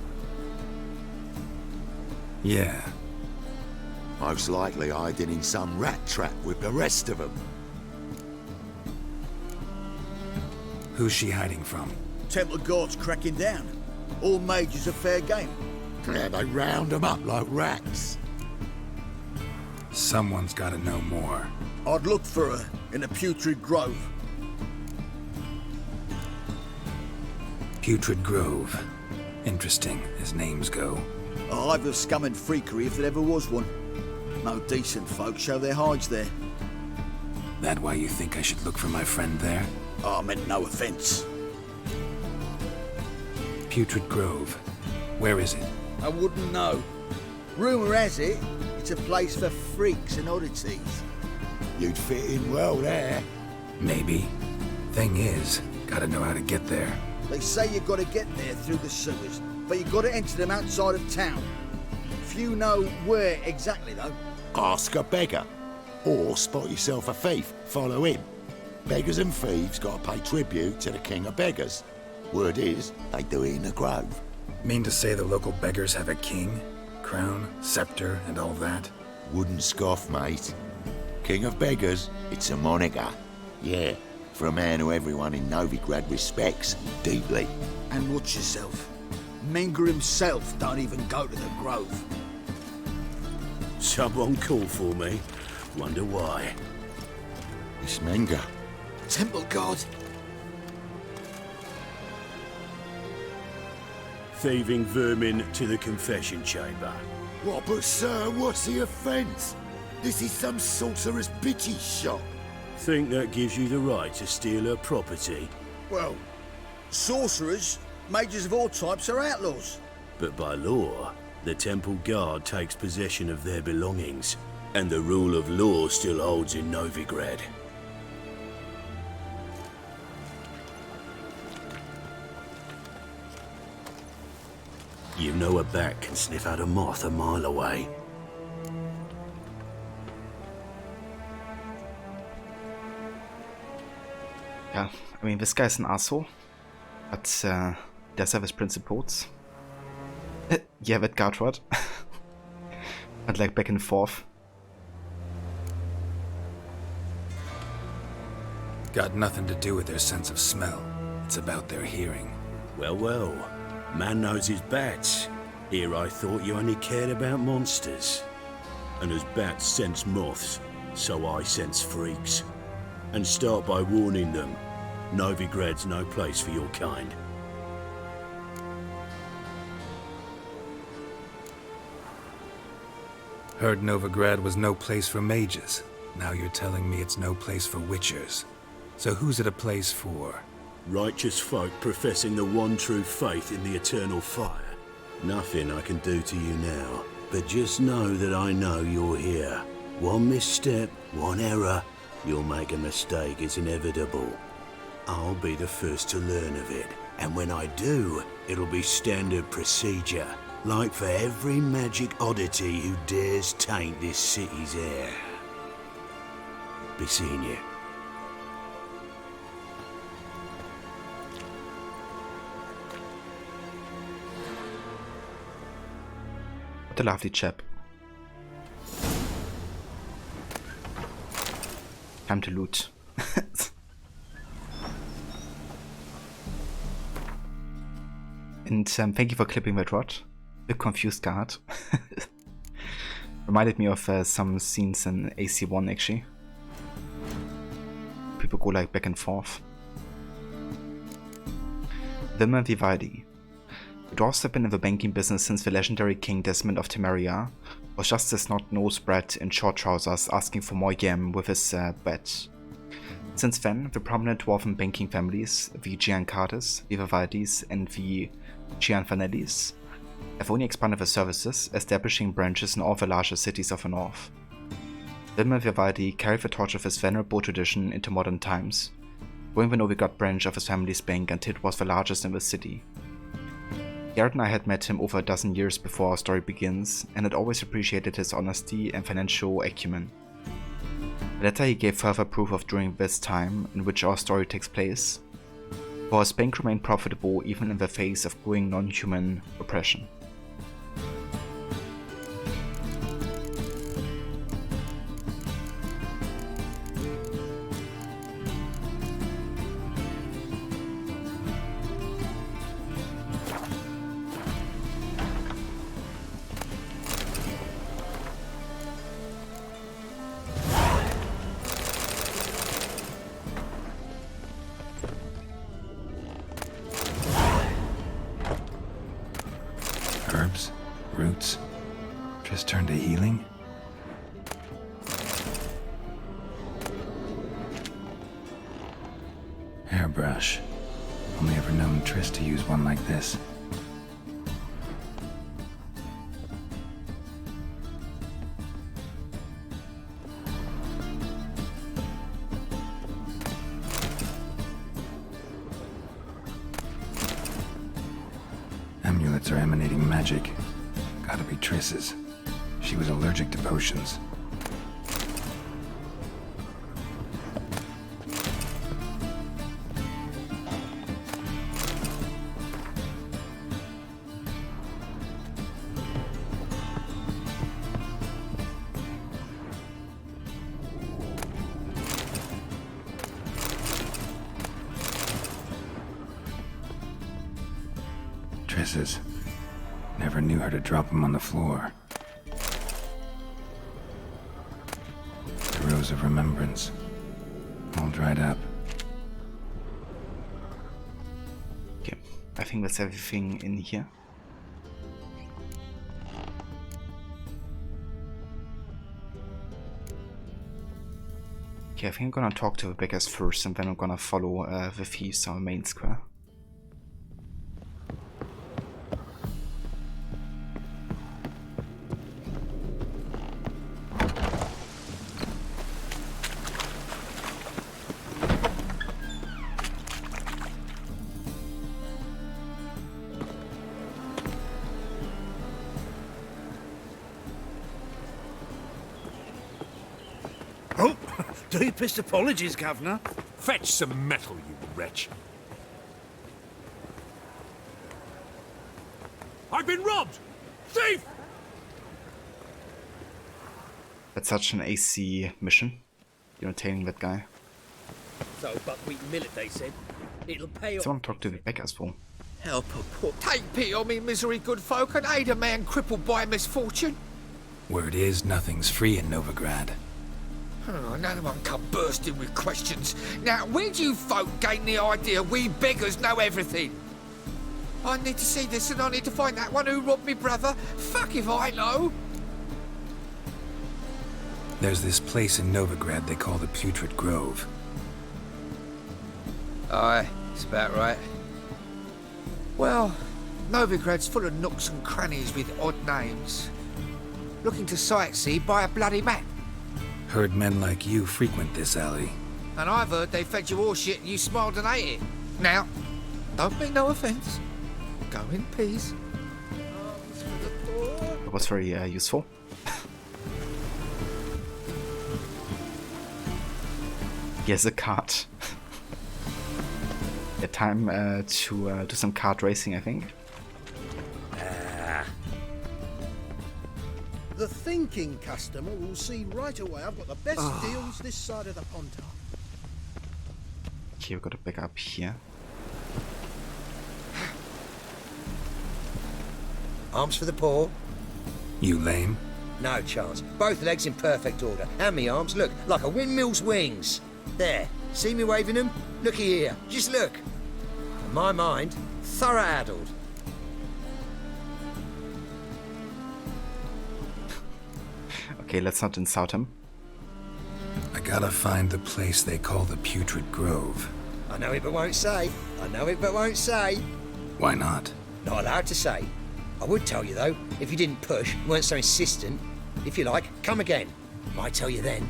Yeah. Most likely hiding in some rat trap with the rest of them. Who's she hiding from? Templar guards cracking down. All mages are fair game. Yeah, they round them up like rats. Someone's gotta know more. I'd look for her in the Putrid Grove. Putrid Grove. Interesting, as names go. A hive of scum and freakery if there ever was one. No decent folk show their hides there. That why you think I should look for my friend there? Oh, I meant no offense. Putrid Grove. Where is it? I wouldn't know. Rumour has it, it's a place for freaks and oddities. You'd fit in well there. Maybe. Thing is, gotta know how to get there. They say you gotta get there through the sewers, but you gotta enter them outside of town. Few know where exactly, though. Ask a beggar. Or spot yourself a thief. Follow him. Beggars and thieves gotta pay tribute to the king of beggars. Word is, they do it in the grove. Mean to say the local beggars have a king? Crown, scepter, and all that? Wouldn't scoff, mate. King of beggars, it's a moniker. Yeah, for a man who everyone in Novigrad respects deeply. And watch yourself. Menger himself don't even go to the grove. Someone called for me. Wonder why. It's Menger. Temple guard. Thieving vermin to the confession chamber. What, but sir, what's the offence? This is some sorcerer's bitchy shop. Think that gives you the right to steal her property? Well, sorcerers, mages of all types are outlaws. But by law, the temple guard takes possession of their belongings, and the rule of law still holds in Novigrad. You know a bat can sniff out a moth a mile away. Yeah, I mean, this guy's an asshole, but does have his principles. Yeah, that guard rod. But like back and forth. Got nothing to do with their sense of smell. It's about their hearing. Well, well. Man knows his bats. Here I thought you only cared about monsters. And as bats sense moths, so I sense freaks. And start by warning them. Novigrad's no place for your kind. Heard Novigrad was no place for mages. Now you're telling me it's no place for witchers. So who's it a place for? Righteous folk professing the one true faith in the eternal fire. Nothing I can do to you now, but just know that I know you're here. One misstep, one error, you'll make a mistake, it's inevitable. I'll be the first to learn of it, and when I do, it'll be standard procedure, like for every magic oddity who dares taint this city's air. Be seeing you. What a lovely chap. Time to loot. And thank you for clipping that rod. A confused guard. Reminded me of some scenes in AC1 actually. People go like back and forth. Vimmer Vivaldi. The dwarves have been in the banking business since the legendary King Desmond of Temeria was just this not-nosed brat in short trousers asking for more yam with his bet. Since then, the prominent dwarven banking families, the Giancardis, the Vivaldis, and the Gianfanellis, have only expanded their services, establishing branches in all the larger cities of the north. Vimmer Vivaldi carried the torch of his venerable tradition into modern times, growing the Novigrad branch of his family's bank until it was the largest in the city. Garrett and I had met him over a dozen years before our story begins, and had always appreciated his honesty and financial acumen. The letter he gave further proof of during this time in which our story takes place, for his bank remained profitable even in the face of growing non-human oppression. Herbs? Roots? Just turn to healing? Hairbrush. Only ever known Triss to use one like this. magic. Gotta be Triss's. She was allergic to potions. Triss's. Never knew her to drop them on the floor. The Rose of Remembrance. All dried up. Okay, I think that's everything in here. Okay, I think I'm gonna talk to the beggars first, and then I'm gonna follow the thieves on the main square. Oh, deepest apologies, Governor. Fetch some metal, you wretch. I've been robbed! Thief! That's such an AC mission. You're not tailing that guy. So buckwheat millet, they said. It'll pay off. Someone talk to the beggars for. Help a poor. Take pity on me, misery, good folk, and aid a man crippled by misfortune. Word is, nothing's free in Novigrad. Oh, none of them come bursting with questions. Now, where do you folk gain the idea we beggars know everything? I need to see this and I need to find that one who robbed me brother. Fuck if I know. There's this place in Novigrad they call the Putrid Grove. Aye, it's about right. Well, Novigrad's full of nooks and crannies with odd names. Looking to sightsee, buy a bloody map. Heard men like you frequent this alley. And I've heard they fed you all shit and you smiled and ate it. Now, don't mean no offence. Go in peace. That was very useful. Here's a cart. Yeah, time to do some kart racing, I think. The thinking customer will see right away I've got the best deals this side of the Pontar. Okay, we've got to back up here. Arms for the poor. You lame? No chance. Both legs in perfect order. And me arms, look, like a windmill's wings. There. See me waving them? Looky here. Just look. In my mind, thorough addled. Okay, let's not insult him. I gotta find the place they call the Putrid Grove. I know it but won't say. I know it but won't say. Why not? Not allowed to say. I would tell you though, if you didn't push, weren't so insistent. If you like, come again. Might tell you then.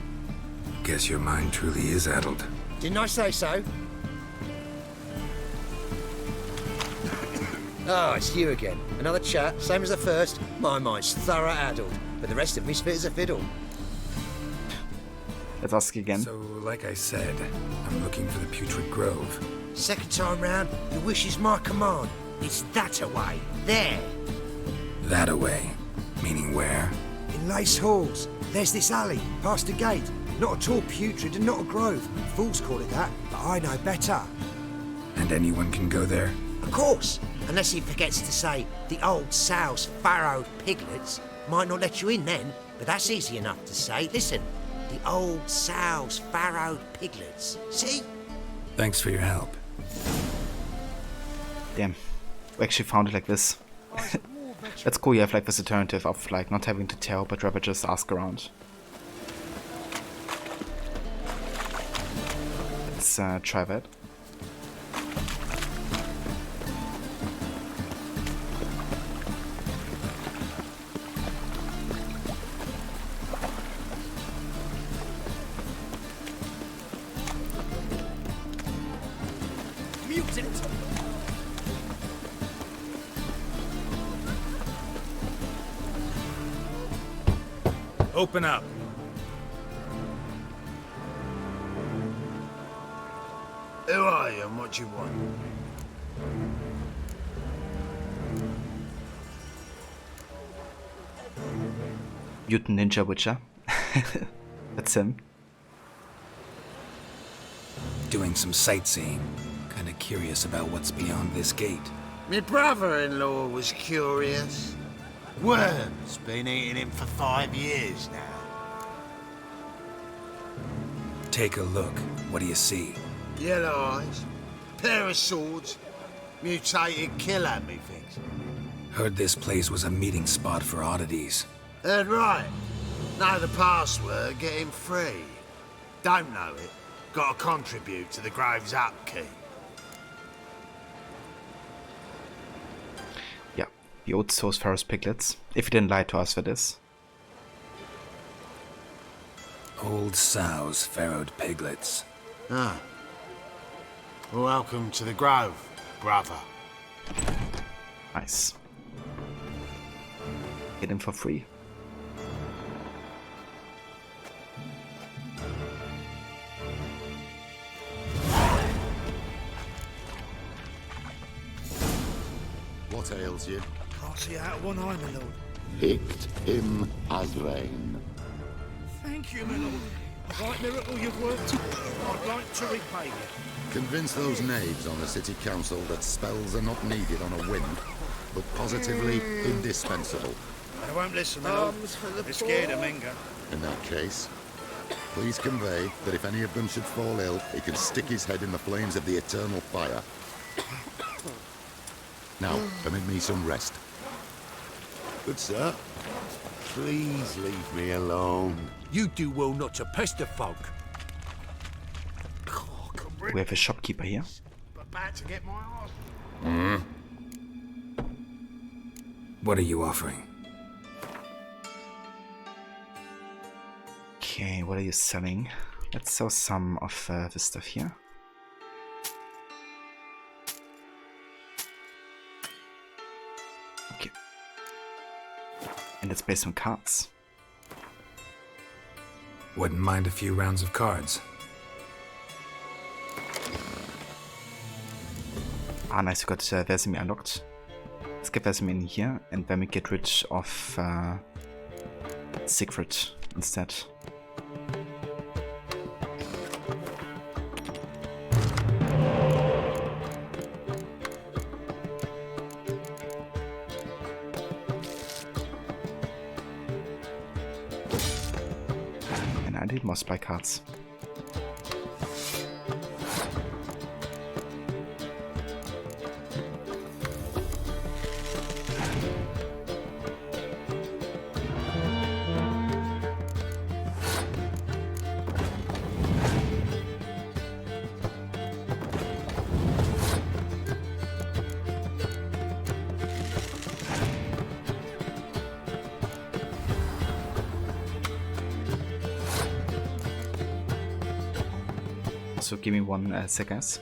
Guess your mind truly is addled. Didn't I say so? Oh, it's you again. Another chat, same as the first. My mind's thorough addled, but the rest of me's fit as a fiddle. Let's ask again. So, like I said, I'm looking for the Putrid Grove. Second time round, your wish is my command. It's that away. There. That away? Meaning where? In Lace Halls. There's this alley, past the gate. Not at all putrid and not a grove. Fools call it that, but I know better. And anyone can go there? Of course. Unless he forgets to say the old sow's farrowed piglets. Might not let you in then, but that's easy enough to say. Listen, the old sow's farrowed piglets. See? Thanks for your help. Damn. We actually found it like this. That's cool, you have like this alternative of like not having to tell, but rather just ask around. Let's try that. Open up. Who are you and what do you want? Mutant Ninja Witcher. That's him. Doing some sightseeing. Kinda curious about what's beyond this gate. My brother-in-law was curious. Worms been eating him for 5 years now. Take a look. What do you see? Yellow eyes, pair of swords, mutated killer, methinks. Heard this place was a meeting spot for oddities. Heard right. Know the password, get him free. Don't know it, gotta contribute to the Grove's upkeep. Yeah, the old source Pharaoh's piglets. If you didn't lie to us for this. Old sows farrowed piglets. Ah. Welcome to the Grove, brother. Nice. Get him for free. What ails you? Can't see out of one eye, my lord. Picked him as rain. Thank you, my lord. A right miracle you've worked. I'd like to repay you. Convince those knaves on the city council that spells are not needed on a whim, but positively indispensable. They won't listen, my lord. They're scared of Menga. In that case, please convey that if any of them should fall ill, he can stick his head in the flames of the eternal fire. Now, permit me some rest. Good sir. Please leave me alone. You do well not to pester folk. We have a shopkeeper here. About to get my arse. What are you offering? Okay, what are you selling? Let's sell some of the stuff here. Okay. And it's based on cards. Wouldn't mind a few rounds of cards. Ah, nice, we got Vesemir unlocked. Let's get Vesemir in here, and then we get rid of Siegfried instead. And I need more spy cards. So give me one second.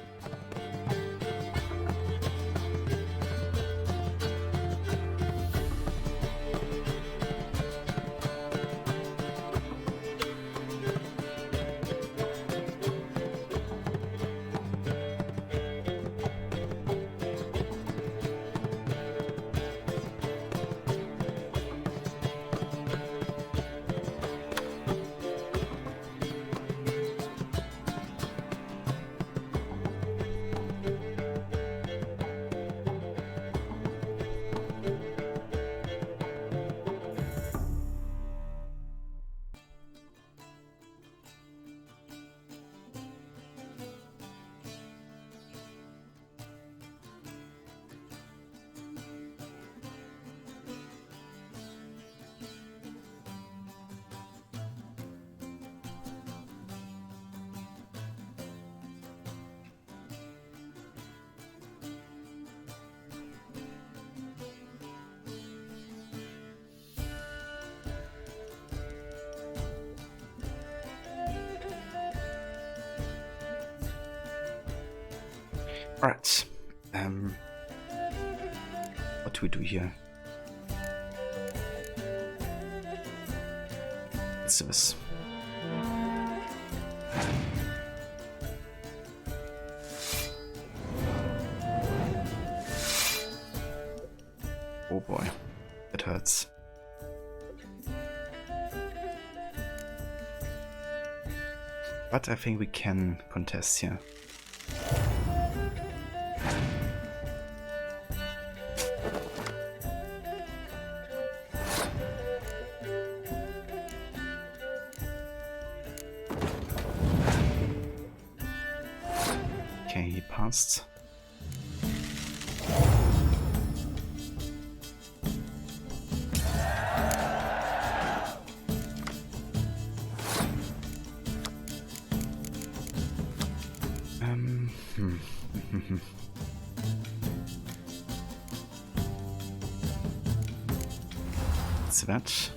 Alright. What do we do here? to this. Oh boy, it hurts. But I think we can contest here. Okay, he passed. What's that?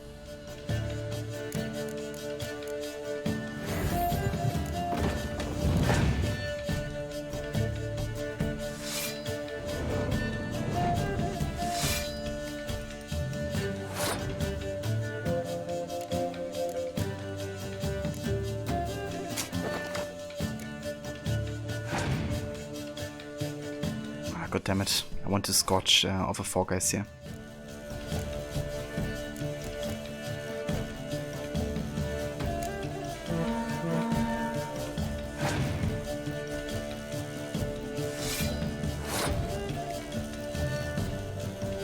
God damn it. I want to scotch off of 4 guys here.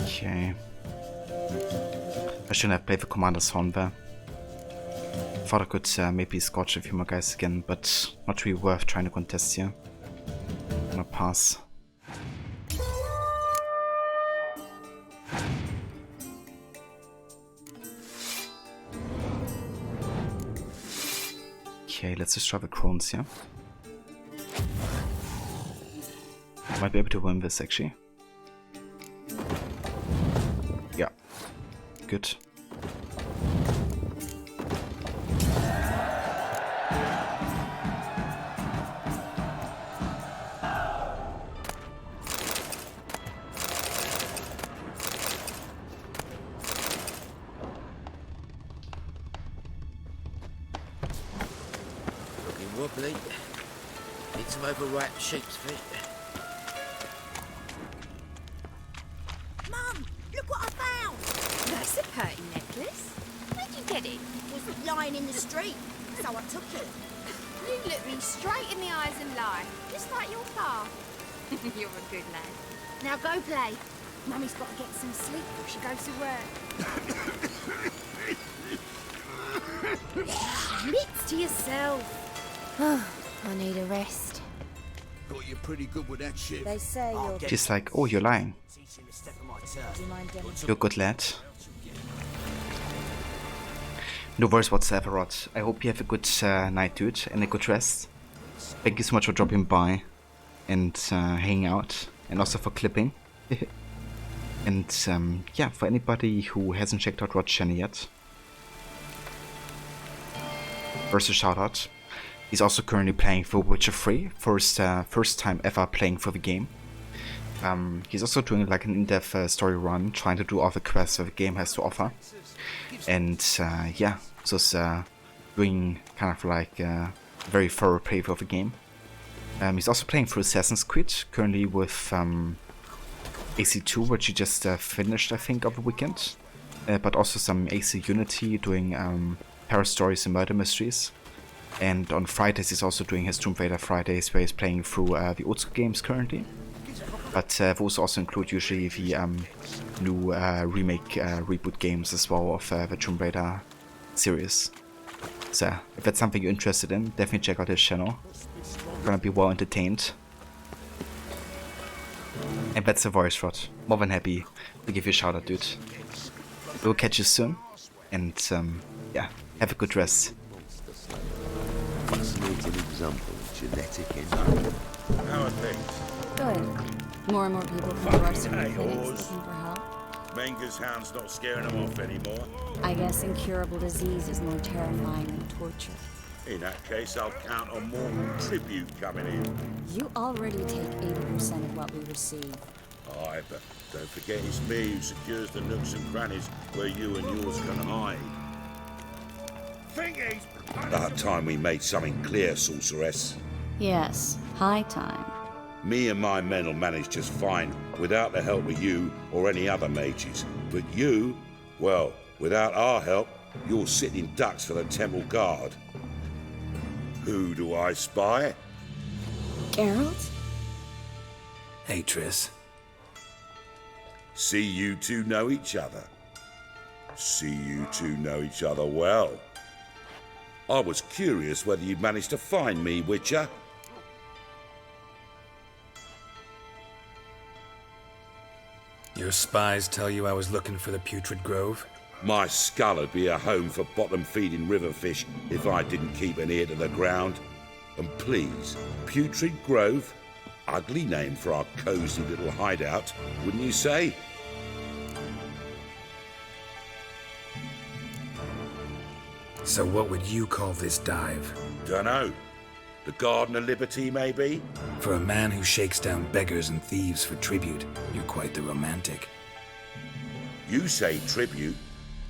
Okay. I shouldn't have played the Commander's Horn there. Thought I could maybe scotch a few more guys again, but not really worth trying to contest here. I'm gonna pass. Okay, let's just try the Crones here. Might be able to win this actually. Yeah. Good. Wobbly. Need some overripe sheep's feet. Mum, look what I found! That's a pretty necklace. Where'd you get it? It was lying in the street, so I took it. You look me straight in the eyes and lie, just like your pa. You're a good lad. Now go play. Mummy's got to get some sleep before she goes to work. Lips to yourself. I need a rest. Thought you're pretty good with that shit. They say you're... She's like, oh, you're lying. Do you mind You're a good lad. No worries whatsoever, Rod. I hope you have a good night, dude, and a good rest. Thank you so much for dropping by and hanging out, and also for clipping. And yeah, for anybody who hasn't checked out Rod's channel yet, first a shout out. He's also currently playing for Witcher 3, first time ever playing for the game. He's also doing like an in-depth story run, trying to do all the quests that the game has to offer. And yeah, so it's doing kind of like a very thorough playthrough of the game. He's also playing through Assassin's Creed, currently with AC2, which he just finished, I think, over the weekend. But also some AC Unity, doing Paris Stories and Murder Mysteries. And on Fridays he's also doing his Tomb Raider Fridays, where he's playing through the old school games currently. But those also include usually the new remake, reboot games as well of the Tomb Raider series. So if that's something you're interested in, definitely check out his channel. You're gonna be well entertained. And that's the voice, Rod. More than happy to give you a shout out, dude. We'll catch you soon. And yeah, have a good rest. Fascinating example of genetic engineering. How are things? Good. More and more people from the rest of the clinics looking for help. Menger's hound's not scaring them off anymore. I guess incurable disease is more terrifying than torture. In that case, I'll count on more tribute coming in. You already take 80% of what we receive. Aye, but don't forget it's me who secures the nooks and crannies where you and yours can hide. think he's... About time we made something clear, sorceress. Yes, high time. Me and my men will manage just fine without the help of you or any other mages. But you, well, without our help, you're sitting ducks for the temple guard. Who do I spy? Geralt? Hey, Triss. See you two know each other. See you two know each other well. I was curious whether you'd managed to find me, Witcher. Your spies tell you I was looking for the Putrid Grove? My skull would be a home for bottom-feeding river fish if I didn't keep an ear to the ground. And please, Putrid Grove? Ugly name for our cosy little hideout, wouldn't you say? So what would you call this dive? Dunno. The Garden of Liberty, maybe? For a man who shakes down beggars and thieves for tribute, you're quite the romantic. You say tribute,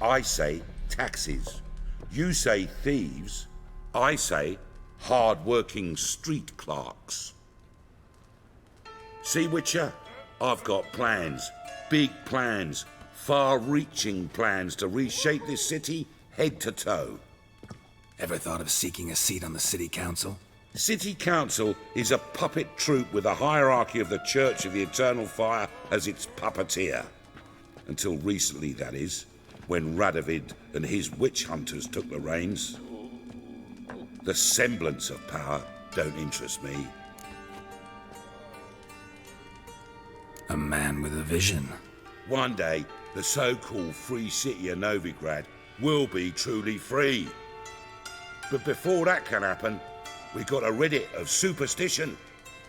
I say taxes. You say thieves, I say hard-working street clerks. See, Witcher, I've got plans, big plans, far-reaching plans to reshape this city head to toe. Ever thought of seeking a seat on the city council? City Council is a puppet troupe with a hierarchy of the Church of the Eternal Fire as its puppeteer. Until recently, that is, when Radovid and his witch hunters took the reins. The semblance of power don't interest me. A man with a vision. One day, the so-called free city of Novigrad will be truly free. But before that can happen, we got to rid it of superstition,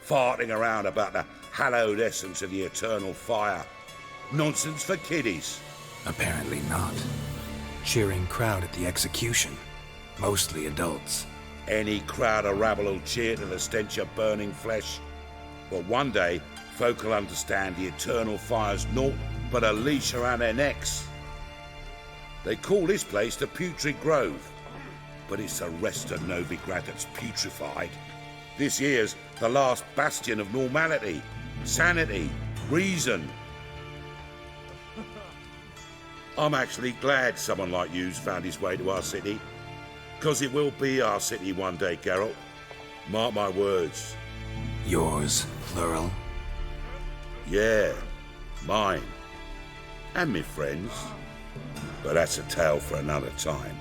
farting around about the hallowed essence of the eternal fire. Nonsense for kiddies. Apparently not. Cheering crowd at the execution. Mostly adults. Any crowd of rabble will cheer to the stench of burning flesh. But one day, folk will understand the eternal fire's naught but a leash around their necks. They call this place the Putrid Grove. But it's the rest of Novigrad that's putrefied. This year's the last bastion of normality, sanity, reason. I'm actually glad someone like you's found his way to our city. Because it will be our city one day, Geralt. Mark my words. Yours, plural? Yeah, mine. And me friends. But that's a tale for another time.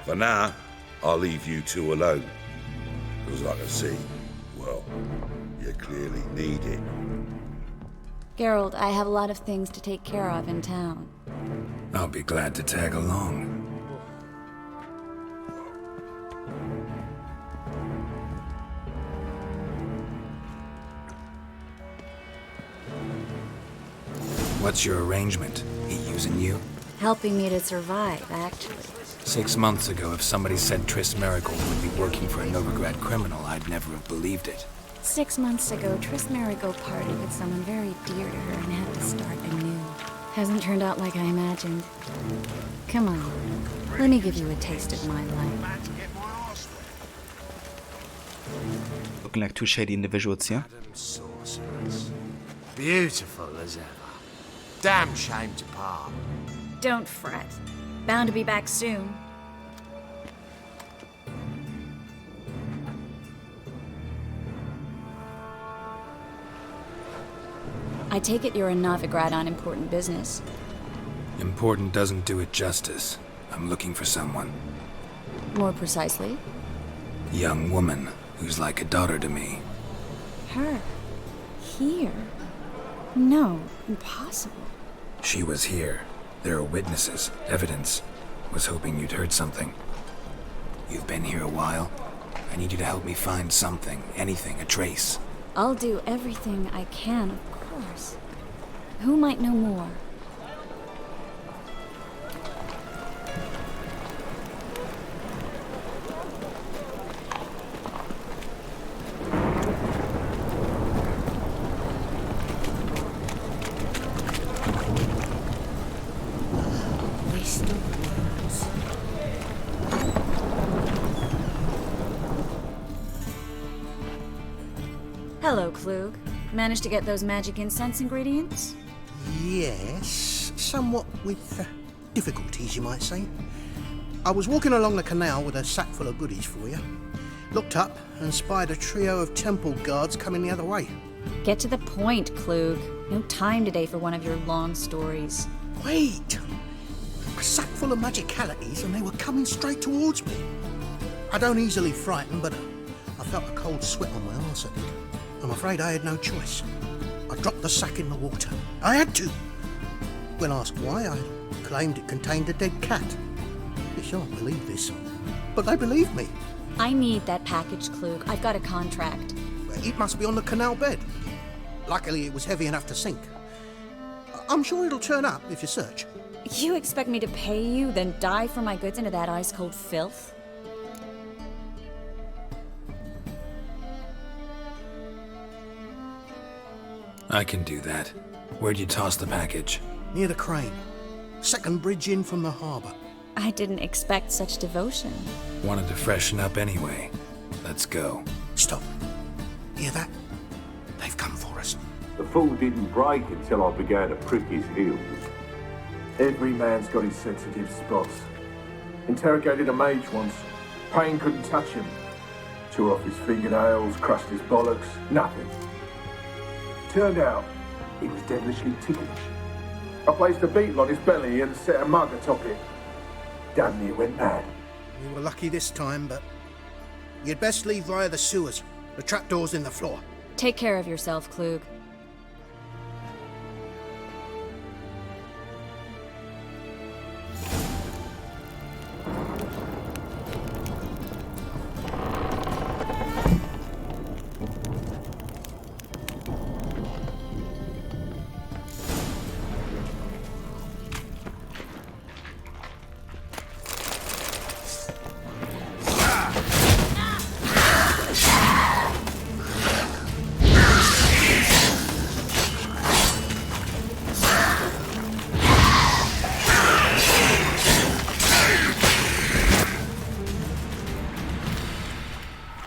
For now, I'll leave you two alone. Because I can see, well, you clearly need it. Geralt, I have a lot of things to take care of in town. I'll be glad to tag along. What's your arrangement? He using you? Helping me to survive, actually. 6 months ago, if somebody said Triss Marigold would be working for a Novigrad criminal, I'd never have believed it. 6 months ago, Triss Marigold parted with someone very dear to her and had to start anew. Hasn't turned out like I imagined. Come on, let me give you a taste of my life. Looking like two shady individuals here. Beautiful as ever. Damn shame to part. Don't fret. Bound to be back soon. I take it you're in Novigrad on important business. Important doesn't do it justice. I'm looking for someone. More precisely? Young woman who's like a daughter to me. Her? Here? No, impossible. She was here. There are witnesses, evidence. Was hoping you'd heard something. You've been here a while. I need you to help me find something, anything, a trace. I'll do everything I can, of course. Who might know more? Hello, Klug. Managed to get those magic incense ingredients? Yes, somewhat with difficulties, you might say. I was walking along the canal with a sack full of goodies for you. Looked up and spied a trio of temple guards coming the other way. Get to the point, Klug. No time today for one of your long stories. Wait! A sack full of magicalities and they were coming straight towards me. I don't easily frighten, but I felt a cold sweat on my arse, I did. I'm afraid I had no choice. I dropped the sack in the water. I had to. When asked why, I claimed it contained a dead cat. You shan't believe this, but they believed me. I need that package, Klug. I've got a contract. It must be on the canal bed. Luckily, it was heavy enough to sink. I'm sure it'll turn up if you search. You expect me to pay you, then dive for my goods into that ice-cold filth? I can do that. Where'd you toss the package? Near the crane. Second bridge in from the harbour. I didn't expect such devotion. Wanted to freshen up anyway. Let's go. Stop. Hear that? They've come for us. The fool didn't break until I began to prick his heels. Every man's got his sensitive spots. Interrogated a mage once. Pain couldn't touch him. Tore off his fingernails, crushed his bollocks, nothing. Turned out, he was devilishly ticklish. I placed a beetle on his belly and set a mug atop it. Damn near went mad. We were lucky this time, but you'd best leave via the sewers. The trapdoor's in the floor. Take care of yourself, Klug.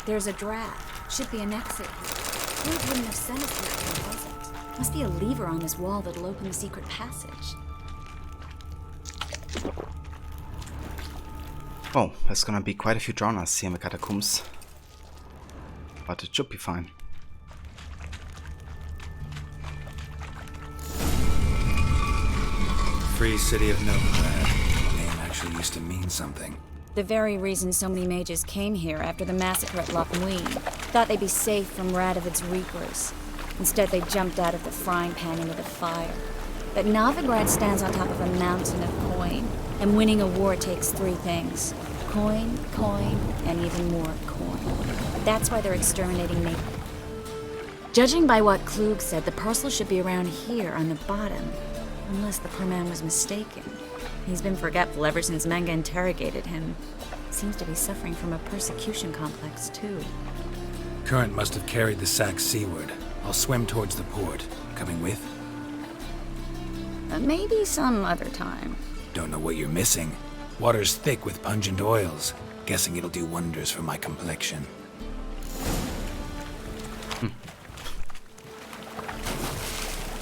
There's a draft. Should be an exit here. Klug wouldn't have sent us here if there wasn't. Must be a lever on this wall that'll open the secret passage. Oh, there's gonna be quite a few drowners here in the catacombs. But it should be fine. Free City of Novigrad. The name actually used to mean something. The very reason so many mages came here after the massacre at Loch Muin. Thought they'd be safe from Radovid's reapers. Instead, they jumped out of the frying pan into the fire. But Novigrad stands on top of a mountain of coin, and winning a war takes three things. Coin, coin, and even more coin. That's why they're exterminating me. Judging by what Klug said, the parcel should be around here on the bottom. Unless the poor man was mistaken. He's been forgetful ever since Manga interrogated him. Seems to be suffering from a persecution complex, too. Current must have carried the sack seaward. I'll swim towards the port. Coming with? Maybe some other time. Don't know what you're missing. Water's thick with pungent oils. Guessing it'll do wonders for my complexion.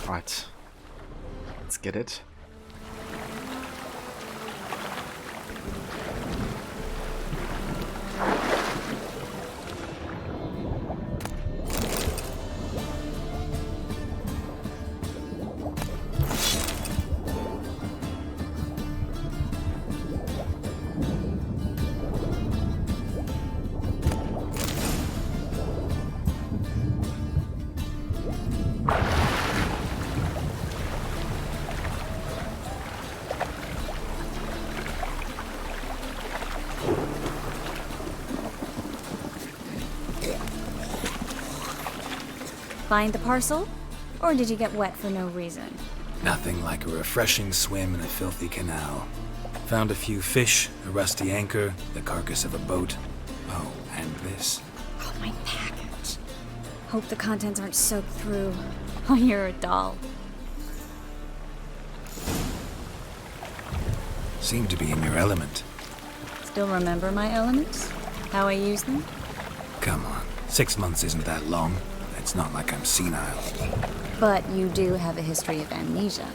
Right. Let's get it. Find the parcel? Or did you get wet for no reason? Nothing like a refreshing swim in a filthy canal. Found a few fish, a rusty anchor, the carcass of a boat. Oh, and this. Oh, my package. Hope the contents aren't soaked through. Oh, you're a doll. Seem to be in your element. Still remember my elements? How I use them? Come on, 6 months isn't that long. It's not like I'm senile. But you do have a history of amnesia.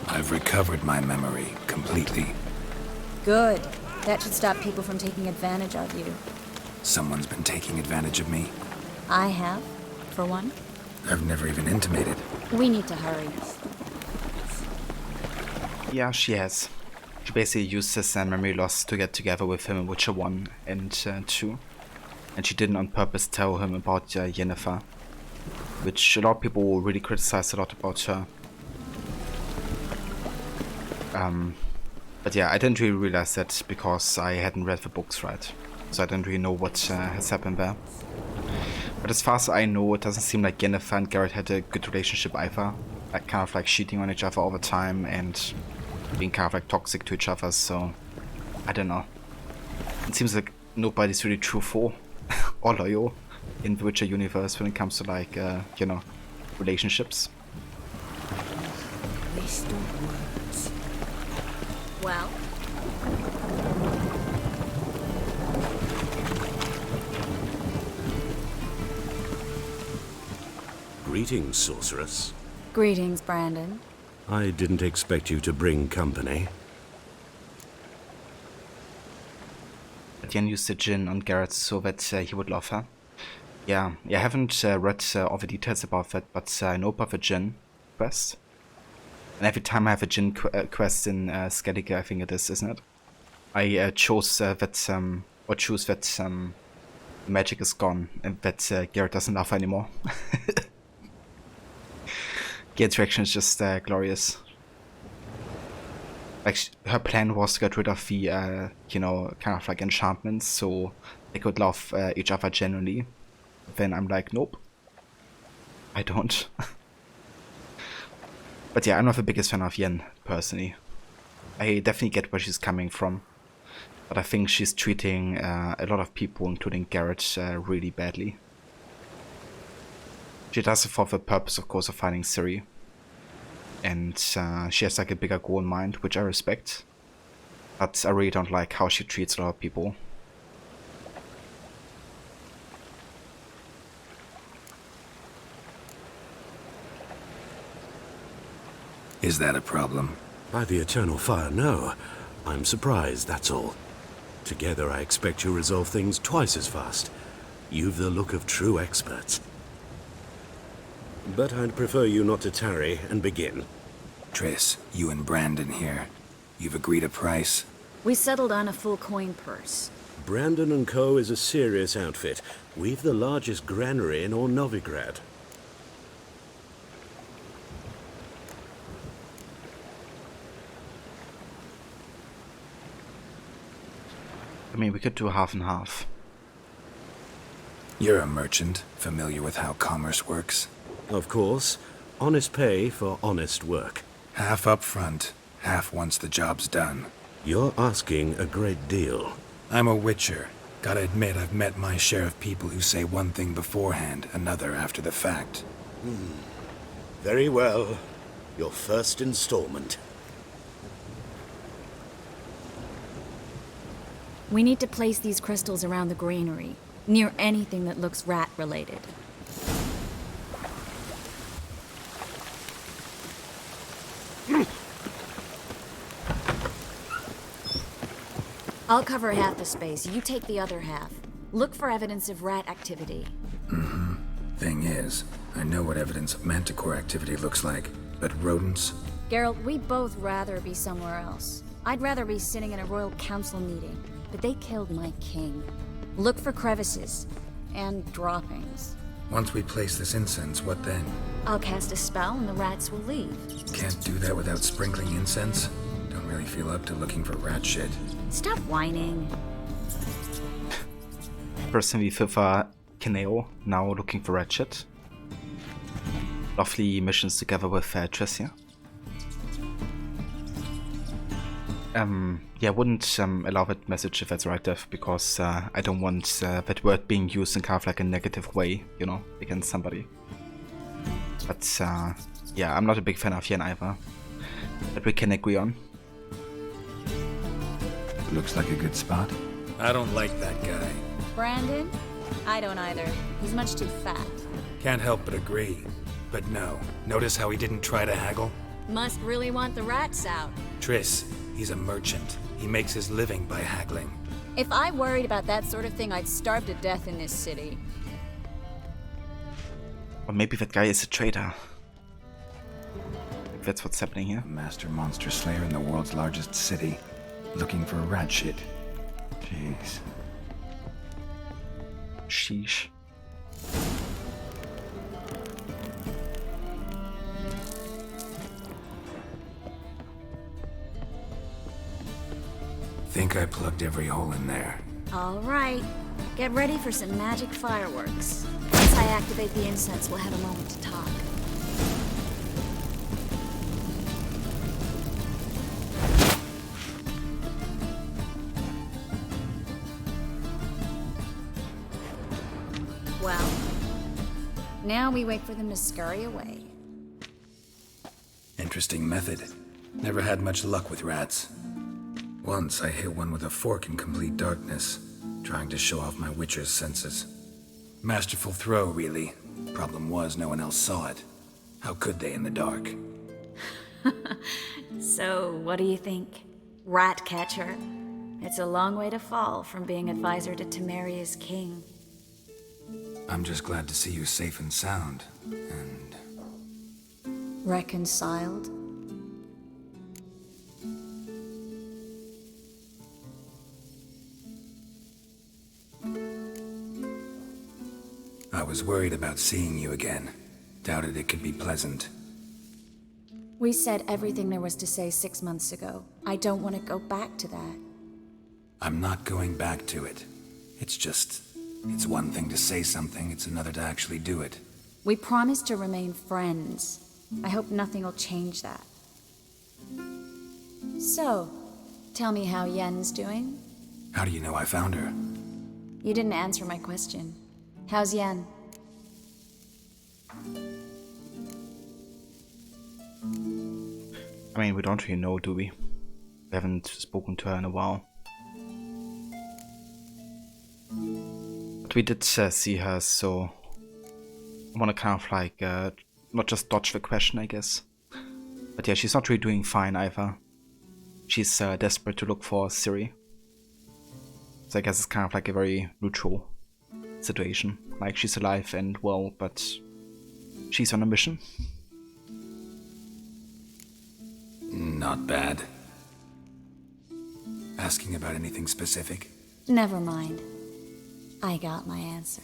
I've recovered my memory completely. Good. That should stop people from taking advantage of you. Someone's been taking advantage of me. I have, for one. I've never even intimated. We need to hurry. Yeah, she has. She basically used his memory loss to get together with him in Witcher 1 and 2. And she didn't on purpose tell him about Yennefer, which a lot of people really criticized a lot about her. But yeah, I didn't really realize that because I hadn't read the books, right? So I don't really know what has happened there. But as far as I know, it doesn't seem like Yennefer and Geralt had a good relationship either. Like kind of like cheating on each other all the time and being kind of like toxic to each other, so I don't know. It seems like nobody's really truthful or loyal in the Witcher universe when it comes to like, you know, relationships. List of words. Well? Greetings, sorceress. Greetings, Brandon. I didn't expect you to bring company. Yen used the gin on Geralt so that he would love her. Yeah, I haven't read all the details about that, but I know about the gin quest. And every time I have a gin quest in Skellige, I think it is, isn't it? I choose that magic is gone and that Geralt doesn't love her anymore. The interaction is just glorious. Like, her plan was to get rid of the, you know, kind of like enchantments so they could love each other genuinely. Then I'm like, nope. I don't. But yeah, I'm not the biggest fan of Yen, personally. I definitely get where she's coming from. But I think she's treating a lot of people, including Geralt, really badly. She does it for the purpose, of course, of finding Ciri. And she has like a bigger goal in mind, which I respect. But I really don't like how she treats a lot of people. Is that a problem? By the eternal fire, no. I'm surprised, that's all. Together I expect you resolve things twice as fast. You've the look of true experts. But I'd prefer you not to tarry and begin. Triss, you and Brandon here. You've agreed a price? We settled on a full coin purse. Brandon & Co. is a serious outfit. We've the largest granary in all Novigrad. I mean, we could do half and half. You're a merchant, familiar with how commerce works? Of course. Honest pay for honest work. Half up front, half once the job's done. You're asking a great deal. I'm a witcher. Gotta admit, I've met my share of people who say one thing beforehand, another after the fact. Very well. Your first installment. We need to place these crystals around the granary, near anything that looks rat-related. I'll cover half the space, you take the other half. Look for evidence of rat activity. Thing is, I know what evidence of manticore activity looks like, but rodents? Geralt, we'd both rather be somewhere else. I'd rather be sitting in a royal council meeting, but they killed my king. Look for crevices and droppings. Once we place this incense, what then? I'll cast a spell and the rats will leave. Can't do that without sprinkling incense? Don't really feel up to looking for rat shit. Stop whining. Personally, FIFA Kineo, now looking for rat shit. Lovely missions together with Triss here. Yeah, I wouldn't allow that message if that's right, Dev, because I don't want that word being used in kind of like a negative way, you know, against somebody. But yeah, I'm not a big fan of Yen either. That we can agree on. Looks like a good spot. I don't like that guy. Brandon? I don't either. He's much too fat. Can't help but agree. But no, notice how he didn't try to haggle? Must really want the rats out. Triss, he's a merchant. He makes his living by haggling. If I worried about that sort of thing, I'd starve to death in this city. Or maybe that guy is a traitor. If that's what's happening here. A master monster slayer in the world's largest city. Looking for rat shit. Jeez. Sheesh. Think I plugged every hole in there. All right. Get ready for some magic fireworks. Once I activate the incense, we'll have a moment to talk. Well, now we wait for them to scurry away. Interesting method. Never had much luck with rats. Once I hit one with a fork in complete darkness, trying to show off my witcher's senses. Masterful throw, really. Problem was, no one else saw it. How could they in the dark? So, what do you think? Rat catcher? It's a long way to fall from being advisor to Temeria's king. I'm just glad to see you safe and sound, and... Reconciled? I was worried about seeing you again. Doubted it could be pleasant. We said everything there was to say 6 months ago. I don't want to go back to that. I'm not going back to it. It's just... It's one thing to say something, it's another to actually do it. We promised to remain friends. I hope nothing will change that. So, tell me how Yen's doing? How do you know I found her? You didn't answer my question. How's Yen? I mean, we don't really know, do we? We haven't spoken to her in a while. But we did see her, so I want to kind of like, not just dodge the question, I guess. But yeah, she's not really doing fine either. She's desperate to look for Ciri. So I guess it's kind of like a very neutral situation. Like, she's alive and well, but she's on a mission. Not bad. Asking about anything specific? Never mind. I got my answer.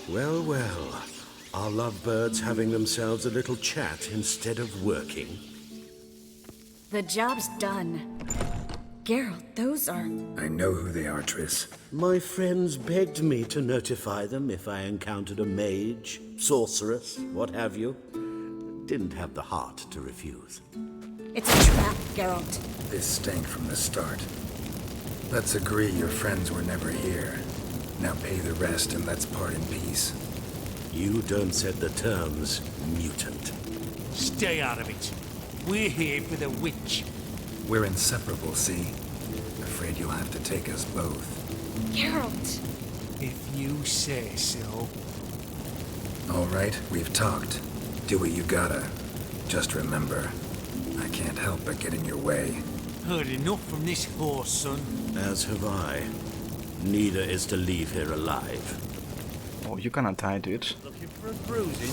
Well, well. Are lovebirds having themselves a little chat instead of working? The job's done. Geralt, those are... I know who they are, Triss. My friends begged me to notify them if I encountered a mage, sorceress, what have you. Didn't have the heart to refuse. It's a trap, Geralt. This stank from the start. Let's agree your friends were never here. Now pay the rest and let's part in peace. You don't set the terms, mutant. Stay out of it. We're here for the witch. We're inseparable, see? Afraid you'll have to take us both. Geralt! If you say so. All right, we've talked. Do what you gotta. Just remember, I can't help but get in your way. Heard enough from this horse, son. As have I. Neither is to leave here alive. Oh, you're gonna die, dude. Looking for a bruising?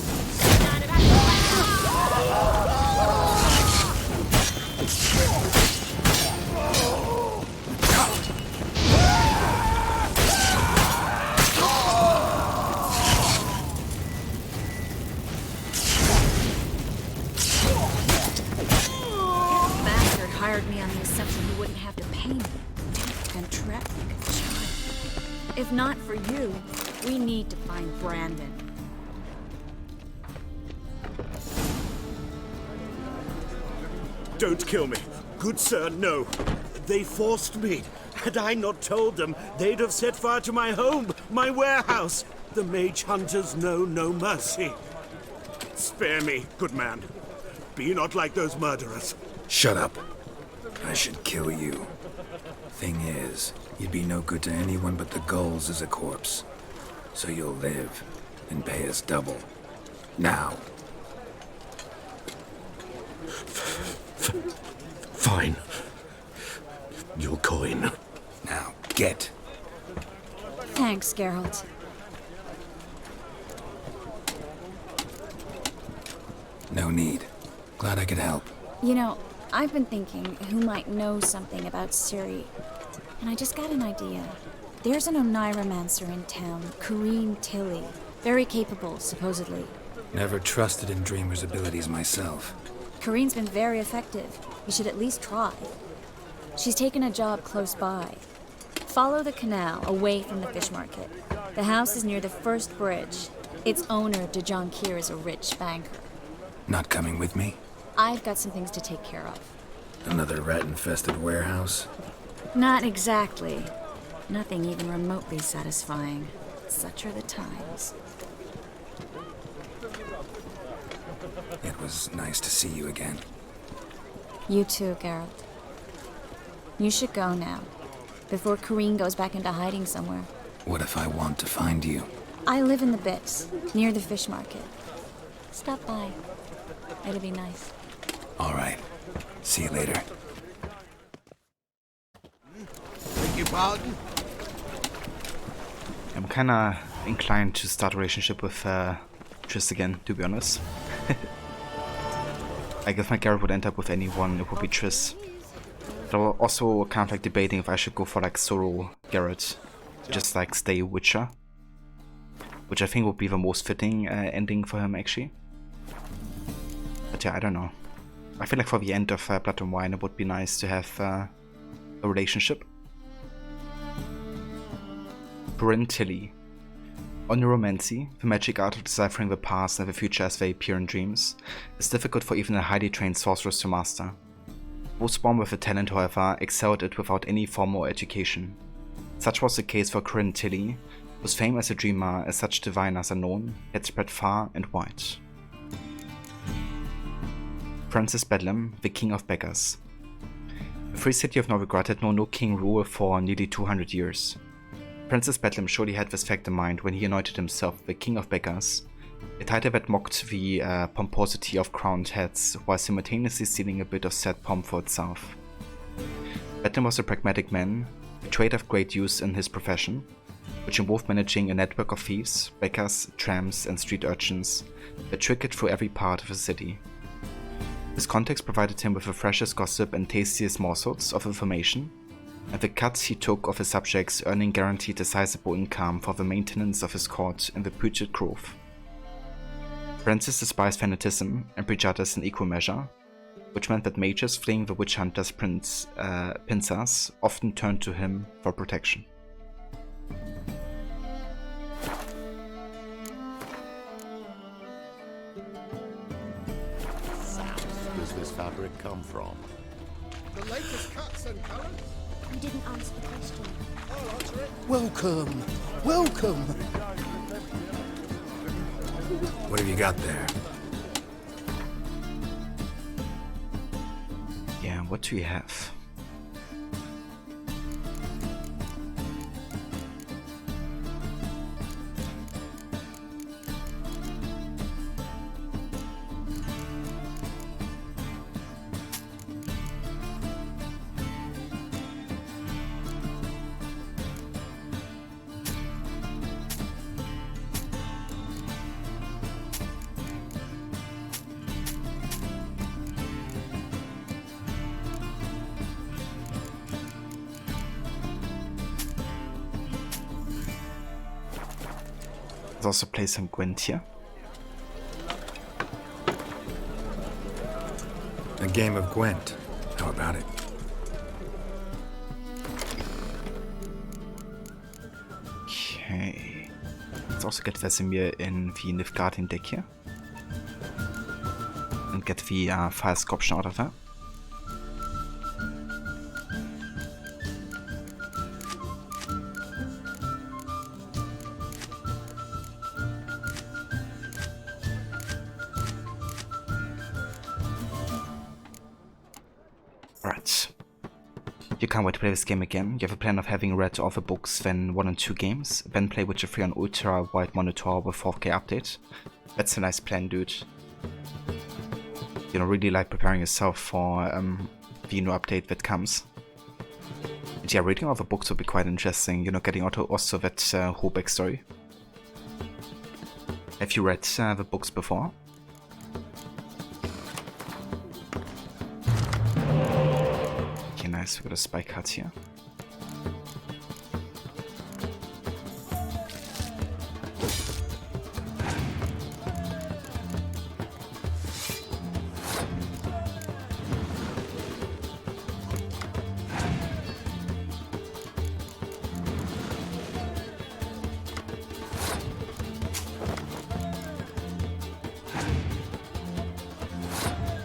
Bastard hired me on the assumption he wouldn't have to pay me. And trapped like a child. If not for you, we need to find Brandon. Don't kill me. Good sir, no. They forced me. Had I not told them, they'd have set fire to my home, my warehouse. The mage hunters know no mercy. Spare me, good man. Be not like those murderers. Shut up. I should kill you. Thing is, you'd be no good to anyone but the gulls as a corpse. So you'll live and pay us double. Now. Fine. Your coin. Now, get. Thanks, Geralt. No need. Glad I could help. You know, I've been thinking who might know something about Ciri, and I just got an idea. There's an Oneiromancer in town, Corrine Tilly. Very capable, supposedly. Never trusted in Dreamer's abilities myself. Corrine's been very effective. You should at least try. She's taken a job close by. Follow the canal away from the fish market. The house is near the first bridge. Its owner, Dejan Kier, is a rich banker. Not coming with me? I've got some things to take care of. Another rat-infested warehouse? Not exactly. Nothing even remotely satisfying. Such are the times. It was nice to see you again. You too, Geralt. You should go now, before Corrine goes back into hiding somewhere. What if I want to find you? I live in the Bits, near the fish market. Stop by. It'll be nice. All right. See you later. Beg your pardon? I'm kinda inclined to start a relationship with Triss again, to be honest. Like if my Geralt would end up with anyone, it would be Triss. But I'm also kind of like debating if I should go for like solo Geralt, just like stay Witcher, which I think would be the most fitting ending for him actually. But yeah, I don't know. I feel like for the end of Blood and Wine, it would be nice to have a relationship. Bryn Tilly. Oneiromancy, the magic art of deciphering the past and the future as they appear in dreams, is difficult for even a highly trained sorceress to master. Those born with the talent, however, excel at it without any formal education. Such was the case for Bryn Tilly, whose fame as a dreamer, as such diviners are known, had spread far and wide. Francis Bedlam, the King of Beggars. The free city of Novigrad had known no king rule for nearly 200 years. Francis Bedlam surely had this fact in mind when he anointed himself the King of Beggars, a title that mocked the pomposity of crowned heads while simultaneously stealing a bit of sad pomp for itself. Bedlam was a pragmatic man, a trait of great use in his profession, which involved managing a network of thieves, beggars, tramps, and street urchins that trickled through every part of the city. This context provided him with the freshest gossip and tastiest morsels of information, and the cuts he took of his subjects earning guaranteed a sizable income for the maintenance of his court in the Puget Grove. Francis despised fanatism and prejudice in equal measure, which meant that mages fleeing the witch hunter's pincers often turned to him for protection. Where does this fabric come from? The latest cuts and colours? You didn't answer the question. I'll answer it. Welcome. Welcome. What have you got there? Yeah, what do you have? Let's also play some Gwent here. A game of Gwent. How about it? Okay. Let's also get Vesemir in the Nilfgaardian deck here. And get the fire scorpion out of that. You can't wait to play this game again. You have a plan of having read all the books, then 1 and 2 games, then play Witcher 3 on ultra wide monitor with 4K update. That's a nice plan, dude. You know, really like preparing yourself for the new update that comes. And yeah, reading all the books would be quite interesting, you know, getting also that whole backstory. Have you read the books before? Okay, nice, we got a spike cut here.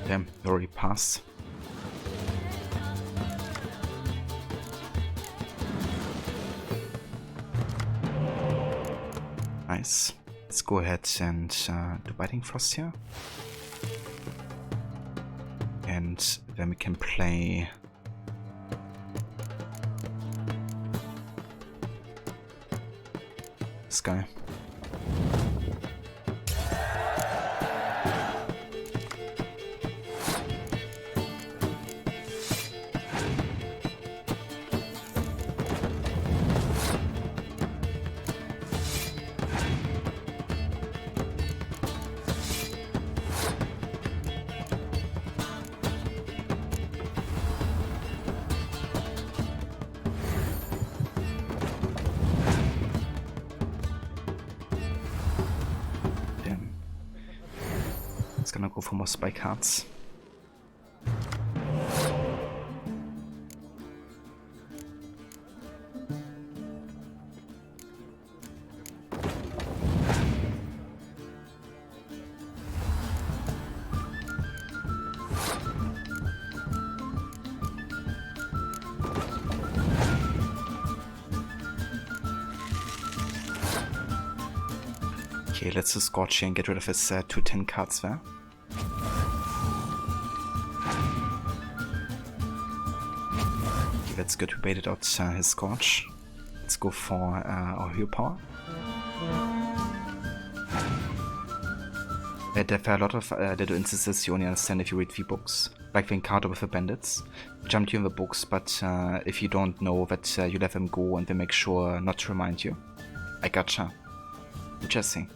Damn, you already passed. Nice. Let's go ahead and do Biting Frost here. And then we can play... this guy. Gonna go for more spike hearts. Okay, let's just scorch here and get rid of his 210 cards there. That's good, we baited out his Scorch. Let's go for our Hero Power. There are a lot of little instances you only understand if you read the books. Like the encounter with the bandits. Jumped you in the books, but if you don't know that you let them go and they make sure not to remind you. I gotcha. Interesting.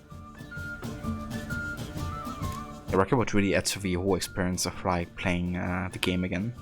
I reckon would really add to the whole experience of like playing the game again.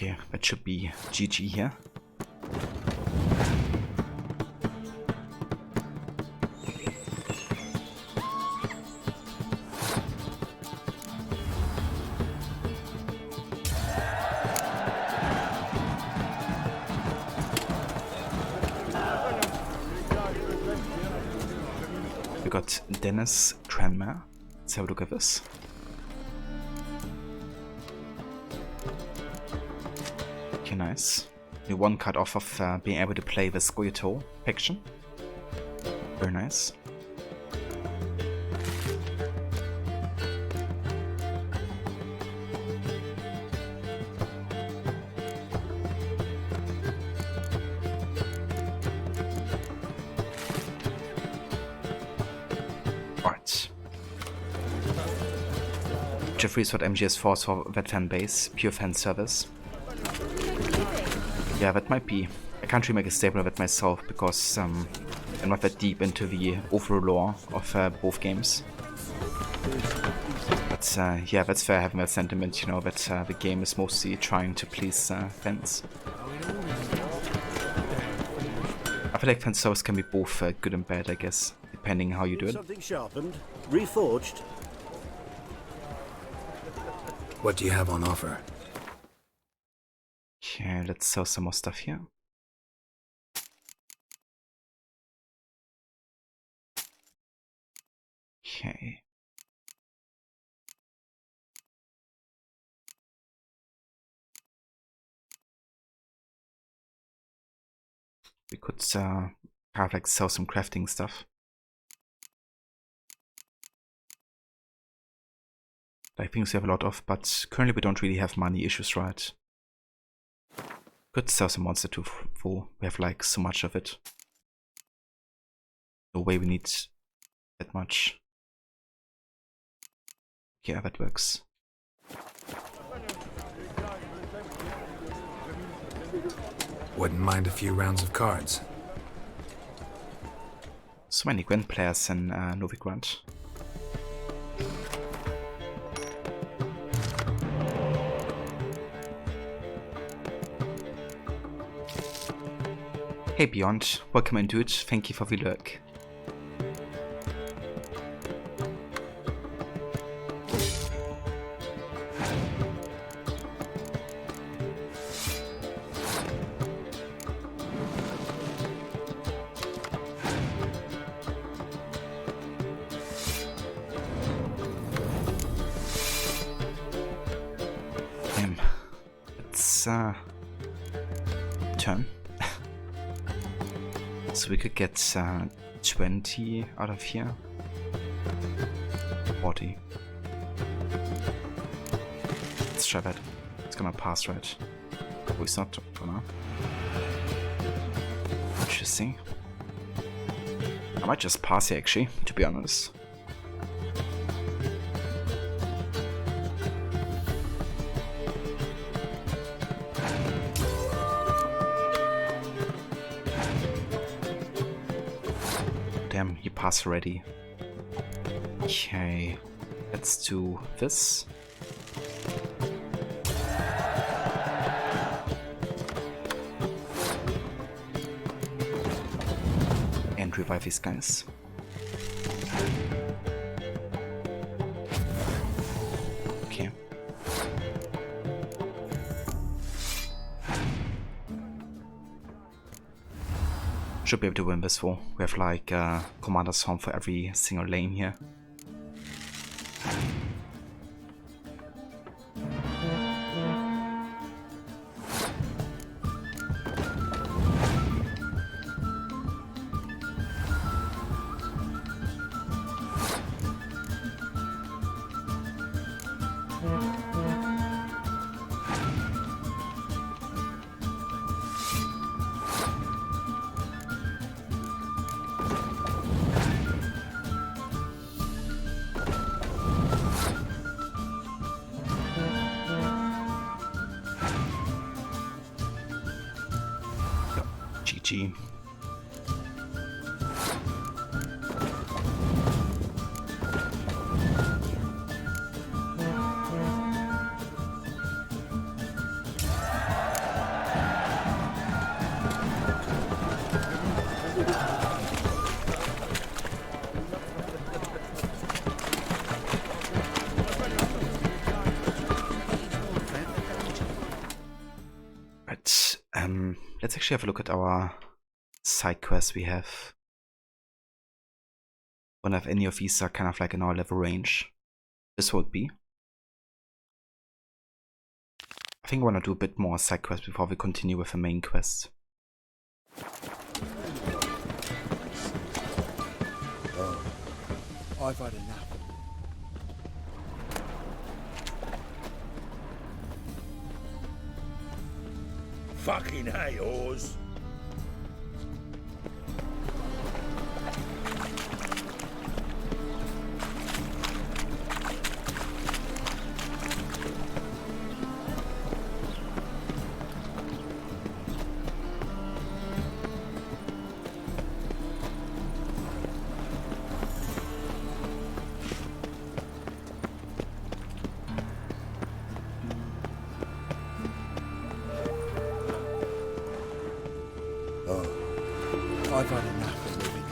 Okay, that should be GG here. We got Dennis Tranmere. Let's have a look at this. Okay, nice. New one card off of being able to play the Scoia'tael faction. Very nice. Alright. Jeffrey's what MGS4 is for that fan base, pure fan service. Yeah, that might be. I can't really make a statement of it myself because I'm not that deep into the overall lore of both games. But yeah, that's fair having that sentiment, you know, that the game is mostly trying to please fans. I feel like fan service can be both good and bad, I guess, depending how you do it. Something sharpened, reforged. What do you have on offer? Okay, let's sell some more stuff here. Okay. We could kind of like sell some crafting stuff. Like things we have a lot of, but currently we don't really have money issues, right? Could sell some monster tooth for we have like so much of it. No way we need that much. Yeah, that works. Wouldn't mind a few rounds of cards. So many Gwent players in Novigrad. Hey Beyond, welcome into it. Thank you for the lurk. Let's turn. So we could get 20 out of here. 40. Let's try that. It's gonna pass, right? Oh, it's not gonna. Interesting. I might just pass here actually, to be honest. Damn, you passed already. Okay, let's do this. And revive these guys. Okay. Should be able to win this war. We have like commander's home for every single lane here. GG. Let's actually have a look at our side quests we have. Don't have any of these are kind of like in our level range. This would be. I think I want to do a bit more side quests before we continue with the main quest. I've had enough. Fucking hey, Oars. I've had enough of living.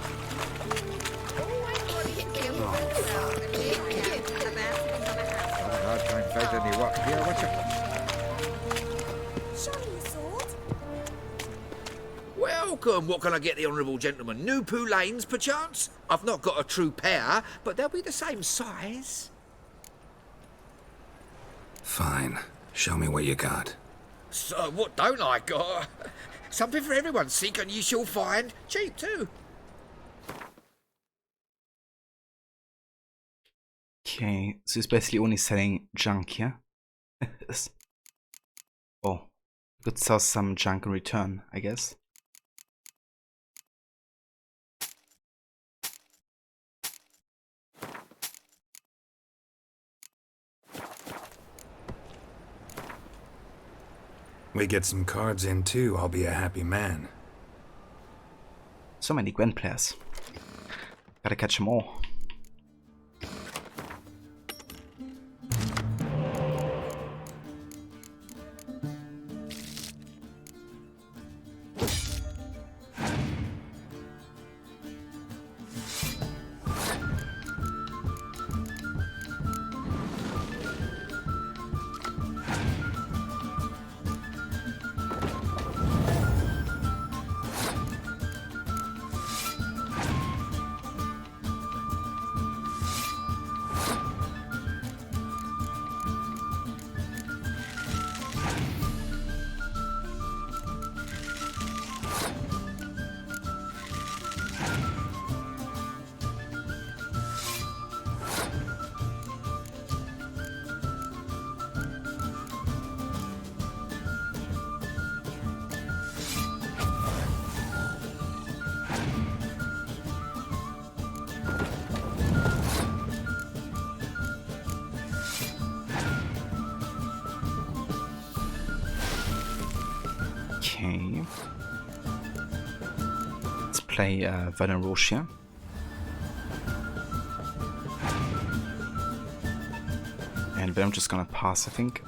I can't find any work here, what's it? Surely you saw welcome. What can I get the honourable gentleman? New poulaines, perchance? I've not got a true pair, but they'll be the same size. Fine. Show me what you got. So, what don't I got? Something for everyone. Seek and you shall find. Cheap, too. Okay, so it's basically only selling junk here. Oh, could sell some junk in return, I guess. We get some cards in too, I'll be a happy man. So many Gwent players. Gotta catch them all. Okay. Let's play Vernon Roche here. And then I'm just gonna pass, I think.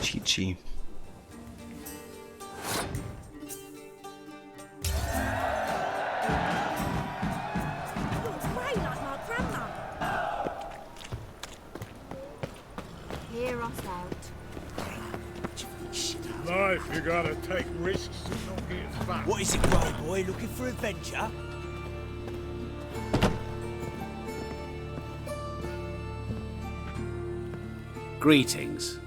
GG. Way like my grandma. Hear us out. Life, you gotta take risks to not get back. What is it, Grey Boy? Looking for adventure? Greetings.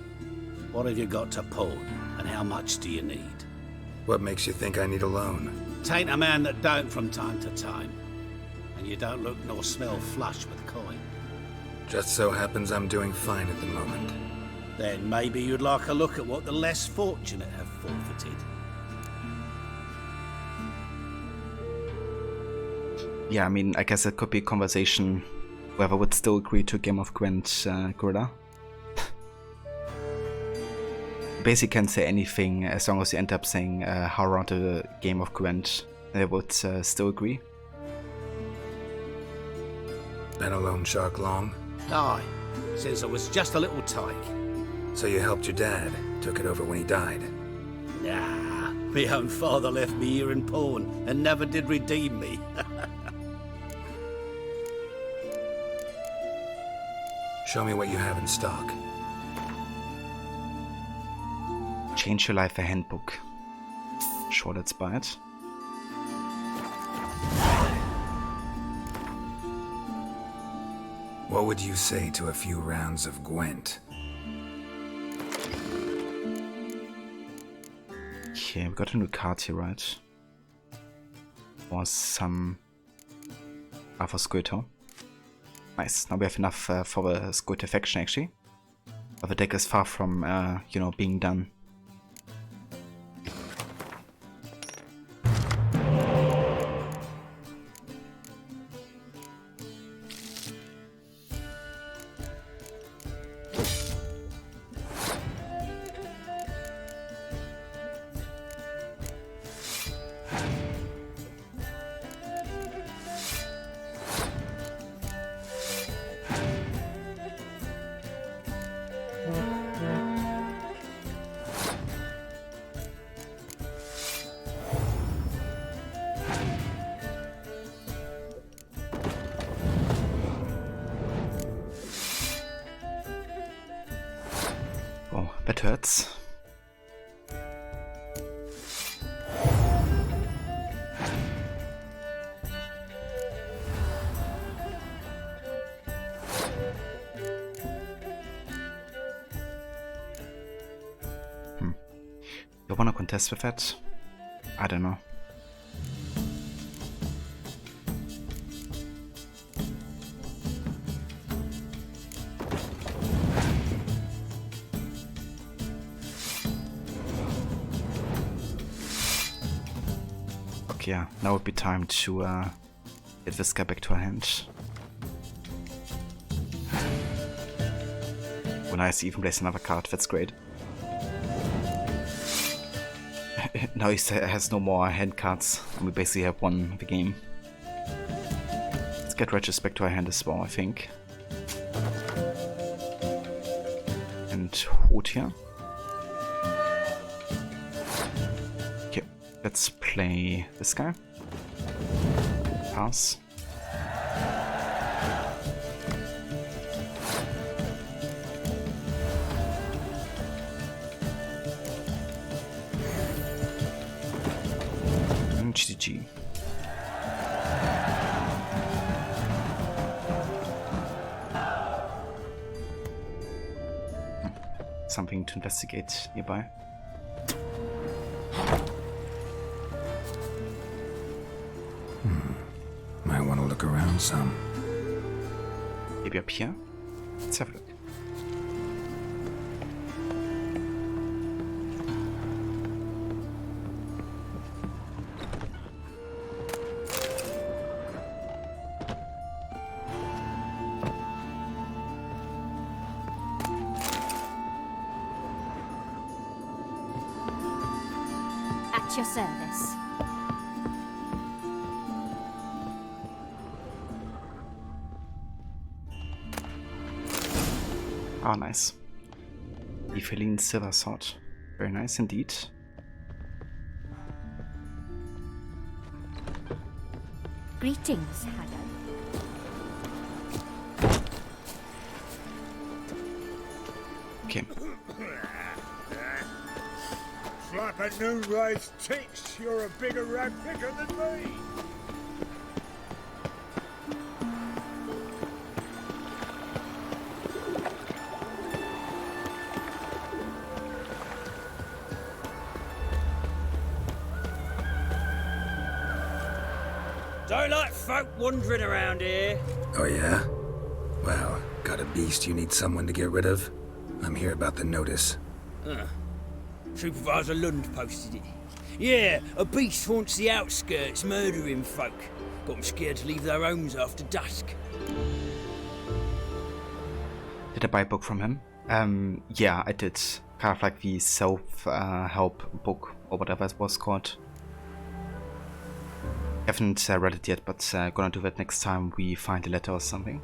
What have you got to pawn, and how much do you need? What makes you think I need a loan? Tain't a man that don't from time to time. And you don't look nor smell flush with coin. Just so happens I'm doing fine at the moment. Then maybe you'd like a look at what the less fortunate have forfeited. Yeah, I mean, I guess it could be a conversation whether would still agree to a game of Gwent Gorilla. Basically can say anything as long as you end up saying how around the game of Gwent, they would still agree. Been a loan shark long? Aye, since I was just a little tyke. So you helped your dad, took it over when he died? Nah, my own father left me here in pawn and never did redeem me. Show me what you have in stock. Change Your Life, a handbook. Sure, let's buy it. What would you say to a few rounds of Gwent? Okay, we got a new card here, right? Or some for Squirtle. Nice. Now we have enough for the Squirtle faction, actually. But the deck is far from, you know, being done. turds. Do I want to contest with that? I don't know. Okay, yeah, now would be time to get this guy back to our hand. Oh nice, he even plays another card, that's great. Now he has no more hand cards, and we basically have won the game. Let's get Regis back to our hand as well, I think. And Hood here. Okay, let's play this guy. Pass. GG. Something to investigate nearby. Might want to look around some. Maybe up here? Let's have a look. At your service. Ah, nice. Eveline Silver Sword. Very nice indeed. Greetings, Haddow. Okay. Flapping new rice ticks, you're a bigger rag picker than me. Don't like folk wandering around here. Oh yeah? Well, got a beast you need someone to get rid of? I'm here about the notice. Supervisor Lund posted it. Yeah, a beast haunts the outskirts, murdering folk. Got them scared to leave their homes after dusk. Did I buy a book from him? Yeah, I did. Kind of like the self-help book, or whatever it was called. Haven't read it yet, but gonna do that next time we find a letter or something.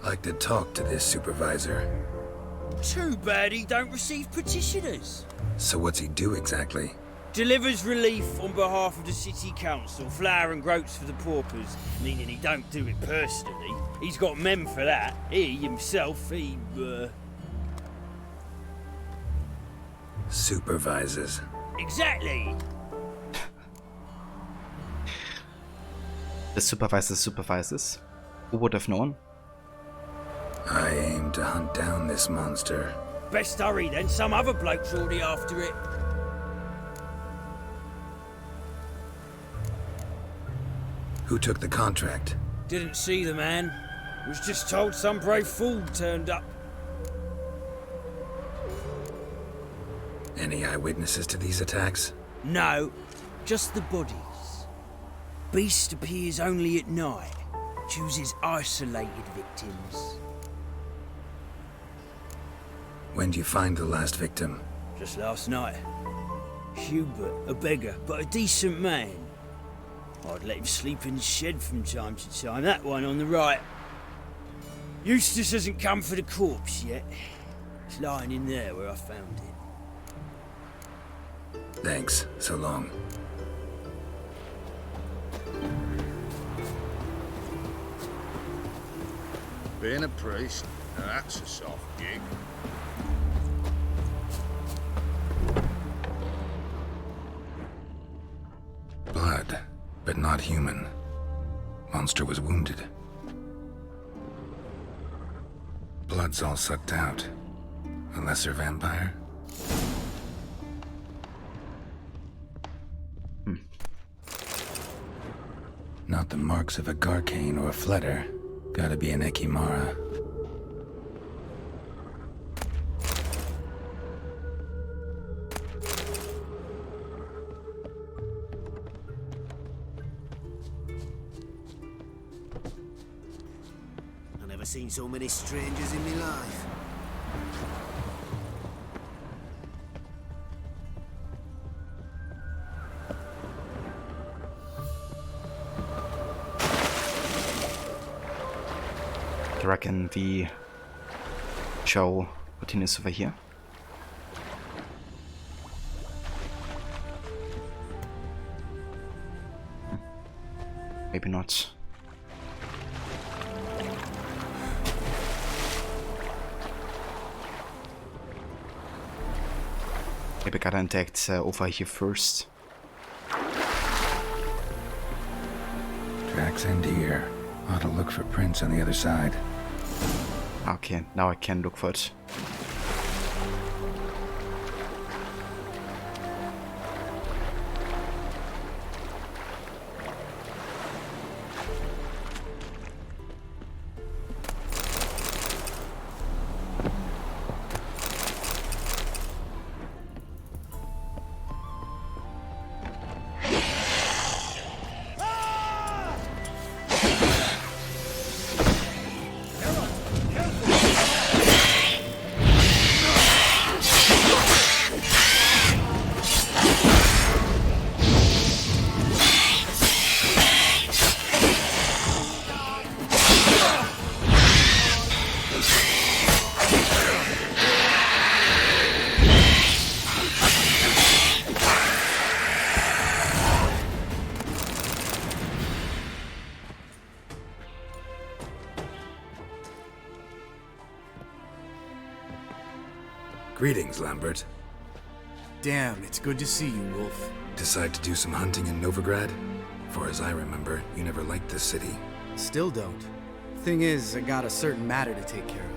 Like to talk to this supervisor. Too bad he don't receive petitioners. So what's he do exactly? Delivers relief on behalf of the city council, flour and groats for the paupers, meaning he don't do it personally. He's got men for that. He himself, Supervises. Exactly. The supervises. Who would have known? I aim to hunt down this monster. Best hurry then, some other bloke's already after it. Who took the contract? Didn't see the man. Was just told some brave fool turned up. Any eyewitnesses to these attacks? No, just the bodies. Beast appears only at night. Chooses isolated victims. When do you find the last victim? Just last night. Hubert, a beggar, but a decent man. I'd let him sleep in the shed from time to time, that one on the right. Eustace hasn't come for the corpse yet. It's lying in there where I found it. Thanks, so long. Being a priest, now that's a soft gig. not human. Monster was wounded. Blood's all sucked out. A lesser vampire? Not the marks of a Garcane or a Fletter. Gotta be an Ekimara. I've never seen so many strangers in my life. I reckon the show continues over here. Maybe not. Maybe I gotta interact over here first. Tracks end here. Ought to look for prints on the other side. Okay, now I can look for it. Greetings, Lambert. Damn, it's good to see you, Wolf. Decide to do some hunting in Novigrad? Far as I remember, you never liked this city. Still don't. Thing is, I got a certain matter to take care of.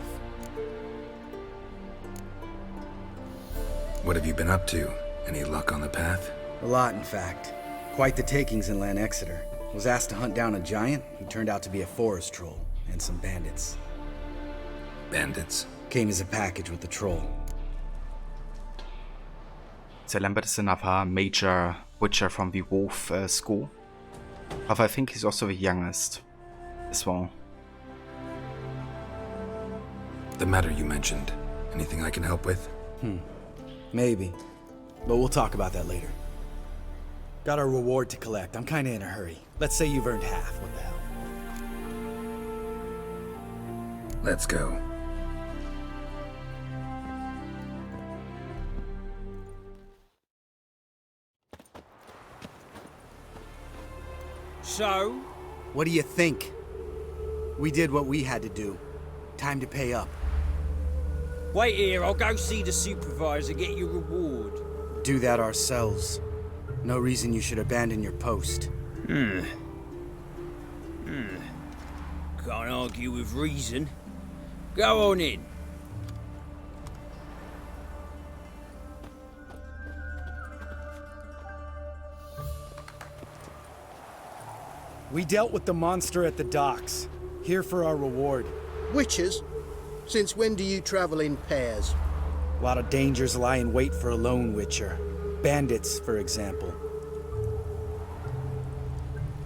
What have you been up to? Any luck on the path? A lot, in fact. Quite the takings in Lan Exeter. Was asked to hunt down a giant who turned out to be a forest troll, and some bandits. Bandits? Came as a package with the troll. So Lambert is another major witcher from the Wolf school. However, I think he's also the youngest as well. The matter you mentioned. Anything I can help with? Maybe. But we'll talk about that later. Got a reward to collect. I'm kinda in a hurry. Let's say you've earned half. What the hell? Let's go. So? What do you think? We did what we had to do. Time to pay up. Wait here, I'll go see the supervisor, get your reward. Do that ourselves. No reason you should abandon your post. Can't argue with reason. Go on in. We dealt with the monster at the docks. Here for our reward. Witches? Since when do you travel in pairs? A lot of dangers lie in wait for a lone witcher. Bandits, for example.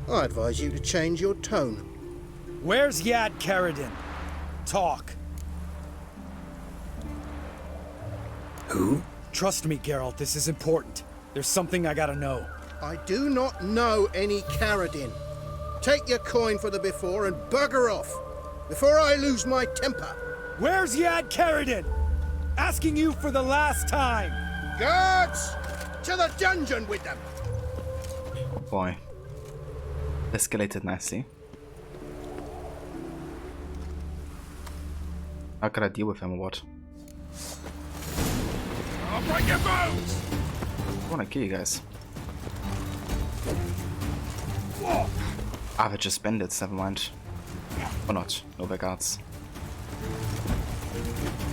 I advise you to change your tone. Where's Yad Karadin? Talk. Who? Trust me, Geralt, this is important. There's something I gotta know. I do not know any Karadin. Take your coin for the before and bugger off, before I lose my temper. Where's Yad Karadin? Asking you for the last time. Guards! To the dungeon with them! Oh boy. Escalated nicely. How can I deal with him or what? I'll break your bones! I wanna kill you guys. Ah, we're just bandits, never mind. Or not, no guards.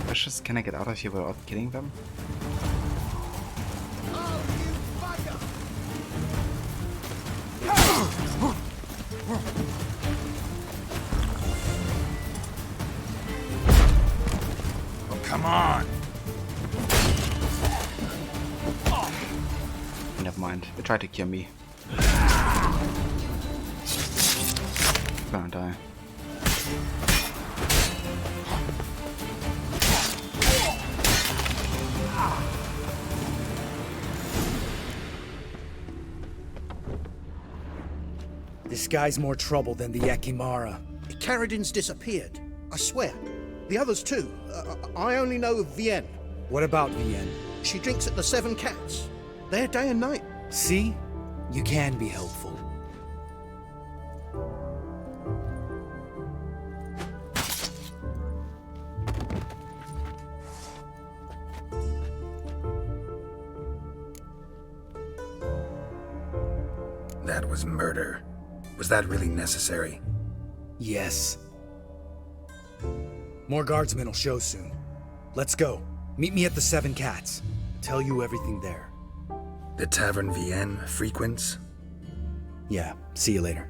Precious, can I get out of here without killing them? Oh, come on! Never mind, they tried to kill me. Gonna die. This guy's more trouble than the Yakimara. Carradin's disappeared. I swear. The others too. I only know of Vienne. What about Vienne? She drinks at the Seven Cats. There day and night. See? You can be helpful. That was murder. Was that really necessary? Yes. More guardsmen will show soon. Let's go. Meet me at the Seven Cats. Tell you everything there. The Tavern Vienne frequents? Yeah, see you later.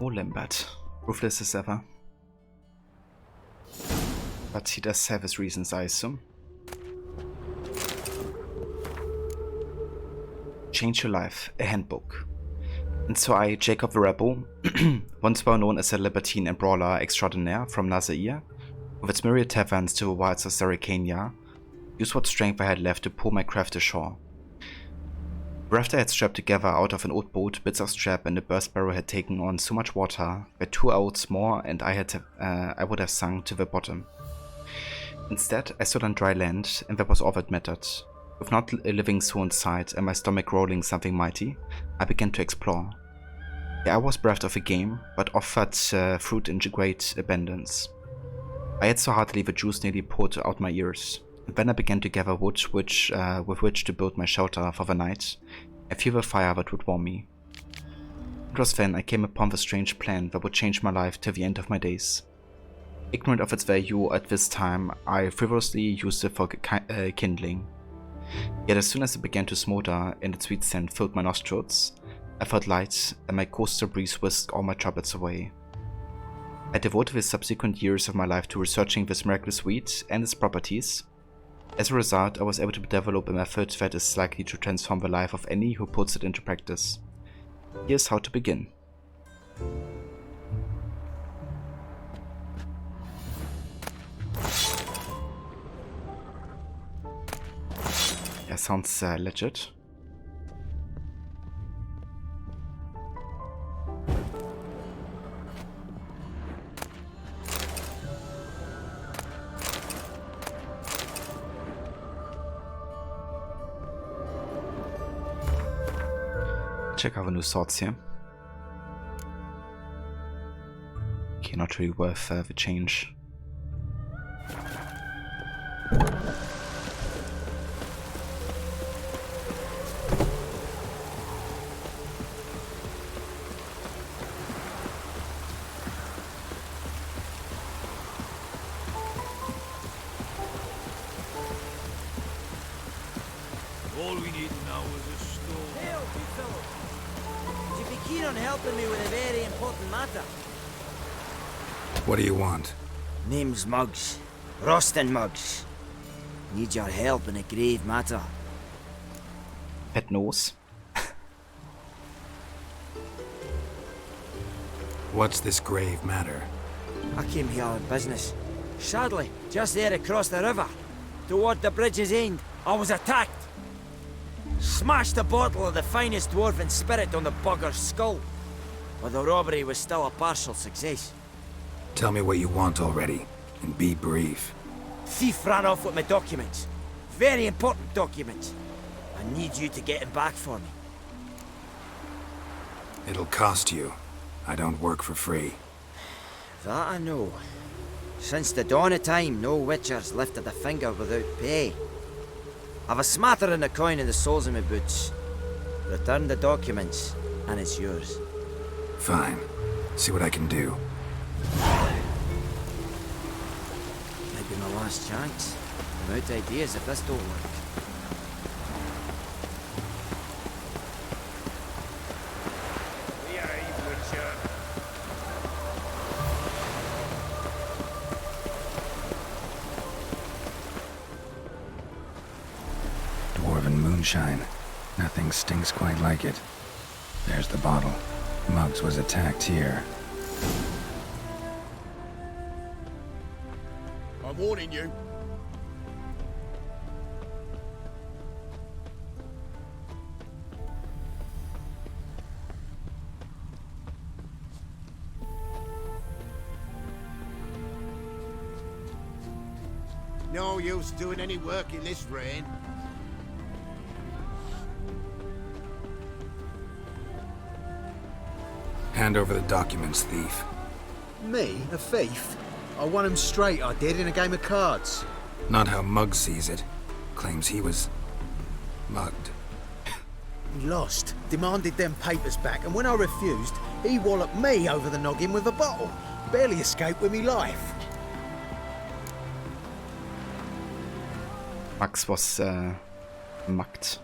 Oh, Lambert. Ruthless as ever. But he does have his reasons, I assume. Change Your Life, a handbook. And so I, Jacob the Rebel, once well known as a libertine and brawler extraordinaire from Nazair, with its myriad taverns to the wilds of Sarikania, used what strength I had left to pull my craft ashore. The raft I had strapped together out of an old boat, bits of strap, and the burst barrel had taken on so much water that 2 hours more and I would have sunk to the bottom. Instead, I stood on dry land, and that was all that mattered. With not a living soul in sight and my stomach rolling something mighty, I began to explore. The air was bereft of a game, but offered fruit in great abundance. I ate so heartily the juice nearly poured out my ears, and then I began to gather wood with which to build my shelter for the night, and fuel the fire that would warm me. It was then I came upon the strange plan that would change my life till the end of my days. Ignorant of its value at this time, I frivolously used it for kindling. Yet as soon as it began to smolder and its sweet scent filled my nostrils, I felt light and my coastal breeze whisked all my troubles away. I devoted the subsequent years of my life to researching this miraculous weed and its properties. As a result, I was able to develop a method that is likely to transform the life of any who puts it into practice. Here's how to begin. Yeah, sounds legit. Check out the new swords here. Okay, not really worth the change. All we need now is a stone. Hey, you fellow. Would you be keen on helping me with a very important matter? What do you want? Name's Muggs. Rostin Muggs. Need your help in a grave matter. Pet nose. What's this grave matter? I came here on business. Sadly, just there across the river, toward the bridge's end, I was attacked. Smashed a bottle of the finest dwarven spirit on the bugger's skull. But the robbery was still a partial success. Tell me what you want already, and be brief. Thief ran off with my documents. Very important documents. I need you to get him back for me. It'll cost you. I don't work for free. That I know. Since the dawn of time, no witcher's lifted a finger without pay. I've a smattering of coin in the soles of my boots. Return the documents, and it's yours. Fine. See what I can do. Might be my last chance. I'm out of ideas if this don't work. Dwarven moonshine. Nothing stinks quite like it. There's the bottle. Muggs was attacked here. I'm warning you. No use doing any work in this rain. Hand over the documents, thief. Me? A thief? I won him straight, I did, in a game of cards. Not how Muggs sees it. Claims he was mugged. He lost, demanded them papers back, and when I refused, he walloped me over the noggin with a bottle. Barely escaped with me life. Max was mugged.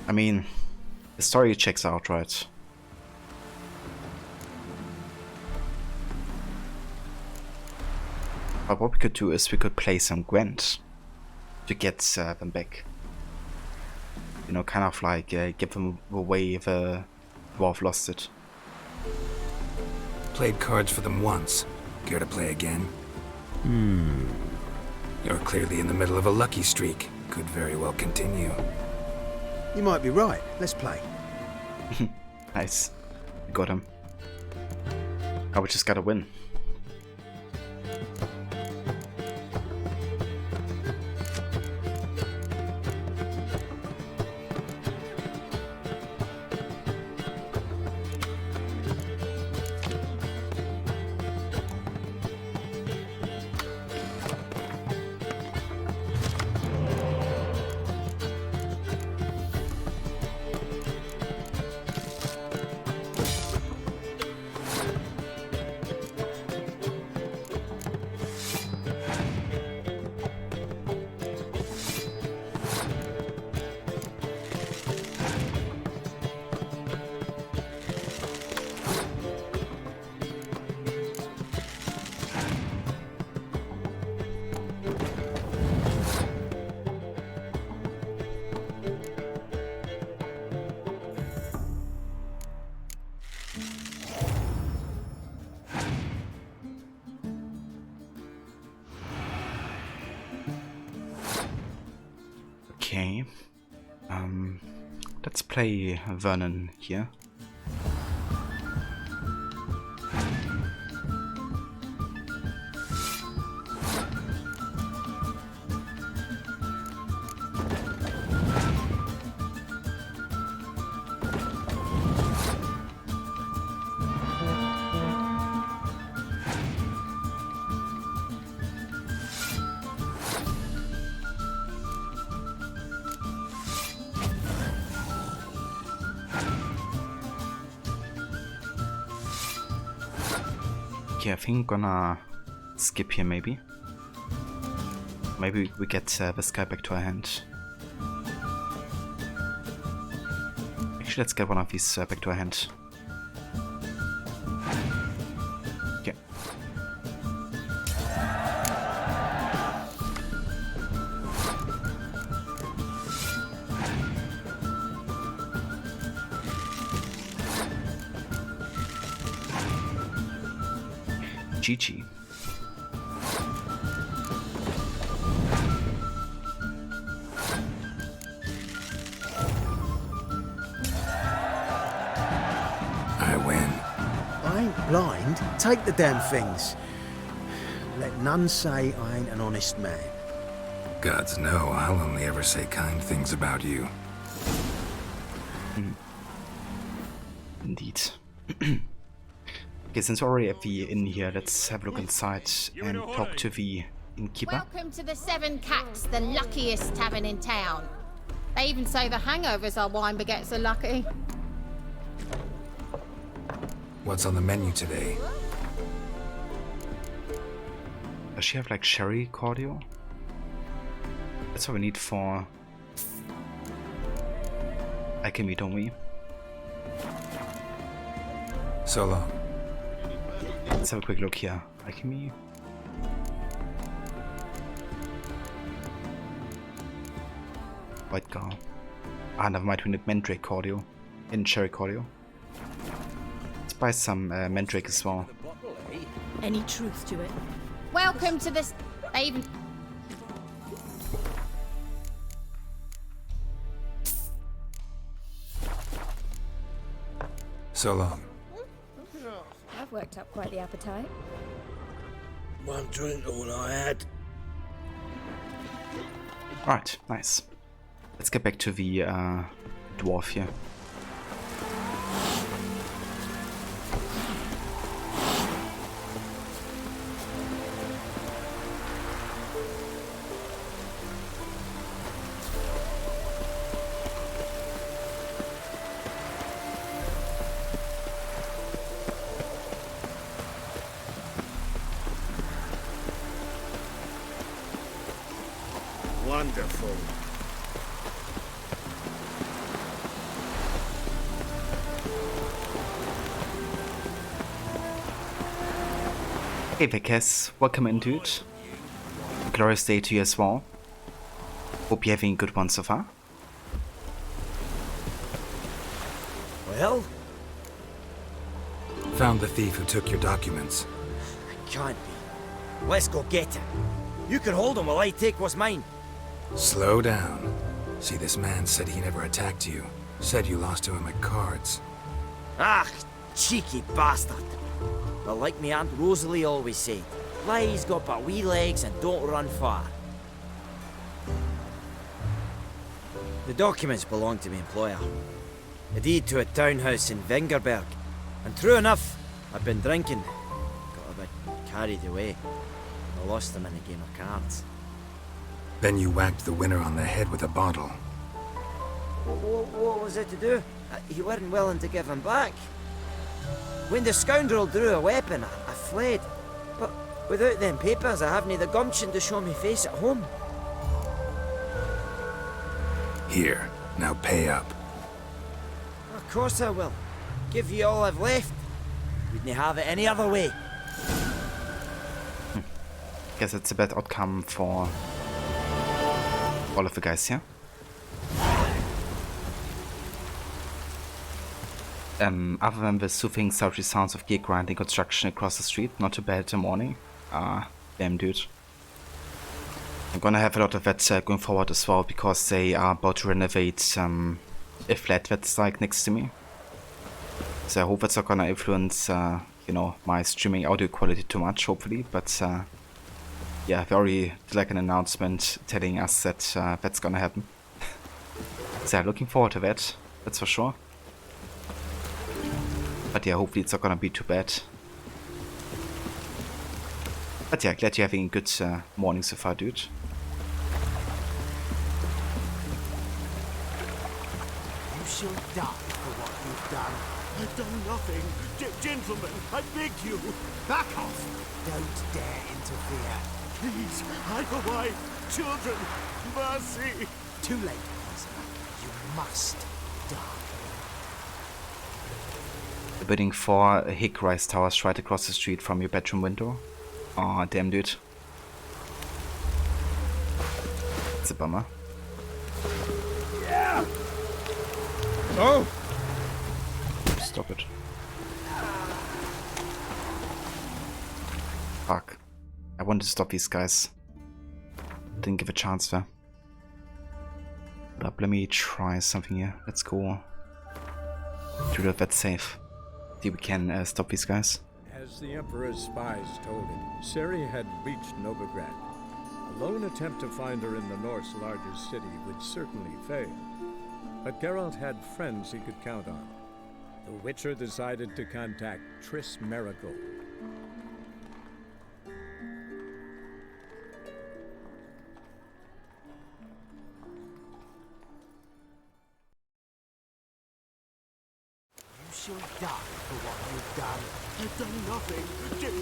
I mean, the story checks out, right? But what we could do is we could play some Gwent to get them back. You know, kind of like give them away if a dwarf lost it. Played cards for them once. Care to play again? You're clearly in the middle of a lucky streak. Could very well continue. You might be right. Let's play. Nice. We got him. Now we just gotta win. Okay, let's play Vernon here. Okay, I think gonna skip here maybe. Maybe we get this guy back to our hand. Actually, let's get one of these back to our hand. Okay. GG. I win. I ain't blind. Take the damn things. Let none say I ain't an honest man. Gods know I'll only ever say kind things about you. Indeed. Okay, since we're already at the inn here, let's have a look inside and talk to the Innkeeper. Welcome to the Seven Cats, the luckiest tavern in town. They even say the hangovers our wine baguettes are lucky. What's on the menu today? Does she have like sherry cordial? That's what we need for alchemy, don't we? So long. Let's have a quick look here. Alchemy. White girl. Ah, never mind, we need mandrake cordial. In cherry cordial. Let's buy some mandrake as well. Any truth to it? Welcome to this. They even. So long. I've worked up quite the appetite. One drink all I had. Alright, nice. Let's get back to the dwarf here. Wonderful. Hey Vickers, welcome in dude. Glorious day to you as well. Hope you're having a good one so far. Well? Found the thief who took your documents. It can't be. Let's go get him. You can hold him while I take what's mine. Slow down. See, this man said he never attacked you. Said you lost to him at cards. Ah, cheeky bastard. But like me Aunt Rosalie always said, lies got but wee legs and don't run far. The documents belong to my employer. A deed to a townhouse in Vengerberg. And true enough, I've been drinking. Got a bit carried away. I lost them in a game of cards. Then you whacked the winner on the head with a bottle. What was it to do? You weren't willing to give him back. When the scoundrel drew a weapon, I fled. But without them papers, I haven't the gumption to show me face at home. Here, now pay up. Of course I will. Give you all I've left. Wouldn't have it any other way. Guess it's a bad outcome for all of the guys here. Other than the soothing sultry sounds of gear grinding construction across the street, not too bad in the morning. Damn dude. I'm gonna have a lot of that going forward as well, because they are about to renovate a flat that's like next to me. So I hope that's not gonna influence, you know, my streaming audio quality too much, hopefully, but yeah, they already did like an announcement telling us that that's gonna happen. So yeah, looking forward to that, that's for sure. But yeah, hopefully it's not gonna be too bad. But yeah, glad you're having a good morning so far, dude. You shall die for what you've done. I've done nothing. Gentlemen, I beg you. Back off. Don't dare interfere. Please, I've a wife, children, mercy. Too late, prisoner. You must die. The building 4 Hick Rise Towers right across the street from your bedroom window. Aw, damn dude. It's a bummer. Yeah. Oh! Stop it. Fuck. I wanted to stop these guys. Didn't give a chance there. But let me try something here. Let's go through that safe. See if we can stop these guys. As the Emperor's spies told him, Ciri had reached Novigrad. A lone attempt to find her in the North's largest city would certainly fail. But Geralt had friends he could count on. The Witcher decided to contact Triss Merigold. shall die for what you've done. I've done nothing.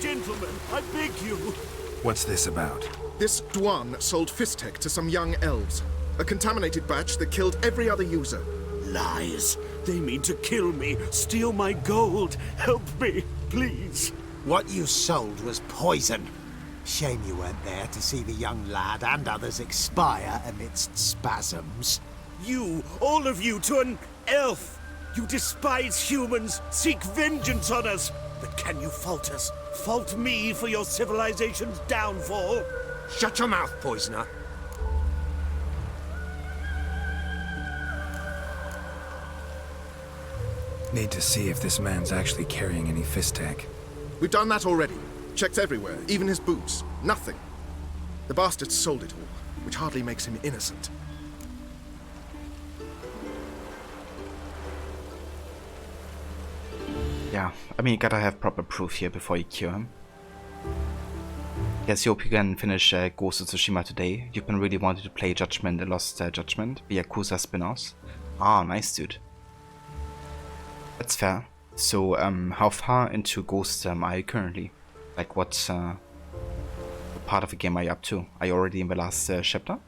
Gentlemen, I beg you. What's this about? This Dwan sold Fistek to some young elves. A contaminated batch that killed every other user. Lies. They mean to kill me, steal my gold. Help me, please. What you sold was poison. Shame you weren't there to see the young lad and others expire amidst spasms. You, all of you, to an elf. You despise humans, seek vengeance on us. But can you fault us? Fault me for your civilization's downfall? Shut your mouth, poisoner. Need to see if this man's actually carrying any Fistek. We've done that already. Checked everywhere, even his boots. Nothing. The bastard sold it all, which hardly makes him innocent. Yeah, I mean, you gotta have proper proof here before you cure him. Yes, hope you can finish Ghost of Tsushima today. You've been really wanting to play Judgment and Lost Judgment, the Yakuza spin-offs. Ah, nice, dude. That's fair. So, how far into Ghost are you currently? Like, what part of the game are you up to? Are you already in the last chapter?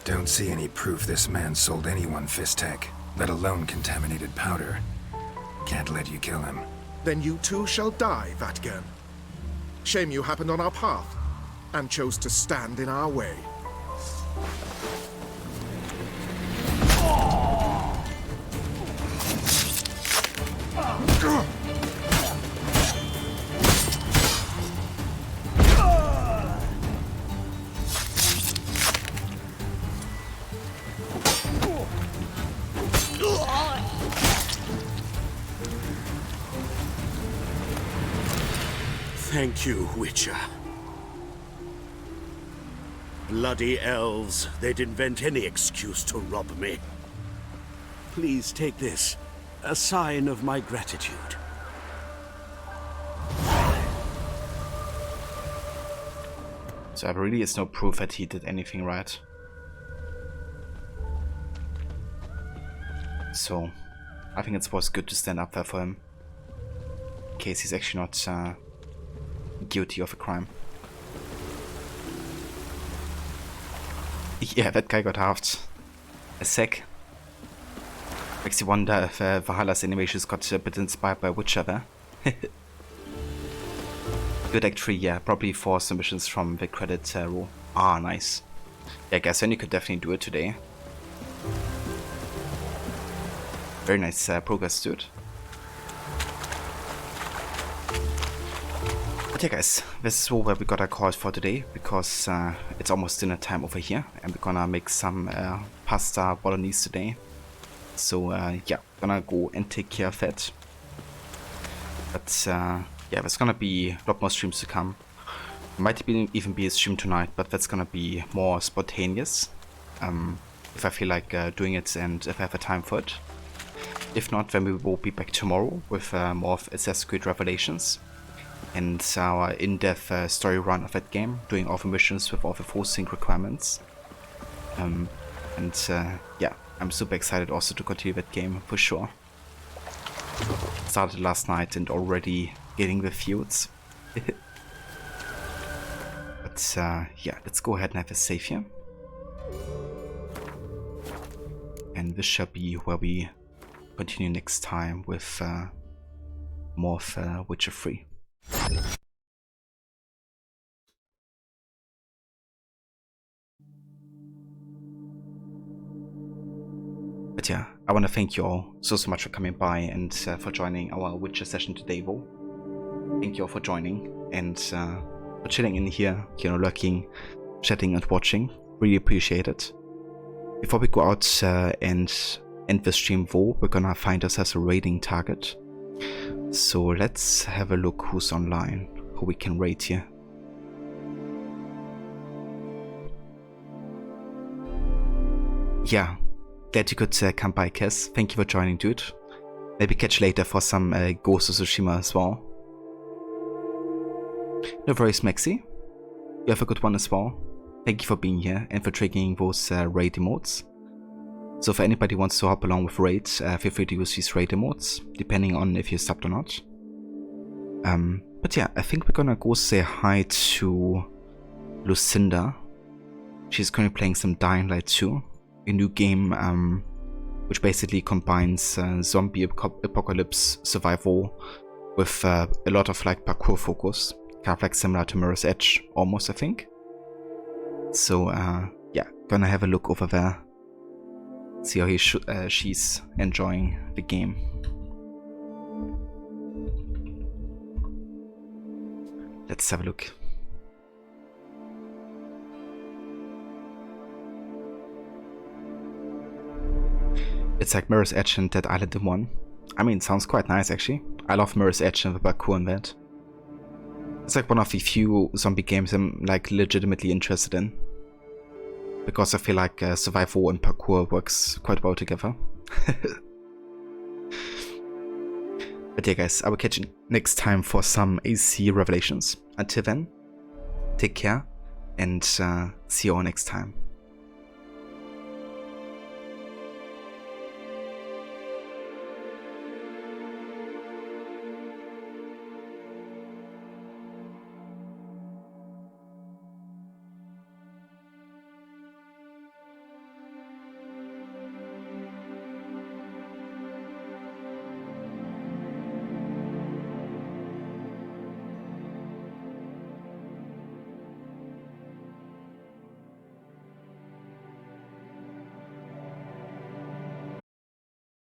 Don't see any proof this man sold anyone Fistek, let alone contaminated powder. Can't let you kill him. Then you too shall die, Vatgan. Shame you happened on our path, and chose to stand in our way. Thank you, Witcher. Bloody elves. They'd invent any excuse to rob me. Please take this. A sign of my gratitude. So there really is no proof that he did anything right. So I think it was good to stand up there for him. In case he's actually not guilty of a crime. Yeah, that guy got halved. A sec. Makes you wonder if Valhalla's animations got a bit inspired by Witcher there. Good Act 3, yeah, probably 4 submissions from the credit roll. Ah, nice. Yeah, I guess then you could definitely do it today. Very nice progress, dude. But yeah guys, this is all where we got our calls for today, because it's almost dinner time over here, and we're gonna make some pasta bolognese today. So yeah, gonna go and take care of that. But yeah, there's gonna be a lot more streams to come. Might even be a stream tonight, but that's gonna be more spontaneous. If I feel like doing it and if I have the time for it. If not, then we will be back tomorrow with more of Assassin's Creed Revelations. And our in-depth story run of that game, doing all the missions with all the full sync requirements. Yeah, I'm super excited also to continue that game for sure. Started last night and already getting the feuds. But yeah, let's go ahead and have a save here. And this shall be where we continue next time with more of Witcher 3. But yeah, I want to thank you all so much for coming by and for joining our Witcher session today, Vo. Thank you all for joining and for chilling in here, you know, lurking, chatting and watching. Really appreciate it. Before we go out and end the stream, Vo, we're gonna find ourselves a raiding target. So let's have a look who's online, who we can raid here. Yeah, glad you could come by, Kes. Thank you for joining, dude. Maybe catch you later for some Ghost of Tsushima as well. No worries, Maxi. You have a good one as well. Thank you for being here and for triggering those raid emotes. So for anybody who wants to hop along with raid, feel free to use these raid emotes, depending on if you're subbed or not. But yeah, I think we're gonna go say hi to Lucinda. She's currently playing some Dying Light 2, a new game which basically combines zombie apocalypse survival with a lot of like parkour focus, kind of like similar to Mirror's Edge almost, I think. So yeah, gonna have a look over there, see how she's enjoying the game. Let's have a look. It's like Mirror's Edge and Dead Island in one. I mean, it sounds quite nice actually. I love Mirror's Edge and the parkour in that. It's like one of the few zombie games I'm like legitimately interested in, because I feel like survival and parkour works quite well together. But yeah guys, I will catch you next time for some AC Revelations. Until then, take care and see you all next time.